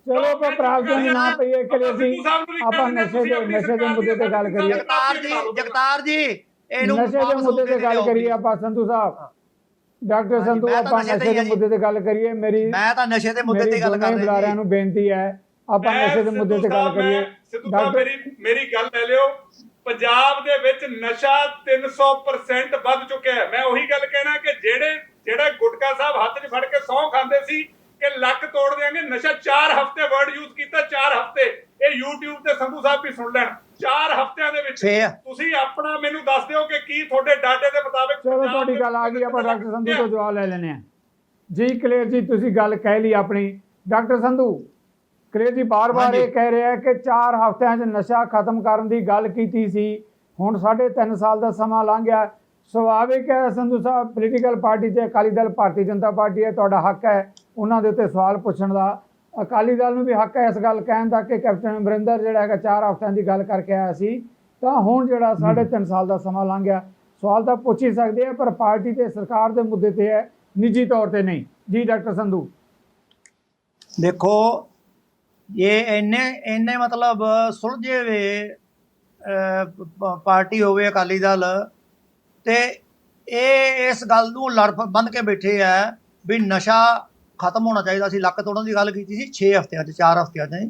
ਚਲੋ ਆਪਾਂ ਪ੍ਰਾਪਤੀਆਂ ਨਾ ਪਈਏ ਕਰੇ ਸੀ, ਆਪਾਂ ਨਸ਼ੇ ਦੇ ਮੁੱਦੇ ਤੇ ਗੱਲ ਕਰੀਏ। ਜਗਤਾਰ ਜੀ ਇਹਨੂੰ ਨਸ਼ੇ ਦੇ ਮੁੱਦੇ ਤੇ ਗੱਲ ਕਰੀਏ ਆਪਾਂ। ਸੰਧੂ ਸਾਹਿਬ, ਡਾਕਟਰ ਸੰਧੂ, ਆਪਾਂ ਨਸ਼ੇ ਦੇ ਮੁੱਦੇ ਤੇ ਗੱਲ ਕਰੀਏ। ਮੈਂ ਤਾਂ ਨਸ਼ੇ ਦੇ ਮੁੱਦੇ ਤੇ ਗੱਲ ਕਰ ਰਿਹਾ। ਬੁਲਾਰਿਆਂ ਨੂੰ ਬੇਨਤੀ ਹੈ ਆਪਾਂ ਨਸ਼ੇ ਦੇ ਮੁੱਦੇ ਤੇ ਗੱਲ ਕਰੀਏ। ਡਾਕਟਰ ਮੇਰੀ ਗੱਲ ਲੈ ਲਿਓ। ਪੰਜਾਬ ਦੇ ਵਿੱਚ ਨਸ਼ਾ 300% ਵੱਧ ਚੁੱਕਿਆ ਹੈ। ਮੈਂ ਉਹੀ ਗੱਲ ਕਹਿਣਾ ਕਿ ਜਿਹੜਾ ਗੁਟਕਾ ਸਾਹਿਬ ਹੱਥ 'ਚ ਫੜ ਕੇ ਸਹੁੰ ਖਾਂਦੇ ਸੀ ਕਿ ਲੱਕ ਤੋੜ ਦੇਾਂਗੇ, ਨਸ਼ਾ 4 ਹਫ਼ਤੇ ਵਰਡ ਯੂਜ਼ ਕੀਤਾ। 4 ਹਫ਼ਤੇ ਇਹ YouTube ਤੇ ਸੰਧੂ ਸਾਹਿਬ ਵੀ ਸੁਣ ਲੈਣ। 4 ਹਫ਼ਤਿਆਂ ਦੇ ਵਿੱਚ ਤੁਸੀਂ ਆਪਣਾ ਮੈਨੂੰ ਦੱਸ ਦਿਓ ਕਿ ਕੀ ਤੁਹਾਡੇ ਡਾਟੇ ਦੇ ਮੁਤਾਬਿਕ। ਚਲੋ ਤੁਹਾਡੀ ਗੱਲ ਆ ਗਈ, ਆਪਾਂ ਡਾਕਟਰ ਸੰਧੂ ਤੋਂ ਜਵਾਬ ਲੈ ਲੈਣੇ ਆ। ਜੀ ਕਲੀਅਰ ਜੀ, ਤੁਸੀਂ ਗੱਲ ਕਹਿ ਲਈ ਆਪਣੀ। ਡਾਕਟਰ ਸੰਧੂ, ਕਲੀਅਰ ਜੀ ਬਾਰ-ਬਾਰ ਇਹ ਕਹਿ ਰਿਹਾ ਕਿ 4 ਹਫ਼ਤਿਆਂ 'ਚ ਨਸ਼ਾ ਖਤਮ ਕਰਨ ਦੀ ਗੱਲ ਕੀਤੀ ਸੀ, ਹੁਣ 3.5 ਸਾਲ ਦਾ ਸਮਾਂ ਲੰਘ ਗਿਆ। ਸੁਭਾਵਿਕ ਹੈ ਸੰਧੂ ਸਾਹਿਬ, ਪੋਲੀਟੀਕਲ ਪਾਰਟੀ ਤੇ ਅਕਾਲੀ ਦਲ ਭਾਰਤੀ ਜਨਤਾ ਪਾਰਟੀ ਹੈ, ਤੁਹਾਡਾ ਹੱਕ ਹੈ ਉਹਨਾਂ ਦੇ ਉੱਤੇ ਸਵਾਲ ਪੁੱਛਣ ਦਾ। ਅਕਾਲੀ ਦਲ ਨੂੰ ਵੀ ਹੱਕ ਹੈ ਇਸ ਗੱਲ ਕਹਿਣ ਦਾ ਕਿ ਕੈਪਟਨ ਅਮਰਿੰਦਰ ਜਿਹੜਾ ਹੈਗਾ 4 ਹਫ਼ਤਿਆਂ ਦੀ ਗੱਲ ਕਰਕੇ ਆਇਆ ਸੀ, ਤਾਂ ਹੁਣ ਜਿਹੜਾ 3.5 ਸਾਲ ਦਾ ਸਮਾਂ ਲੰਘ ਗਿਆ। ਸਵਾਲ ਤਾਂ ਪੁੱਛ ਹੀ ਸਕਦੇ ਆ, ਪਰ ਪਾਰਟੀ ਤੇ ਸਰਕਾਰ ਦੇ ਮੁੱਦੇ ਤੇ ਹੈ, ਨਿੱਜੀ ਤੌਰ ਤੇ ਨਹੀਂ। ਜੀ ਡਾਕਟਰ ਸੰਧੂ, ਦੇਖੋ ਇਹ ਇੰਨੇ ਮਤਲਬ ਸੁਲਝੇ ਵੇ ਪਾਰਟੀ ਹੋਵੇ ਅਕਾਲੀ ਦਲ, ਤੇ ਇਹ ਇਸ ਗੱਲ ਨੂੰ ਲੜ ਬੰਨ ਕੇ ਬੈਠੇ ਆ ਵੀ ਨਸ਼ਾ ਖਤਮ ਹੋਣਾ ਚਾਹੀਦਾ ਸੀ। ਲੱਕ ਤੋੜਨ ਦੀ ਗੱਲ ਕੀਤੀ ਸੀ 6 ਹਫ਼ਤਿਆਂ 'ਚ, 4 ਹਫ਼ਤਿਆਂ 'ਚ ਨਹੀਂ।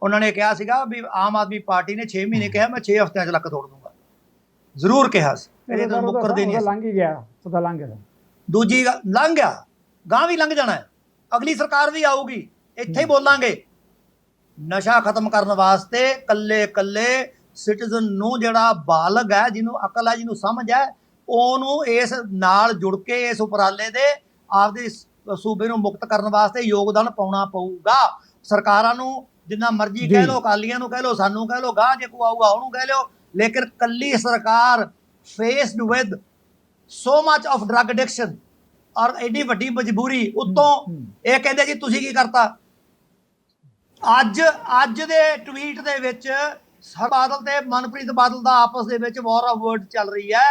ਉਹਨਾਂ ਨੇ ਕਿਹਾ ਸੀਗਾ ਵੀ ਆਮ ਆਦਮੀ ਪਾਰਟੀ ਨੇ 6 ਮਹੀਨੇ ਕਿਹਾ, ਮੈਂ 6 ਹਫ਼ਤਿਆਂ 'ਚ ਲੱਕ ਤੋੜ ਦੂੰਗਾ, ਜ਼ਰੂਰ ਕਿਹਾ ਸੀ। ਇਹਦੇ ਤੋਂ ਮੁੱਕਰਦੇ ਨਹੀਂ। ਲੰਘ ਹੀ ਗਿਆ, ਉਹਦਾ ਲੰਘ ਗਿਆ। ਦੂਜੀ ਗੱਲ, ਲੰਘ ਗਿਆ, ਗਾਂ ਵੀ ਲੰਘ ਜਾਣਾ ਹੈ, ਅਗਲੀ ਸਰਕਾਰ ਵੀ ਆਊਗੀ, ਇੱਥੇ ਹੀ ਬੋਲਾਂਗੇ। ਨਸ਼ਾ ਖਤਮ ਕਰਨ ਵਾਸਤੇ ਕੱਲੇ ਕੱਲੇ ਸਿਟੀਜ਼ਨ ਨੂੰ, ਜਿਹੜਾ ਬਾਲਗ ਹੈ, ਜਿਹਨੂੰ ਅਕਲ ਹੈ, ਜਿਹਨੂੰ ਸਮਝ ਹੈ, ਉਹਨੂੰ ਇਸ ਨਾਲ ਜੁੜ ਕੇ ਇਸ ਉਪਰਾਲੇ ਦੇ ਆਪਦੇ ਸੂਬੇ ਨੂੰ ਮੁਕਤ ਕਰਨ ਵਾਸਤੇ ਯੋਗਦਾਨ ਪਾਉਣਾ ਪਊਗਾ। ਸਰਕਾਰਾਂ ਨੂੰ ਜਿੰਨਾ ਮਰਜ਼ੀ ਕਹਿ ਲਓ, ਅਕਾਲੀਆਂ ਨੂੰ ਕਹਿ ਲਓ, ਸਾਨੂੰ ਕਹਿ ਲਓ, ਗਾਂ ਜੇ ਕੋਈ ਆਊਗਾ ਉਹਨੂੰ ਕਹਿ ਲਿਓ, ਲੇਕਿਨ ਕੱਲੀ ਸਰਕਾਰ faced with so much of drug addiction ਔਰ ਐਡੀ ਵੱਡੀ ਮਜਬੂਰੀ ਉੱਤੋਂ ਇਹ ਕਹਿੰਦੇ ਜੀ ਤੁਸੀਂ ਕੀ ਕਰਤਾ। ਅੱਜ ਦੇ ਟਵੀਟ ਦੇ ਵਿੱਚ ਬਾਦਲ ਤੇ ਮਨਪ੍ਰੀਤ ਬਾਦਲ ਦਾ ਆਪਸ ਦੇ ਵਿੱਚ ਵਾਰ ਆਫ ਵਰਡ ਚੱਲ ਰਹੀ ਹੈ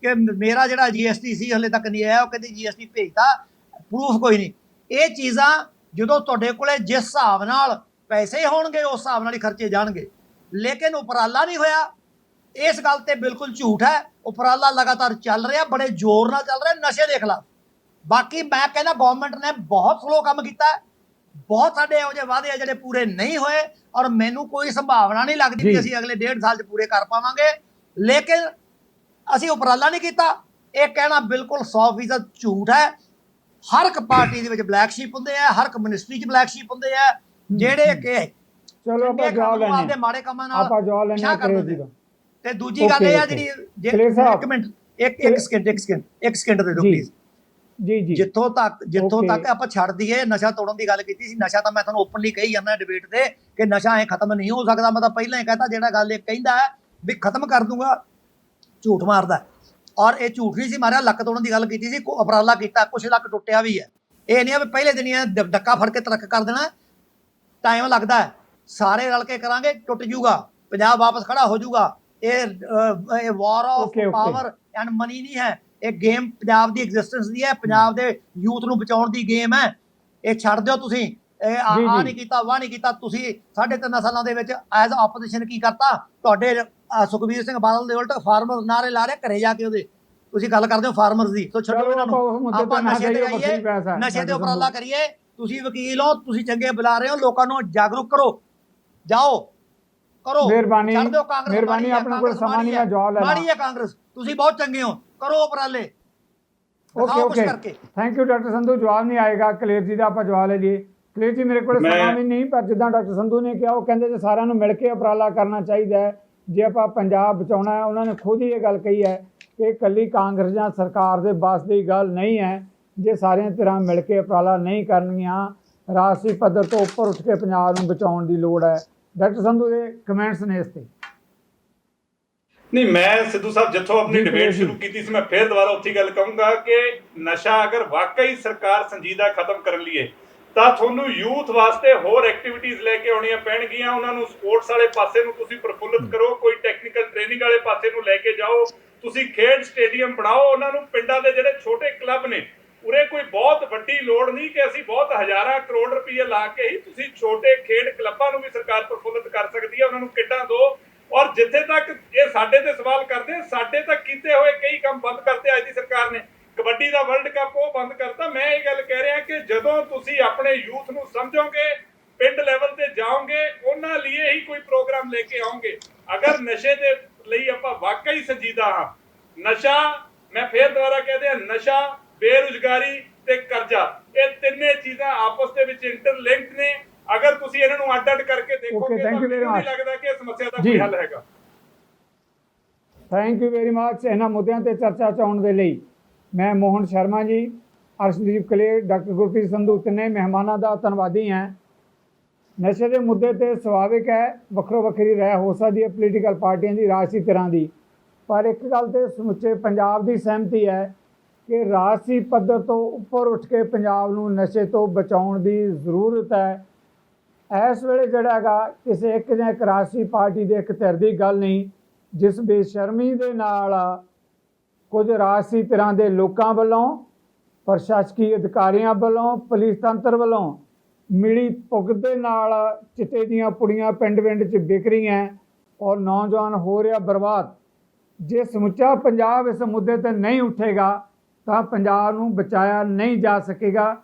ਕਿ ਮੇਰਾ ਜਿਹੜਾ GST ਸੀ ਹਲੇ ਤੱਕ ਨਹੀਂ ਆਇਆ, ਉਹ ਕਹਿੰਦੇ GST ਭੇਜਤਾ, ਪ੍ਰੂਫ ਕੋਈ ਨਹੀਂ। ਇਹ ਚੀਜ਼ਾਂ ਜਦੋਂ ਤੁਹਾਡੇ ਕੋਲੇ ਜਿਸ ਹਿਸਾਬ ਨਾਲ ਪੈਸੇ ਹੋਣਗੇ ਉਸ ਹਿਸਾਬ ਨਾਲ ਹੀ ਖਰਚੇ ਜਾਣਗੇ, ਲੇਕਿਨ ਉਪਰਾਲਾ ਨਹੀਂ ਹੋਇਆ। ਇਸ ਗੱਲ ਤੇ ਬਿਲਕੁਲ ਝੂਠ ਹੈ। ਉਪਰਾਲਾ ਲਗਾਤਾਰ ਚੱਲ ਰਿਹਾ, ਬੜੇ ਜ਼ੋਰ ਨਾਲ ਚੱਲ ਰਿਹਾ ਨਸ਼ੇ ਦੇ ਖਿਲਾਫ। ਬਾਕੀ ਮੈਂ ਕਹਿੰਦਾ ਗਵਰਨਮੈਂਟ ਨੇ ਬਹੁਤ ਸਲੋ ਕੰਮ ਕੀਤਾ, ਬਹੁਤ ਸਾਡੇ ਇਹੋ ਜਿਹੇ ਵਾਅਦੇ ਆ ਜਿਹੜੇ ਪੂਰੇ ਨਹੀਂ ਹੋਏ, ਔਰ ਮੈਨੂੰ ਕੋਈ ਸੰਭਾਵਨਾ ਨਹੀਂ ਲੱਗਦੀ ਕਿ ਅਸੀਂ ਅਗਲੇ 1.5 ਸਾਲ 'ਚ ਪੂਰੇ ਕਰ ਪਾਵਾਂਗੇ। ਲੇਕਿਨ ਅਸੀਂ ਉਪਰਾਲਾ ਨਹੀਂ ਕੀਤਾ, ਇਹ ਕਹਿਣਾ ਬਿਲਕੁਲ 100% ਝੂਠ ਹੈ। ਹਰ ਇੱਕ ਪਾਰਟੀ ਦੇ ਵਿੱਚ ਬਲੈਕ ਸ਼ੀਪ ਹੁੰਦੇ ਆ, ਹਰ ਇੱਕ ਮਿਨਿਸਟਰੀ 'ਚ ਬਲੈਕ ਸ਼ੀਪ ਹੁੰਦੇ ਆ, ਜਿਹੜੇ ਕਿ ਚਲੋ ਆਪਾਂ ਜਵਾਬ ਲੈਣੇ ਆਪਦੇ ਮਾੜੇ ਕੰਮਾਂ ਨਾਲ ਆਪਾਂ ਜਵਾਬ ਲੈਣੇ ਕਰ ਦਿੰਦੇ। ਤੇ ਦੂਜੀ ਗੱਲ ਇਹ ਆ ਜਿਹੜੀ, ਇੱਕ ਮਿੰਟ, ਇੱਕ ਸਕਿੰਟ ਦੇ ਦਿਓ ਪਲੀਜ਼। ਜੀ ਜਿੱਥੋਂ ਤੱਕ ਆਪਾਂ ਛੱਡ ਦਈਏ ਨਸ਼ਾ ਤੋੜਨ ਦੀ ਗੱਲ ਕੀਤੀ ਸੀ, ਨਸ਼ਾ ਤਾਂ ਮੈਂ ਤੁਹਾਨੂੰ ਓਪਨਲੀ ਕਹੀ ਜਾਂਦਾ ਡਿਬੇਟ ਤੇ ਕਿ ਨਸ਼ਾ ਐ ਖਤਮ ਨਹੀਂ ਹੋ ਸਕਦਾ। ਮੈਂ ਤਾਂ ਪਹਿਲਾਂ ਹੀ ਕਹਿੰਦਾ, ਜਿਹੜਾ ਗੱਲ ਇਹ ਕਹਿੰਦਾ ਵੀ ਖਤਮ ਕਰ ਦੂੰਗਾ, ਝੂਠ ਮਾਰਦਾ। ਔਰ ਇਹ ਝੂਠ ਨਹੀਂ ਸੀ ਮਾਰਿਆ, ਲੱਕ ਤੋੜਨ ਦੀ ਗੱਲ ਕੀਤੀ ਸੀ, ਉਪਰਾਲਾ ਕੀਤਾ, ਕੁਛ ਲੱਕ ਟੁੱਟਿਆ ਵੀ ਹੈ। ਇਹ ਨਹੀਂ ਆ ਵੀ ਪਹਿਲੇ ਦਿਨ ਹੀ ਡੱਕਾ ਫੜ ਕੇ ਤਰਕ ਕਰ ਦੇਣਾ, ਟਾਈਮ ਲੱਗਦਾ ਹੈ। ਸਾਰੇ ਰਲ ਕੇ ਕਰਾਂਗੇ, ਟੁੱਟ ਜੂਗਾ, ਪੰਜਾਬ ਵਾਪਸ ਖੜਾ ਹੋ ਜੂਗਾ। ਇਹ ਵਾਰ ਆਫ ਪਾਵਰ ਐਂਡ ਮਨੀ ਨਹੀਂ ਹੈ, ਇਹ ਗੇਮ ਪੰਜਾਬ ਦੀ ਐਗਜ਼ਿਸਟੈਂਸ ਦੀ ਹੈ, ਪੰਜਾਬ ਦੇ ਯੂਥ ਨੂੰ ਬਚਾਉਣ ਦੀ ਗੇਮ ਹੈ। ਇਹ ਛੱਡ ਦਿਓ ਤੁਸੀਂ, ਇਹ ਆ ਨਹੀਂ ਕੀਤਾ, ਵਾਹ ਨਹੀਂ ਕੀਤਾ। ਤੁਸੀਂ 3.5 ਸਾਲਾਂ ਦੇ ਵਿੱਚ ਐਜ਼ ਆਪੋਜੀਸ਼ਨ ਕੀ ਕਰਤਾ? ਤੁਹਾਡੇ ਸੁਖਬੀਰ ਸਿੰਘ ਬਾਦਲ ਦੇ ਉਲਟ ਫਾਰਮਰ ਨਾਰੇ ਲਾ ਰਹੇ, ਘਰੇ ਜਾ ਕੇ ਉਹਦੇ ਤੁਸੀਂ ਗੱਲ ਕਰਦੇ ਹੋ ਫਾਰਮਰਸ ਦੀ। ਸੋ ਛੱਡੋ ਇਹਨਾਂ ਨੂੰ, ਆਪਾਂ ਨਸ਼ੇ ਤੇ ਆਈਏ, ਨਸ਼ੇ ਤੇ ਉਪਰਾਲਾ ਕਰੀਏ। ਤੁਸੀਂ ਵਕੀਲ ਹੋ, ਤੁਸੀਂ ਚੰਗੇ ਬੁਲਾ ਰਹੇ ਹੋ, ਲੋਕਾਂ ਨੂੰ ਜਾਗਰੂਕ ਕਰੋ, ਜਾਓ ਕਰੋ। ਮਿਹਰਬਾਨੀ, ਛੱਡ ਦਿਓ ਕਾਂਗਰਸ, ਮਿਹਰਬਾਨੀ, ਆਪਣੇ ਕੋਲ ਸਮਾਂ ਨਹੀਂ ਹੈ, ਜਵਾਬ ਲੈਣਾ। ਮਾੜੀ ਹੈ ਕਾਂਗਰਸ, ਤੁਸੀਂ ਬਹੁਤ ਚੰਗੇ ਹੋ, ਕਰੋ ਉਪਰਾਲੇ। Okay thank you doctor Sandhu. ਜਵਾਬ ਨਹੀਂ ਆਏਗਾ ਕਲੇਰ ਜੀ ਦਾ, ਆਪਾਂ ਜਵਾਬ ਲੈ ਲਈਏ। ਕਲੇਰ ਜੀ ਮੇਰੇ ਕੋਲ ਸਮਾਂ ਵੀ ਨਹੀਂ, ਪਰ ਜਿੱਦਾਂ ਡਾਕਟਰ ਸੰਧੂ ਨੇ ਕਿਹਾ, ਉਹ ਕਹਿੰਦੇ ਜੇ ਸਾਰਿਆਂ ਨੂੰ ਮਿਲ ਕੇ ਉਪਰਾਲਾ ਕਰਨਾ ਚਾਹੀਦਾ ਹੈ ਜੇ ਆਪਾਂ ਪੰਜਾਬ ਬਚਾਉਣਾ ਹੈ। ਉਹਨਾਂ ਨੇ ਖੁਦ ਹੀ ਇਹ ਗੱਲ ਕਹੀ ਹੈ ਕਿ ਇਕੱਲੀ ਕਾਂਗਰਸ ਜਾਂ ਸਰਕਾਰ ਦੇ ਬਸ ਦੀ ਗੱਲ ਨਹੀਂ ਹੈ। ਜੇ ਸਾਰੀਆਂ ਧਿਰਾਂ ਮਿਲ ਕੇ ਉਪਰਾਲਾ ਨਹੀਂ ਕਰਨਗੀਆਂ, ਰਾਸ਼ਟਰੀ ਪੱਧਰ ਤੋਂ ਉੱਪਰ ਉੱਠ ਕੇ ਪੰਜਾਬ ਨੂੰ ਬਚਾਉਣ ਦੀ ਲੋੜ ਹੈ। ਡਾਕਟਰ ਸੰਧੂ ਦੇ ਕਮੈਂਟਸ ਨੇ ਇਸ ਤੇ। ਨਹੀਂ, ਮੈਂ ਸਿੱਧੂ ਸਾਹਿਬ ਜਿੱਥੋਂ ਆਪਣੀ ਡਿਬੇਟ ਸ਼ੁਰੂ ਕੀਤੀ ਸੀ, ਮੈਂ ਫਿਰ ਦੁਬਾਰਾ ਉੱਥੇ ਗੱਲ ਕਹੂੰਗਾ ਕਿ ਨਸ਼ਾ ਅਗਰ ਵਾਕਈ ਸਰਕਾਰ ਸੰਜੀਦਾ ਖਤਮ ਕਰਨ ਲਈ ਹੈ ਤਾਂ ਤੁਹਾਨੂੰ ਯੂਥ ਵਾਸਤੇ ਹੋਰ ਐਕਟੀਵਿਟੀਜ਼ ਲੈ ਕੇ ਆਉਣੀਆਂ ਪੈਣਗੀਆਂ। ਉਹਨਾਂ ਨੂੰ ਸਪੋਰਟਸ ਵਾਲੇ ਪਾਸੇ ਨੂੰ ਤੁਸੀਂ ਪ੍ਰਫੁੱਲਿਤ ਕਰੋ, ਕੋਈ ਟੈਕਨੀਕਲ ਟ੍ਰੇਨਿੰਗ ਵਾਲੇ ਪਾਸੇ ਨੂੰ ਲੈ ਕੇ ਜਾਓ, ਤੁਸੀਂ ਖੇਡ ਸਟੇਡੀਅਮ ਬਣਾਓ। ਉਹਨਾਂ ਨੂੰ ਪਿੰਡਾਂ ਦੇ ਜਿਹੜੇ ਛੋਟੇ ਕਲੱਬ ਨੇ, ਉਰੇ ਕੋਈ ਬਹੁਤ ਵੱਡੀ ਲੋੜ ਨਹੀਂ ਕਿ ਅਸੀਂ ਬਹੁਤ ਹਜ਼ਾਰਾਂ ਕਰੋੜ ਰੁਪਏ ਲਾ ਕੇ ਹੀ, ਤੁਸੀਂ ਛੋਟੇ ਖੇਡ ਕਲੱਬਾਂ ਨੂੰ ਵੀ ਸਰਕਾਰ ਪ੍ਰਫੁੱਲਿਤ ਕਰ ਸਕਦੀ ਹੈ। ਉਹਨਾਂ ਨੂੰ ਕਿੱਟਾਂ ਦਿਓ। ਔਰ ਜਿੱਥੇ ਤੱਕ ਇਹ ਸਾਡੇ ਤੇ ਸਵਾਲ ਕਰਦੇ, ਸਾਡੇ ਤੱਕ ਕੀਤੇ ਹੋਏ ਕਈ ਕੰਮ ਬੰਦ ਕਰਤੇ ਅੱਜ ਦੀ ਸਰਕਾਰ ਨੇ। ਕਬੱਡੀ ਦਾ ਵਰਲਡ ਕੱਪ ਉਹ ਬੰਦ ਕਰਤਾ। ਮੈਂ ਇਹ ਗੱਲ ਕਹਿ ਰਿਹਾ ਕਿ ਜਦੋਂ ਤੁਸੀਂ ਆਪਣੇ ਯੂਥ ਨੂੰ ਸਮਝੋਗੇ, ਪਿੰਡ ਲੈਵਲ ਤੇ ਜਾਓਗੇ, ਉਹਨਾਂ ਲਈ ਹੀ ਕੋਈ ਪ੍ਰੋਗਰਾਮ ਲੈ ਕੇ ਆਓਗੇ। ਅਗਰ ਨਸ਼ੇ ਦੇ ਲਈ ਆਪਾਂ ਵਾਕਈ ਸੰਜੀਦਾ ਹਾਂ, ਨਸ਼ਾ, ਮੈਂ ਫੇਰ ਦੁਬਾਰਾ ਕਹਿ ਦਿਆਂ, ਨਸ਼ਾ, ਬੇਰੁਜ਼ਗਾਰੀ ਤੇ ਕਰਜ਼ਾ, ਇਹ ਤਿੰਨੇ ਚੀਜ਼ਾਂ ਆਪਸ ਦੇ ਵਿੱਚ ਇੰਟਰਲਿੰਕਡ ਨੇ। ਅਗਰ ਤੁਸੀਂ ਇਹਨਾਂ ਨੂੰ ਅੱਡ-ਅੱਡ ਕਰਕੇ ਦੇਖੋਗੇ ਤਾਂ ਮੈਨੂੰ ਨਹੀਂ ਲੱਗਦਾ ਕਿ ਇਸ ਸਮੱਸਿਆ ਦਾ ਕੋਈ ਹੱਲ ਹੈਗਾ। Thank you very much. ਇਹਨਾਂ ਮੁੱਦਿਆਂ ਤੇ ਚਰਚਾ ਚਾਉਣ ਦੇ ਲਈ ਮੈਂ ਮੋਹਨ ਸ਼ਰਮਾ ਜੀ, ਅਰਸ਼ਦੀਪ ਕਲੇਰ, ਡਾਕਟਰ ਗੁਰਪ੍ਰੀਤ ਸੰਧੂ, ਤਿੰਨੇ ਮਹਿਮਾਨਾਂ ਦਾ ਧੰਨਵਾਦੀ ਹਾਂ। ਨਸ਼ੇ ਦੇ ਮੁੱਦੇ ਤੇ ਸੁਭਾਵਿਕ ਹੈ ਵੱਖਰੋ ਵੱਖਰੀ ਰਾਏ ਹੋ ਸਕਦੀ ਹੈ ਪੋਲੀਟੀਕਲ ਪਾਰਟੀਆਂ ਦੀ, ਰਾਜਸੀ ਧਿਰਾਂ ਦੀ, ਪਰ ਇੱਕ ਗੱਲ ਤੇ ਸਮੁੱਚੇ ਪੰਜਾਬ ਦੀ ਸਹਿਮਤੀ ਹੈ ਕਿ ਰਾਜਸੀ ਪੱਧਰ ਤੋਂ ਉੱਪਰ ਉੱਠ ਕੇ ਪੰਜਾਬ ਨੂੰ ਨਸ਼ੇ ਤੋਂ ਬਚਾਉਣ ਦੀ ਜ਼ਰੂਰਤ ਹੈ। ਇਸ ਵੇਲੇ ਜਿਹੜਾ ਹੈਗਾ ਕਿਸੇ ਇੱਕ ਜਾਂ ਇੱਕ ਰਾਜਸੀ ਪਾਰਟੀ ਦੇ ਇੱਕ ਧਿਰ ਦੀ ਗੱਲ ਨਹੀਂ, ਜਿਸ ਬੇਸ਼ਰਮੀ ਦੇ ਨਾਲ ਕੁਝ ਰਾਜਸੀ ਧਿਰਾਂ ਦੇ ਲੋਕਾਂ ਵੱਲੋਂ, ਪ੍ਰਸ਼ਾਸਕੀ ਅਧਿਕਾਰੀਆਂ ਵੱਲੋਂ, ਪੁਲਿਸ ਤੰਤਰ ਵੱਲੋਂ ਮਿਲੀ ਭੁਗਤ ਦੇ ਨਾਲ ਚਿੱਟੇ ਦੀਆਂ ਪੁੜੀਆਂ ਪਿੰਡ-ਪਿੰਡ 'ਚ ਵਿਕ ਰਹੀਆਂ ਔਰ ਨੌਜਵਾਨ ਹੋ ਰਿਹਾ ਬਰਬਾਦ। ਜੇ ਸਮੁੱਚਾ ਪੰਜਾਬ ਇਸ ਮੁੱਦੇ 'ਤੇ ਨਹੀਂ ਉੱਠੇਗਾ ਤਾਂ ਪੰਜਾਬ ਨੂੰ ਬਚਾਇਆ ਨਹੀਂ ਜਾ ਸਕੇਗਾ।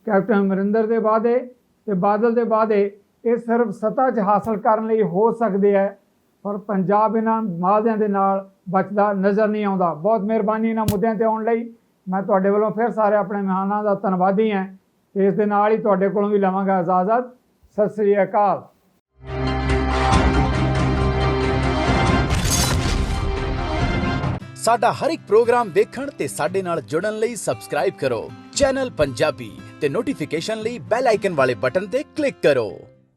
ਕੈਪਟਨ ਅਮਰਿੰਦਰ ਦੇ ਵਾਅਦੇ ਤੇ ਬਾਦਲ ਦੇ ਵਾਅਦੇ ਇਹ ਸਿਰਫ ਸੱਤਾ 'ਚ ਹਾਸਲ ਕਰਨ ਲਈ ਹੋ ਸਕਦੇ ਹੈ, ਪਰ ਪੰਜਾਬ ਇਹਨਾਂ ਵਾਅਦਿਆਂ ਦੇ ਨਾਲ ਬਚਦਾ ਨਜ਼ਰ ਨਹੀਂ ਆਉਂਦਾ। ਬਹੁਤ ਮਿਹਰਬਾਨੀ ਇਹਨਾਂ ਮੁੱਦਿਆਂ ਤੇ ਆਉਣ ਲਈ। ਮੈਂ ਤੁਹਾਡੇ ਵੱਲੋਂ ਫਿਰ ਸਾਰੇ ਆਪਣੇ ਮਹਿਮਾਨਾਂ ਦਾ ਧੰਨਵਾਦੀ ਹਾਂ ਤੇ ਇਸ ਦੇ ਨਾਲ ਹੀ ਤੁਹਾਡੇ ਕੋਲੋਂ ਵੀ ਲਵਾਂਗਾ ਇਜਾਜ਼ਤ। ਸਤਿ ਸ੍ਰੀ ਅਕਾਲ। ਸਾਡਾ ਹਰ ਇੱਕ ਪ੍ਰੋਗਰਾਮ ਦੇਖਣ ਤੇ ਸਾਡੇ ਨਾਲ ਜੁੜਨ ਲਈ ਸਬਸਕ੍ਰਾਈਬ ਕਰੋ ਚੈਨਲ ਪੰਜਾਬੀ ਤੇ ਨੋਟੀਫਿਕੇਸ਼ਨ ਲਈ ਬੈਲ ਆਈਕਨ ਵਾਲੇ ਬਟਨ ਤੇ ਕਲਿੱਕ ਕਰੋ।